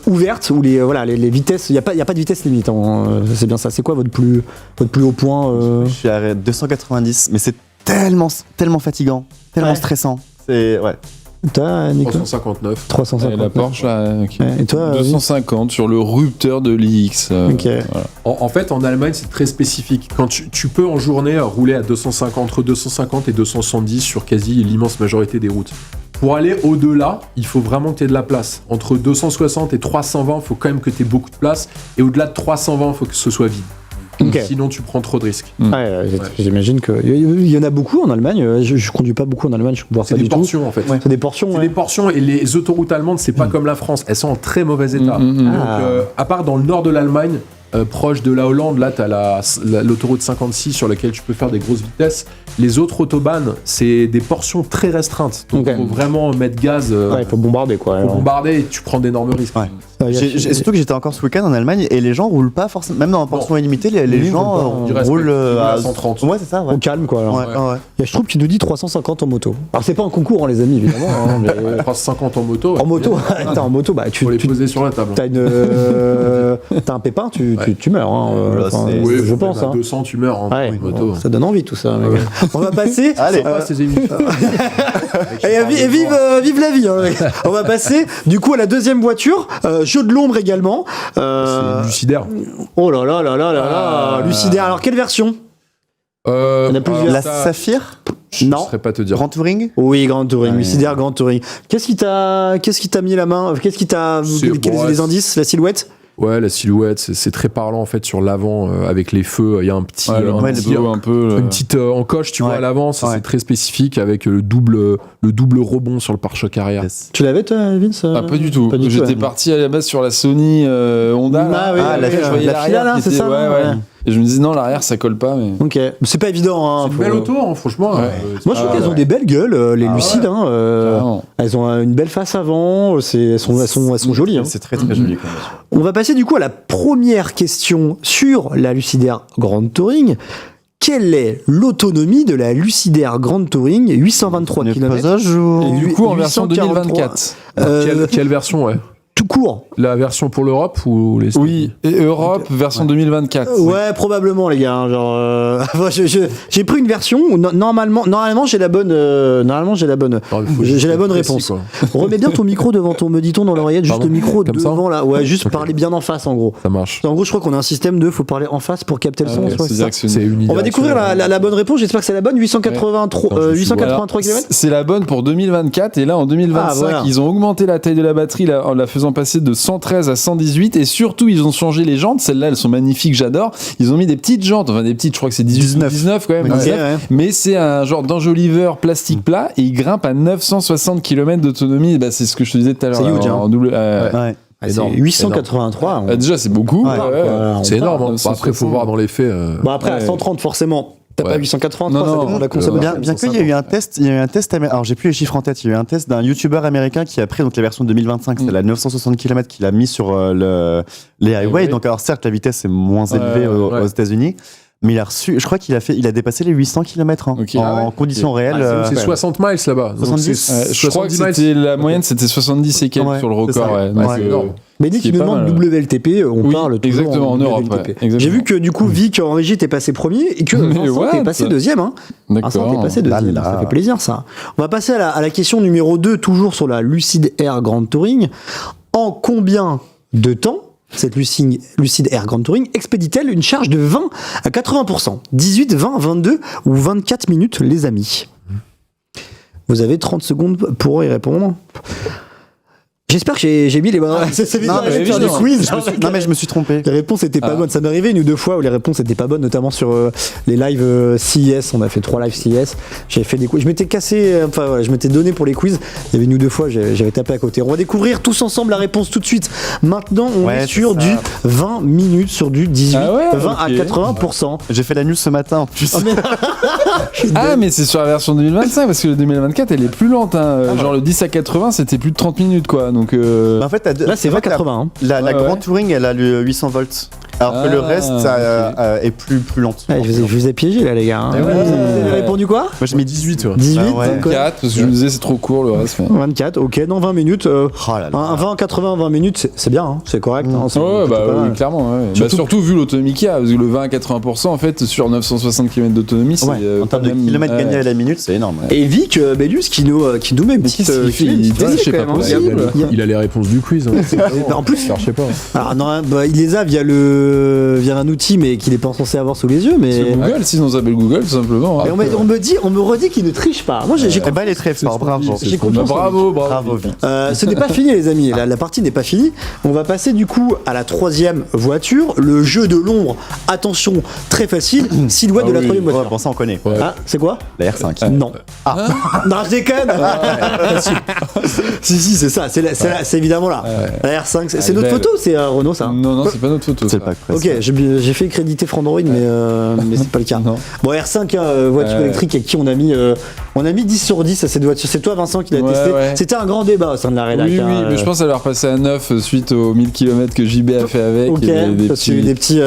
A: ouvertes où les vitesses, il n'y a pas de vitesse limite. C'est bien ça. C'est quoi votre plus haut point
B: Je suis à 290, mais c'est tellement fatigant, tellement stressant. C'est ouais.
A: T'as, Nicolas?
D: 359.
A: 350.
C: La Porsche, là, ok.
A: Ouais, et toi,
C: 250 sur le rupteur de l'X.
A: Ok.
C: Voilà.
D: En fait, en Allemagne, c'est très spécifique. Quand tu peux en journée rouler à 250, entre 250 et 270 sur quasi l'immense majorité des routes. Pour aller au-delà, il faut vraiment que tu aies de la place. Entre 260 et 320, il faut quand même que tu aies beaucoup de place. Et au-delà de 320, il faut que ce soit vide.
A: Ok.
D: Sinon, tu prends trop de risques.
A: J'imagine qu'il y en a beaucoup en Allemagne. Je conduis pas beaucoup en Allemagne, je vois
D: C'est
A: pas
D: des
A: du tout.
D: portions, en fait.
A: C'est des portions,
D: C'est
A: ouais.
D: des portions et les autoroutes allemandes, c'est pas comme la France. Elles sont en très mauvais état.
A: Ah.
D: Donc, à part dans le nord de l'Allemagne, proche de la Hollande, là, t'as l'autoroute 56 sur laquelle tu peux faire des grosses vitesses. Les autres autobahns, c'est des portions très restreintes. Donc,
A: Ok.
D: faut vraiment mettre gaz.
A: Ouais, il faut bombarder, quoi.
D: Faut bombarder et tu prends d'énormes risques.
B: Ouais. Surtout que j'étais encore ce week-end en Allemagne et les gens roulent pas forcément, même dans la portion illimitée, les gens
D: Ils respectent,
B: roulent
D: ils roulent à
B: à
D: 130.
B: Ouais, c'est ça, ouais.
A: Au calme, quoi. alors.
B: Ouais, ouais.
A: Il y a Schtroumpf qui nous dit 350 en moto. Alors, c'est pas un concours, hein, les amis, évidemment. hein, mais,
D: 350 en moto.
A: en moto, en moto, bah,
D: Faut les poser sur la table.
A: t'as un pépin, tu meurs. Hein,
B: Là,
A: enfin,
B: c'est-
D: Oui,
A: je pense.
D: À
A: hein.
D: 200, tu meurs en
A: Ouais,
D: moto.
A: ça donne envie tout ça. mec. On va passer.
B: Allez.
D: Sympa, ces émissions.
A: Et vive la vie. Hein, mec. On va passer du coup à la deuxième voiture, jeu de l'ombre également.
D: C'est Lucidaire.
A: Oh là là là là là là, Lucidaire. Alors quelle version? Il y en a plusieurs.
B: La Saphir,
D: Je
A: Non.
D: ne saurais pas te dire.
B: Grand Touring.
A: Oui, Grand Touring,
B: Ouais.
A: Lucidaire Grand Touring. Qu'est-ce qui t'a mis la main? Quels sont les indices? La silhouette?
D: Ouais, la silhouette, c'est très parlant en fait sur l'avant avec les feux. Il y a un petit,
C: Ouais, le
D: un petit-
C: rouleau un peu.
D: une petite encoche, tu vois,
B: Ouais.
D: à l'avant. Ça,
B: Ouais.
D: c'est très spécifique avec le double rebond sur le pare-choc arrière.
B: Yes.
A: Tu l'avais toi, Vince?
C: Ah, pas du tout.
A: Pas du tout,
C: J'étais
A: ouais.
C: parti à la base sur la Sony Honda.
A: Ah, oui,
C: là.
A: oui,
C: Après, je voyais
A: la
C: l'arrière
A: Fila, là,
C: qui
A: c'est
C: était-
A: ça,
C: ouais,
A: non
C: ouais.
A: Ouais.
C: Et je me disais, non, l'arrière, ça colle pas. Mais...
A: Ok, c'est pas évident. Hein,
D: C'est une belle auto, hein, franchement.
C: Ouais.
A: Moi, je trouve qu'elles ont des belles gueules, les Lucides. Hein,
C: Carrément.
A: elles ont une belle face avant. Elles sont jolies. Hein.
B: C'est très très joli. Quand même.
A: On va passer du coup à la première question sur la Lucidaire Grand Touring. Quelle est l'autonomie de la Lucidaire Grand Touring 823
B: Ne
A: km
B: pas à jour.
C: Et du coup, en version
A: 843.
C: 2024.
D: Quelle version, ouais?
A: Tout court.
D: La version pour l'Europe ou les
C: Oui, et Europe, version 2024.
A: Ouais, probablement les gars. hein, genre, moi, j'ai pris une version où normalement j'ai la bonne. J'ai la bonne réponse. Remets bien ton micro devant ton, me dit-on dans l'oreillette, juste
D: Pardon,
A: le micro
D: comme ça
A: devant là. Ouais, juste parler bien en face en gros.
D: Ça marche.
A: En gros, je crois qu'on a un système de faut parler en face pour capter le son. je crois que c'est ça.
D: C'est unidirectionnel.
A: On va découvrir la bonne réponse. J'espère que c'est la bonne. 883 km.
C: C'est la bonne pour 2024 et là en 2025
A: Ah, voilà.
C: ils ont augmenté la taille de la batterie en la faisant passer de 113 à 118 et surtout ils ont changé les jantes, celles-là elles sont magnifiques, j'adore. Ils ont mis des petites jantes, enfin des petites, je crois que c'est 19 quand même,
A: Ok,
C: 19.
A: ouais.
C: Mais c'est un genre d'enjoliveur plastique plat et il grimpe à 960 km d'autonomie. Bah, c'est ce que je te disais tout à l'heure.
A: C'est
C: là,
A: huge,
C: en
A: hein.
C: double.
B: Ouais.
A: Ah, c'est
D: Énorme,
A: 883. on-
C: Déjà c'est beaucoup.
B: Ouais.
A: on
D: C'est
A: parle.
D: énorme. Hein. Bon, après, il faut voir dans les faits.
A: Bon, après, à
C: Ouais.
A: 130, forcément. T'as pas
D: Ouais.
A: 883,
C: Non,
A: ça
C: non,
A: dépend de la consommation.
B: Bien qu'il y ait eu un test, alors j'ai plus les chiffres en tête, il y a eu un test d'un youtubeur américain qui a pris donc la version 2025, c'est la 960 km qu'il a mis sur les highways. Donc alors certes la vitesse est moins élevée
D: ouais.
B: aux États-Unis, mais il a reçu, je crois qu'il a dépassé les 800 km
C: Ok.
B: en conditions réelles.
D: C'est 60 miles là-bas. Donc
B: 70.
D: c'est
C: Je crois que
D: 70 miles.
C: c'était la moyenne, c'était 70 et quelques
B: Ouais,
C: sur le
B: c'est
C: record.
B: ça.
C: Ouais. Donc,
B: Ouais,
C: euh,
D: énorme.
A: Mais dès
C: Ce qui
A: qu'il
C: est
A: nous
C: pas
A: demande
C: mal.
A: WLTP, on
C: Oui,
A: parle toujours
C: exactement, en Europe,
A: WLTP.
C: ouais, exactement.
A: J'ai vu que du coup, Vic en régie t'es passé premier et que
C: Mais
A: Vincent
C: what
A: t'es passé deuxième. Hein. Vincent t'es passé deuxième.
B: Là, là.
A: Ça fait plaisir ça. On va passer à la question numéro 2, toujours sur la Lucid Air Grand Touring. En combien de temps cette Lucid Air Grand Touring expédie-t-elle une charge de 20 à 80%? 18, 20, 22 ou 24 minutes, les amis? Vous avez 30 secondes pour y répondre. J'espère que j'ai mis les bonnes. C'est bizarre,
B: mais
A: j'ai fait du
C: évidemment.
A: quiz.
B: Non, mais je me suis trompé.
A: Les réponses étaient pas bonnes. Ça m'est arrivé une ou deux fois où les réponses étaient pas bonnes, notamment sur les lives CIS. On a fait 3 lives CIS. J'avais fait des quiz. Je m'étais cassé, enfin voilà, je m'étais donné pour les quiz. Il y avait une ou deux fois, j'avais tapé à côté. On va découvrir tous ensemble la réponse tout de suite. Maintenant, on
B: Ouais,
A: est sur
B: c'est ça.
A: du 20 minutes, sur du 18,
C: Ah ouais,
A: 20
C: ok.
A: à 80%.
B: J'ai fait la news ce matin en plus.
C: Ah, mais c'est sur la version 2025 parce que le 2024 elle est plus lente. Hein. Genre le 10 à 80 c'était plus de 30 minutes quoi. Donc
B: En fait,
A: Là, c'est 20-80. Hein.
B: La
C: Ouais,
B: Grand
C: ouais.
B: Touring, elle a le 800 volts. Alors que le
C: Ah,
B: reste
C: ok.
B: est plus lente.
A: Ouais, je vous ai piégé là, les gars. Hein.
D: Eh ouais.
A: Vous avez répondu quoi?
B: Moi, j'ai mis
D: 18, ouais.
A: 18
B: Ah ouais.
A: donc,
C: 4 parce que je me disais c'est trop court le reste. Mais...
A: 24, ok, dans 20 minutes.
B: Oh là là.
A: Un 20, 80, 20 minutes, c'est bien, hein, c'est correct. Hein, c'est
C: Ouais,
A: plutôt
C: bah
A: pas mal.
C: oui, clairement. Ouais.
A: Surtout-
C: Surtout vu l'autonomie qu'il y a, parce que le 20 à 80% en fait sur 960 km d'autonomie, c'est
A: Ouais,
B: En termes de
C: quand même-
B: kilomètres
C: ouais.
B: gagnés à la minute, c'est énorme. ouais.
A: Et Vic Bellius qui nous met une petite.
C: qu'est-ce qu'il fait
A: une petite
C: Il
A: idée,
C: je sais
A: quand
C: pas
A: même, hein.
C: possible.
D: Il a les réponses du quiz.
A: En plus,
D: Je sais pas.
A: alors, non, bah, il les a via un outil, mais qu'il n'est pas censé avoir sous les yeux. Mais
C: C'est Google, sinon ça s'appelle Google tout simplement.
A: Et
C: hein.
A: on me redit qu'il ne triche pas. Moi, j'ai
B: Eh ben, il est très fort, bravo.
A: j'ai
C: Bah,
A: confiance en
C: bravo,
A: Vic.
C: bravo.
B: Vic.
A: Ce n'est pas fini, les amis. La partie n'est pas finie. On va passer du coup à la troisième voiture, le jeu de l'ombre. Attention, très facile. Silhouette de la
C: oui.
A: troisième
B: Ouais,
A: voiture.
B: bon, ça, on connaît.
D: Ouais.
A: Ah, c'est quoi?
B: La R5.
A: Non.
C: Ah.
A: Non, je déconne. Si, c'est ça. C'est évidemment là. La R5. C'est notre
C: belle.
A: photo ou c'est Renault ça?
C: Non, non, c'est pas notre photo.
B: C'est
C: ça.
B: le pack presse.
A: Ok, j'ai fait créditer Frandroid, mais c'est pas le cas.
C: Non.
A: Bon, R5, voiture
C: Ouais.
A: électrique, avec qui on a mis 10 sur 10 à cette voiture. C'est toi, Vincent, qui l'a
C: Ouais,
A: testé.
C: ouais.
A: C'était un grand débat au sein de la rédac.
C: Oui,
A: hein,
C: oui, mais je pense qu'elle va repasser à 9 suite aux 1000 km que JB a fait avec.
A: Ok,
C: et
A: parce qu'il y a eu des petits.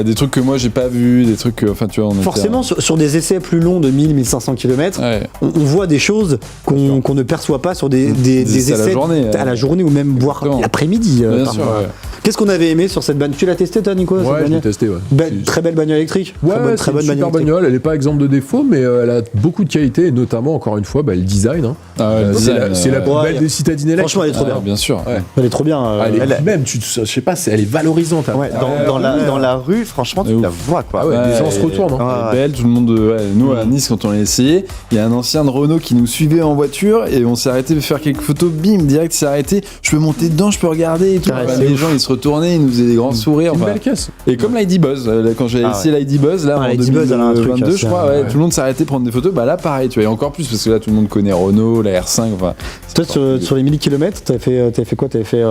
C: des trucs que moi j'ai pas vu, des trucs que, enfin tu vois, on était
A: Forcément, sur des essais plus longs de 1000-1500 km,
C: Ouais.
A: on voit des choses qu'on ne perçoit pas sur des
C: essais à la journée,
A: à la journée ou même voire
C: Exactement.
A: l'après-midi.
C: Bien
A: parfois.
C: sûr, ouais.
A: Qu'est-ce qu'on avait aimé sur cette bagnole? Tu l'as testé, toi, Nico, cette
D: Ouais, je l'ai
A: bagnole
D: testé, ouais.
A: Très belle bagnole électrique.
D: Ouais,
A: très
D: c'est une super
A: électrique.
D: bagnole. Elle est pas exempte de défauts, mais elle a beaucoup de qualités, et notamment, encore une fois, le design. Hein.
C: Ah ouais, le
D: C'est la,
C: design,
D: c'est la plus
A: ouais.
D: belle des citadines électriques.
A: Franchement, elle est trop
C: Ah,
A: bien.
C: bien sûr.
D: Ouais.
A: Elle est trop bien.
D: Elle est même, je sais pas, elle est valorisante. hein.
B: Ouais, dans la rue, franchement, tu
C: ouf.
B: la vois, quoi.
D: Ah ouais, les gens se
C: elle-
D: retournent. hein.
B: Ah,
C: Elle est belle, tout le monde. Nous à Nice, quand on l'a essayé, il y a un ancien de Renault qui nous suivait en voiture et on s'est arrêté de faire quelques photos. Bim, direct, il s'est arrêté. Je peux monter dedans, je peux regarder et tout.
A: Ouais,
C: Enfin,
A: c'est
C: les
A: ouf.
C: gens, ils se retournaient, ils nous faisaient des grands sourires.
D: C'est une
C: enfin.
D: belle caisse.
C: Et comme l'ID Buzz, quand j'ai
B: Ah
C: essayé l'ID Buzz, là,
A: Ah,
C: en
A: l'ID Buzz, elle a un truc,
C: 2022, je
A: ça,
C: crois,
A: ouais.
C: tout le monde s'est arrêté de prendre des photos. Bah là, pareil, tu vois, et encore plus parce que là, tout le monde connaît Renault, la R5. Enfin,
A: Toi, sur les 1000 km, t'avais fait quoi? T'avais fait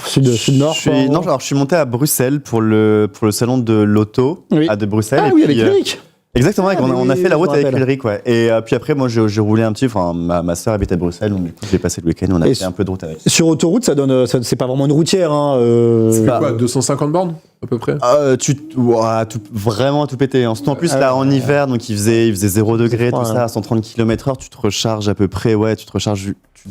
A: sud-nord?
B: alors, je suis monté à Bruxelles pour le salon de l'auto
A: Oui.
B: de Bruxelles.
A: Ah
B: et
A: oui,
B: puis,
A: avec Eric.
B: Exactement,
A: Ah,
B: on a
A: oui,
B: fait la
A: je
B: route
A: me
B: avec
A: rappelle.
B: Ulrich, ouais. Et puis après, moi, j'ai roulé un petit. Enfin, ma soeur habite à Bruxelles, donc du coup, j'ai passé le week-end. On a
A: Et
B: fait un peu de route avec.
A: Sur autoroute, ça donne. C'est pas vraiment une routière. Hein,
B: C'est
D: C'est
B: pas-
D: quoi, 250 bornes, à peu près?
B: Vraiment tout pété. En plus,
A: Ah
B: là,
A: ouais.
B: en hiver, donc il faisait 0 degré,
A: froid,
B: tout
A: hein.
B: ça, à 130 km/h, tu te recharges à peu près, tu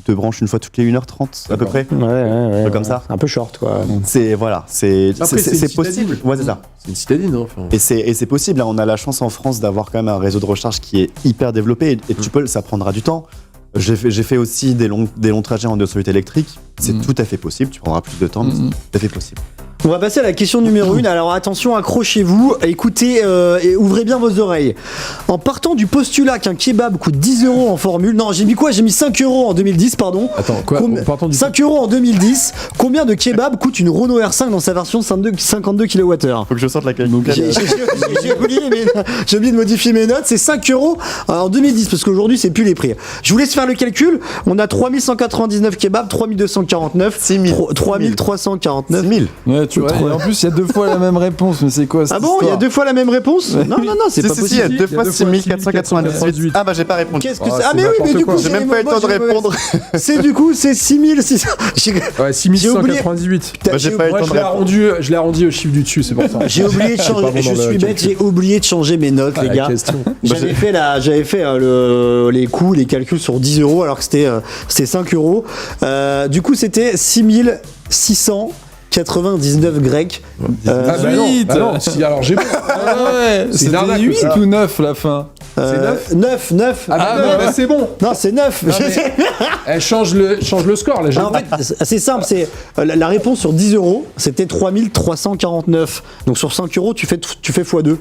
B: te branches une fois toutes les 1h30, à peu
D: D'accord.
B: près.
A: Ouais.
B: truc comme ça.
A: Un peu short, quoi.
B: C'est
D: Après, c'est une
B: possible.
D: citadine.
B: Ouais, c'est ça.
D: C'est une citadine, hein, enfin.
B: Et c'est possible. Hein. On a la chance en France d'avoir quand même un réseau de recharge qui est hyper développé. Et ça prendra du temps. J'ai fait aussi des longs trajets en autoroute électrique. C'est tout à fait possible. Tu prendras plus de temps, mais c'est tout à fait possible.
A: On va passer à la question numéro 1. Alors attention, accrochez-vous, écoutez et ouvrez bien vos oreilles. En partant du postulat qu'un kebab coûte 10 € en formule, non, j'ai mis quoi? J'ai mis 5 € en 2010, pardon.
D: Attends, quoi? Partons du
A: 5 € en 2010. Combien de kebab coûte une Renault R5 dans sa version 52 kWh?
B: Faut que je sorte la
A: J'ai
B: calculatrice.
A: j'ai oublié de modifier mes notes, c'est 5 € en 2010 parce qu'aujourd'hui c'est plus les prix. Je vous laisse faire le calcul. On a 3199 kebabs, 3249,
B: 6000.
A: 3349.
B: 1000.
C: ouais, tu vois. Et en plus, il y a 2 fois la même réponse, mais c'est quoi cette
A: Ah bon, il y a
C: histoire
A: 2 fois la même réponse? Non, c'est pas
B: Si,
A: possible.
B: il y a deux fois
D: 6498.
B: 6498. Ah bah j'ai pas répondu.
A: Qu'est-ce que
D: Ah,
A: c'est? Ah
D: c'est
A: mais oui, mais
D: n'importe
A: du
D: quoi.
A: coup
B: J'ai même pas eu le
A: moi,
B: temps de
A: j'ai-
B: répondre.
A: C'est du coup c'est 6600.
D: Ouais, 6198.
B: Bah, j'ai pas eu le
D: Moi,
B: temps
D: je
B: de
D: l'ai
B: répondre.
D: arrondi au chiffre du dessus, c'est pour ça.
A: J'ai oublié de changer,
D: pas bon
A: je
D: dans le
A: suis bête,
D: calcul.
A: j'ai oublié de changer mes notes, les
D: La
A: gars.
D: question.
A: J'avais fait les coûts, les calculs sur 10 € alors que c'était 5 €. Du coup, c'était 6699 grecs.
D: Ah bah non,
C: Vite.
D: bah non, alors j'ai bon.
C: Ah ouais,
D: C'est
C: c'était
D: une arnaque,
C: 8
D: ça.
C: ou 9 la fin.
D: c'est
A: 9.
D: Ah bah,
C: bah,
D: bah, c'est bon.
A: Non, c'est 9.
D: Non, Elle change le score là. j'ai-
A: En fait, c'est simple, c'est la réponse sur 10 €, c'était 3349. Donc sur 5 €, tu fais x2.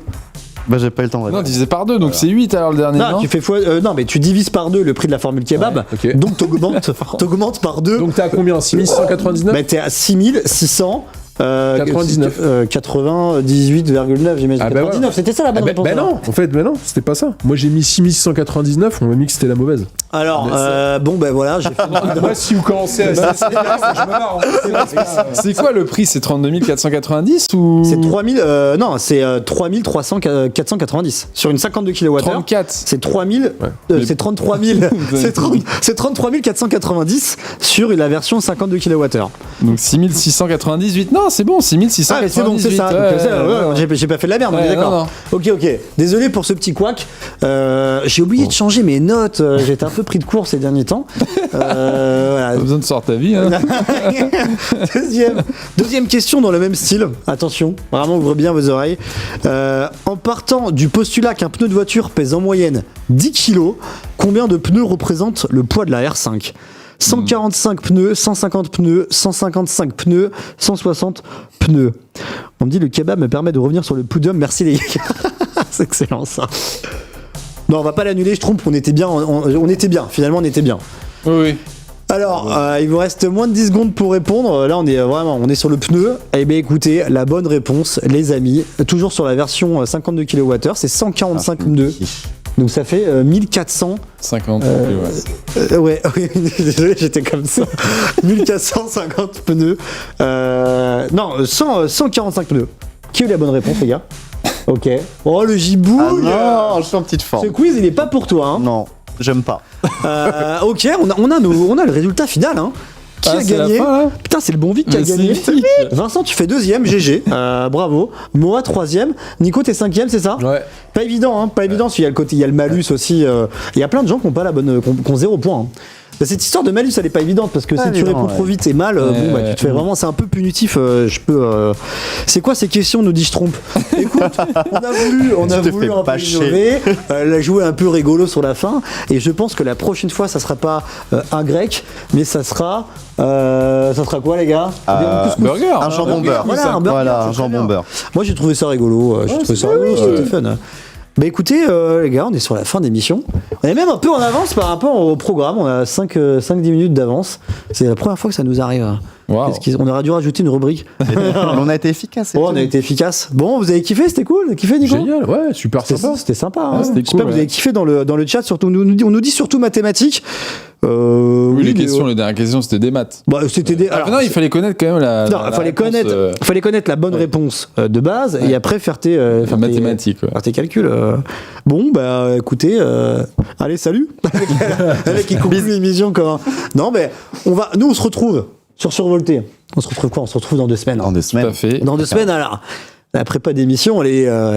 B: Bah, j'ai pas eu le temps de
C: Non,
B: répondre.
C: divisé par 2, donc c'est 8 alors le dernier.
A: Non,
C: Non,
A: tu fais fois, non, mais tu divises par 2 le prix de la formule kebab,
D: Ouais, ok.
A: donc t'augmentes par 2.
D: Donc t'es à combien 6699
A: Bah, t'es à 6600.
D: 99.
A: 98,9 j'imagine.
D: Ah bah
A: 99,
D: ouais.
A: c'était ça la bonne réponse.
D: Ben non, en fait, ben non, c'était pas ça. Moi j'ai mis 6699, on m'a mis que c'était la mauvaise.
A: Alors, bon ben voilà, j'ai fait
D: Moi, si vous commencez à essayer, je me marre.
C: c'est quoi le prix? C'est 32 490 ou
A: c'est 3000 non, c'est 490 sur une 52 kWh.
C: 34?
A: C'est 3000 c'est 33 000 c'est 33 490 sur la version 52 kWh.
C: Donc 6698. Non, c'est bon, 6698.
A: Ah, mais c'est bon, c'est ça. Donc, j'ai pas fait de la merde, on est
C: Ouais,
A: d'accord.
C: non, non.
A: Ok. Désolé pour ce petit couac. J'ai oublié de changer mes notes. J'étais un peu pris de court ces derniers temps. Voilà.
C: Pas besoin de sortir ta vie. Hein.
A: Deuxième question dans le même style. Attention, vraiment ouvrez bien vos oreilles. En partant du postulat qu'un pneu de voiture pèse en moyenne 10 kg, combien de pneus représente le poids de la R5 ? 145 pneus, 150 pneus, 155 pneus, 160 pneus. On me dit le kebab me permet de revenir sur le podium. Merci les gars. C'est excellent ça. Non, on va pas l'annuler, je trompe. On était bien. On était bien. Finalement, on était bien.
C: Oui.
A: Alors, il vous reste moins de 10 secondes pour répondre. Là, on est sur le pneu. Eh bien, écoutez, la bonne réponse, les amis, toujours sur la version 52 kWh, c'est 145 pneus. Donc ça fait 1400.
C: 50.
A: Ouais, désolé, j'étais comme ça. 1450 pneus. Non, 145 pneus. Qui a eu la bonne réponse, les gars? Ok. Oh, le gibouille.
B: Ah non, je suis en petite
A: Ce
B: forme.
A: quiz, il est pas pour toi. Hein.
B: Non, j'aime pas.
A: Ok, on a le résultat final. Hein. Qui a
C: c'est la
A: gagné?
C: fin, là.
A: Putain, c'est le bon Vic qui a
C: Mais c'est
A: gagné.
C: Vic.
A: Vincent, tu fais deuxième, GG. Bravo. Moa, troisième. Nico, t'es cinquième, c'est ça?
D: Ouais.
A: Pas évident, hein, pas évident. Parce qu'il y a le côté, il y a le malus aussi. Il y a plein de gens qui ont pas la bonne, qui ont 0 point. Hein. Bah, cette histoire de malus, elle est pas évidente parce que si tu
B: évident,
A: réponds trop vite et mal, bon, bah, tu te fais vraiment, c'est un peu punitif. Je peux. C'est quoi ces questions, nous dis-je trompe. Écoute, on a
B: Tu te
A: voulu
B: fais
A: un peu
B: pas chier.
A: innover, la jouer un peu rigolo sur la fin. Et je pense que la prochaine fois, ça sera pas un grec, mais ça sera quoi, les gars? Des couscous.
C: Burger.
B: Un jambon beurre.
A: Voilà, un burger,
B: Voilà,
A: c'est
B: un
A: très
B: jambon
A: bien.
B: beurre.
A: Moi, j'ai trouvé ça rigolo. C'était fun. Hein. Bah écoutez, les gars, on est sur la fin d'émission. On est même un peu en avance par rapport au programme. On a 5-10 minutes d'avance. C'est la première fois que ça nous arrive.
C: Wow.
A: On aurait dû rajouter une rubrique.
B: On a été efficace. c'est
A: Oh, on
B: tout.
A: a été efficace. Bon, vous avez kiffé? C'était cool? Vous avez kiffé, Nico?
D: Génial, ouais, super sympa.
A: C'était sympa. Hein.
C: c'était
A: J'espère
C: cool,
A: que vous avez kiffé dans le chat. Surtout, on nous dit surtout mathématiques.
C: Oui, les
A: mais,
C: questions, les dernières questions, c'était des maths.
A: bah, c'était des. Alors,
C: non, il fallait connaître quand même la.
A: non, fallait connaître la bonne réponse de base et après faire tes
C: mathématiques. Ouais.
A: faire tes calculs. Bon, bah écoutez, allez, salut. Avec qui conclut l'émission comme. Non, mais nous on se retrouve sur Survolté. On se retrouve quoi? On se retrouve dans 2 semaines.
B: Dans 2
C: Tout
B: semaines.
C: à fait.
A: Dans 2 semaines, alors. La prépa d'émission, elle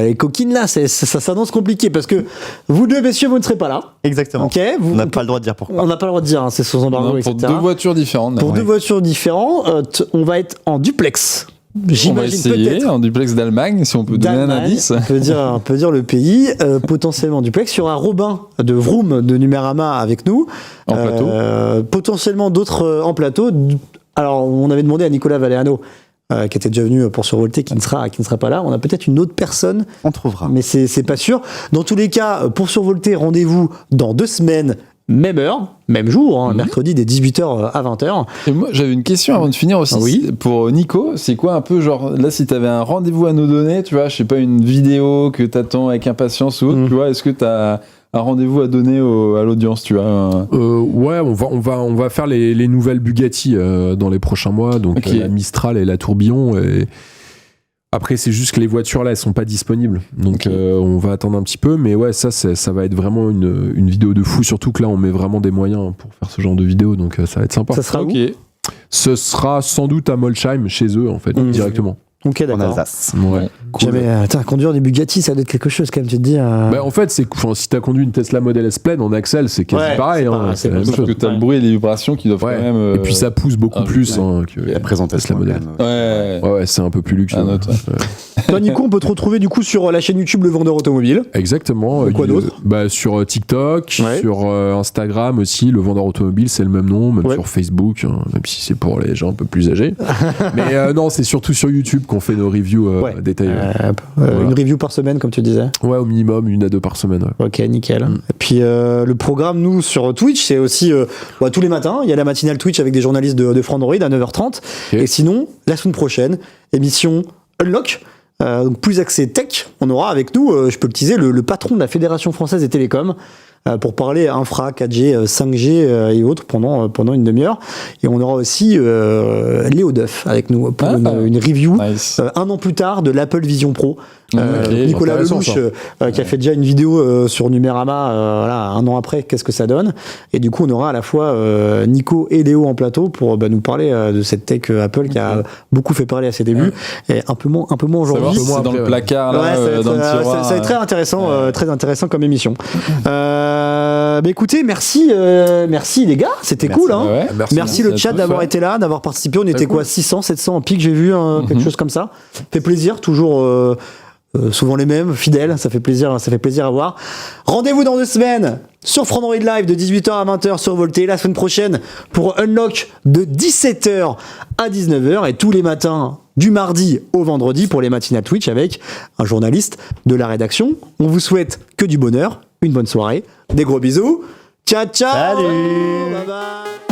A: est coquine là, ça s'annonce compliqué parce que vous deux messieurs, vous ne serez pas là.
B: Exactement.
A: Ok,
B: On n'a pas le droit de dire pourquoi.
A: On n'a pas le droit de dire, hein, c'est sous embargo,
C: Non,
A: etc.
C: pour 2 voitures différentes.
A: Pour
C: là.
A: 2 voitures différentes, on va être en duplex.
C: On va
A: J'imagine
C: essayer
A: peut-être.
C: en duplex d'Allemagne, si on peut donner un
A: d'Allemagne,
C: indice.
A: on peut dire le pays, potentiellement duplex. Il y aura Robin de Vroom de Numérama avec nous.
C: En plateau.
A: Potentiellement d'autres en plateau. Alors, on avait demandé à Nicolas Valéano, qui était déjà venu pour Survolté, qui ne sera pas là. On a peut-être une autre personne,
B: On trouvera.
A: mais c'est pas sûr. Dans tous les cas, pour Survolté, rendez-vous dans 2 semaines. Même heure, même jour, hein, mercredi dès 18h à 20h.
C: Et moi, j'avais une question avant de finir aussi.
A: Ah oui.
C: Pour Nico, c'est quoi un peu genre, là, si t'avais un rendez-vous à nous donner, tu vois, je sais pas, une vidéo que t'attends avec impatience ou autre, tu vois, est-ce que t'as un rendez-vous à donner à l'audience, tu vois
D: Ouais, on va faire les nouvelles Bugatti dans les prochains mois, donc
C: Ok.
D: la Mistral et la Tourbillon. Et après, c'est juste que les voitures là, elles sont pas disponibles, donc on va attendre un petit peu. Mais ouais, ça va être vraiment une vidéo de fou, surtout que là, on met vraiment des moyens pour faire ce genre de vidéo, donc ça va être sympa.
A: Ça sera
C: Ok.
A: où?
D: Ce sera sans doute à Molsheim, chez eux en fait, directement.
A: Ok,
B: En
A: d'accord.
B: Alsace.
D: Ouais. Cool.
A: Conduire des Bugatti, ça doit être quelque chose quand même, tu te dis.
D: Bah, en fait, si t'as conduit une Tesla Model S Plaid en Axel, c'est quasi
A: Ouais,
D: pareil.
A: c'est
D: Hein,
A: pas-
D: c'est la même
C: Sauf
D: chose.
C: que t'as le bruit et les vibrations qui doivent
D: Ouais.
C: quand même.
D: Et puis ça pousse beaucoup
C: ah,
D: plus
C: ouais.
D: hein, que
B: La présentation.
D: Tesla Model.
B: quand même,
C: Ouais.
D: Ouais, c'est un peu plus luxueux.
C: Un autre,
D: Ouais.
A: Toi, Nico, on peut te retrouver du coup sur la chaîne YouTube Le Vendeur Automobile.
D: Exactement.
A: Quoi d'autre
D: Sur TikTok,
A: Ouais.
D: sur Instagram aussi, Le Vendeur Automobile, c'est le même nom, même
A: Ouais.
D: sur Facebook, hein, même si c'est pour les gens un peu plus âgés. Mais non, c'est surtout sur YouTube qu'on fait nos reviews
A: Ouais.
D: détaillées.
A: Une review par semaine, comme tu disais.
D: Ouais, au minimum, 1 à 2 par semaine. Ouais.
A: Ok, nickel. Et puis le programme, nous, sur Twitch, c'est aussi tous les matins. Il y a la matinale Twitch avec des journalistes de Frandroid à 9h30.
D: Ok.
A: Et sinon, la semaine prochaine, émission Unlock. Donc plus axé tech, on aura avec nous, je peux le teaser, le patron de la Fédération Française des Télécoms pour parler infra, 4G, 5G et autres pendant une demi-heure. Et on aura aussi Léo Duff avec nous pour une review
C: Nice.
A: 1 an plus tard de l'Apple Vision Pro.
C: Ok,
A: Nicolas
D: intéressant,
A: Lelouch qui a fait déjà une vidéo sur Numérama 1 an après, qu'est-ce que ça donne. Et du coup on aura à la fois Nico et Léo en plateau pour nous parler de cette tech Apple qui a beaucoup fait parler à ses débuts et un peu moins
C: Savoir
A: aujourd'hui.
C: si c'est dans le placard,
A: Ouais,
C: là,
A: ça va être,
C: dans le tiroir.
A: ça va être très intéressant comme émission. Écoutez, merci les gars, c'était
B: Merci.
A: cool. Hein.
C: Ouais.
A: Merci le
C: à
A: chat
C: tous,
A: d'avoir
C: ouais.
A: été là, d'avoir participé. On était
C: cool.
A: 600, 700 en pic, j'ai vu quelque chose comme ça. Fait plaisir, toujours souvent les mêmes, fidèles. Ça fait plaisir à voir. Rendez-vous dans 2 semaines sur Frandroid Live de 18h à 20h sur Volté. La semaine prochaine pour Unlock de 17h à 19h et tous les matins du mardi au vendredi pour les matinales Twitch avec un journaliste de la rédaction. On vous souhaite que du bonheur, une bonne soirée, des gros bisous. Ciao, ciao.
B: Salut.
A: Bye bye.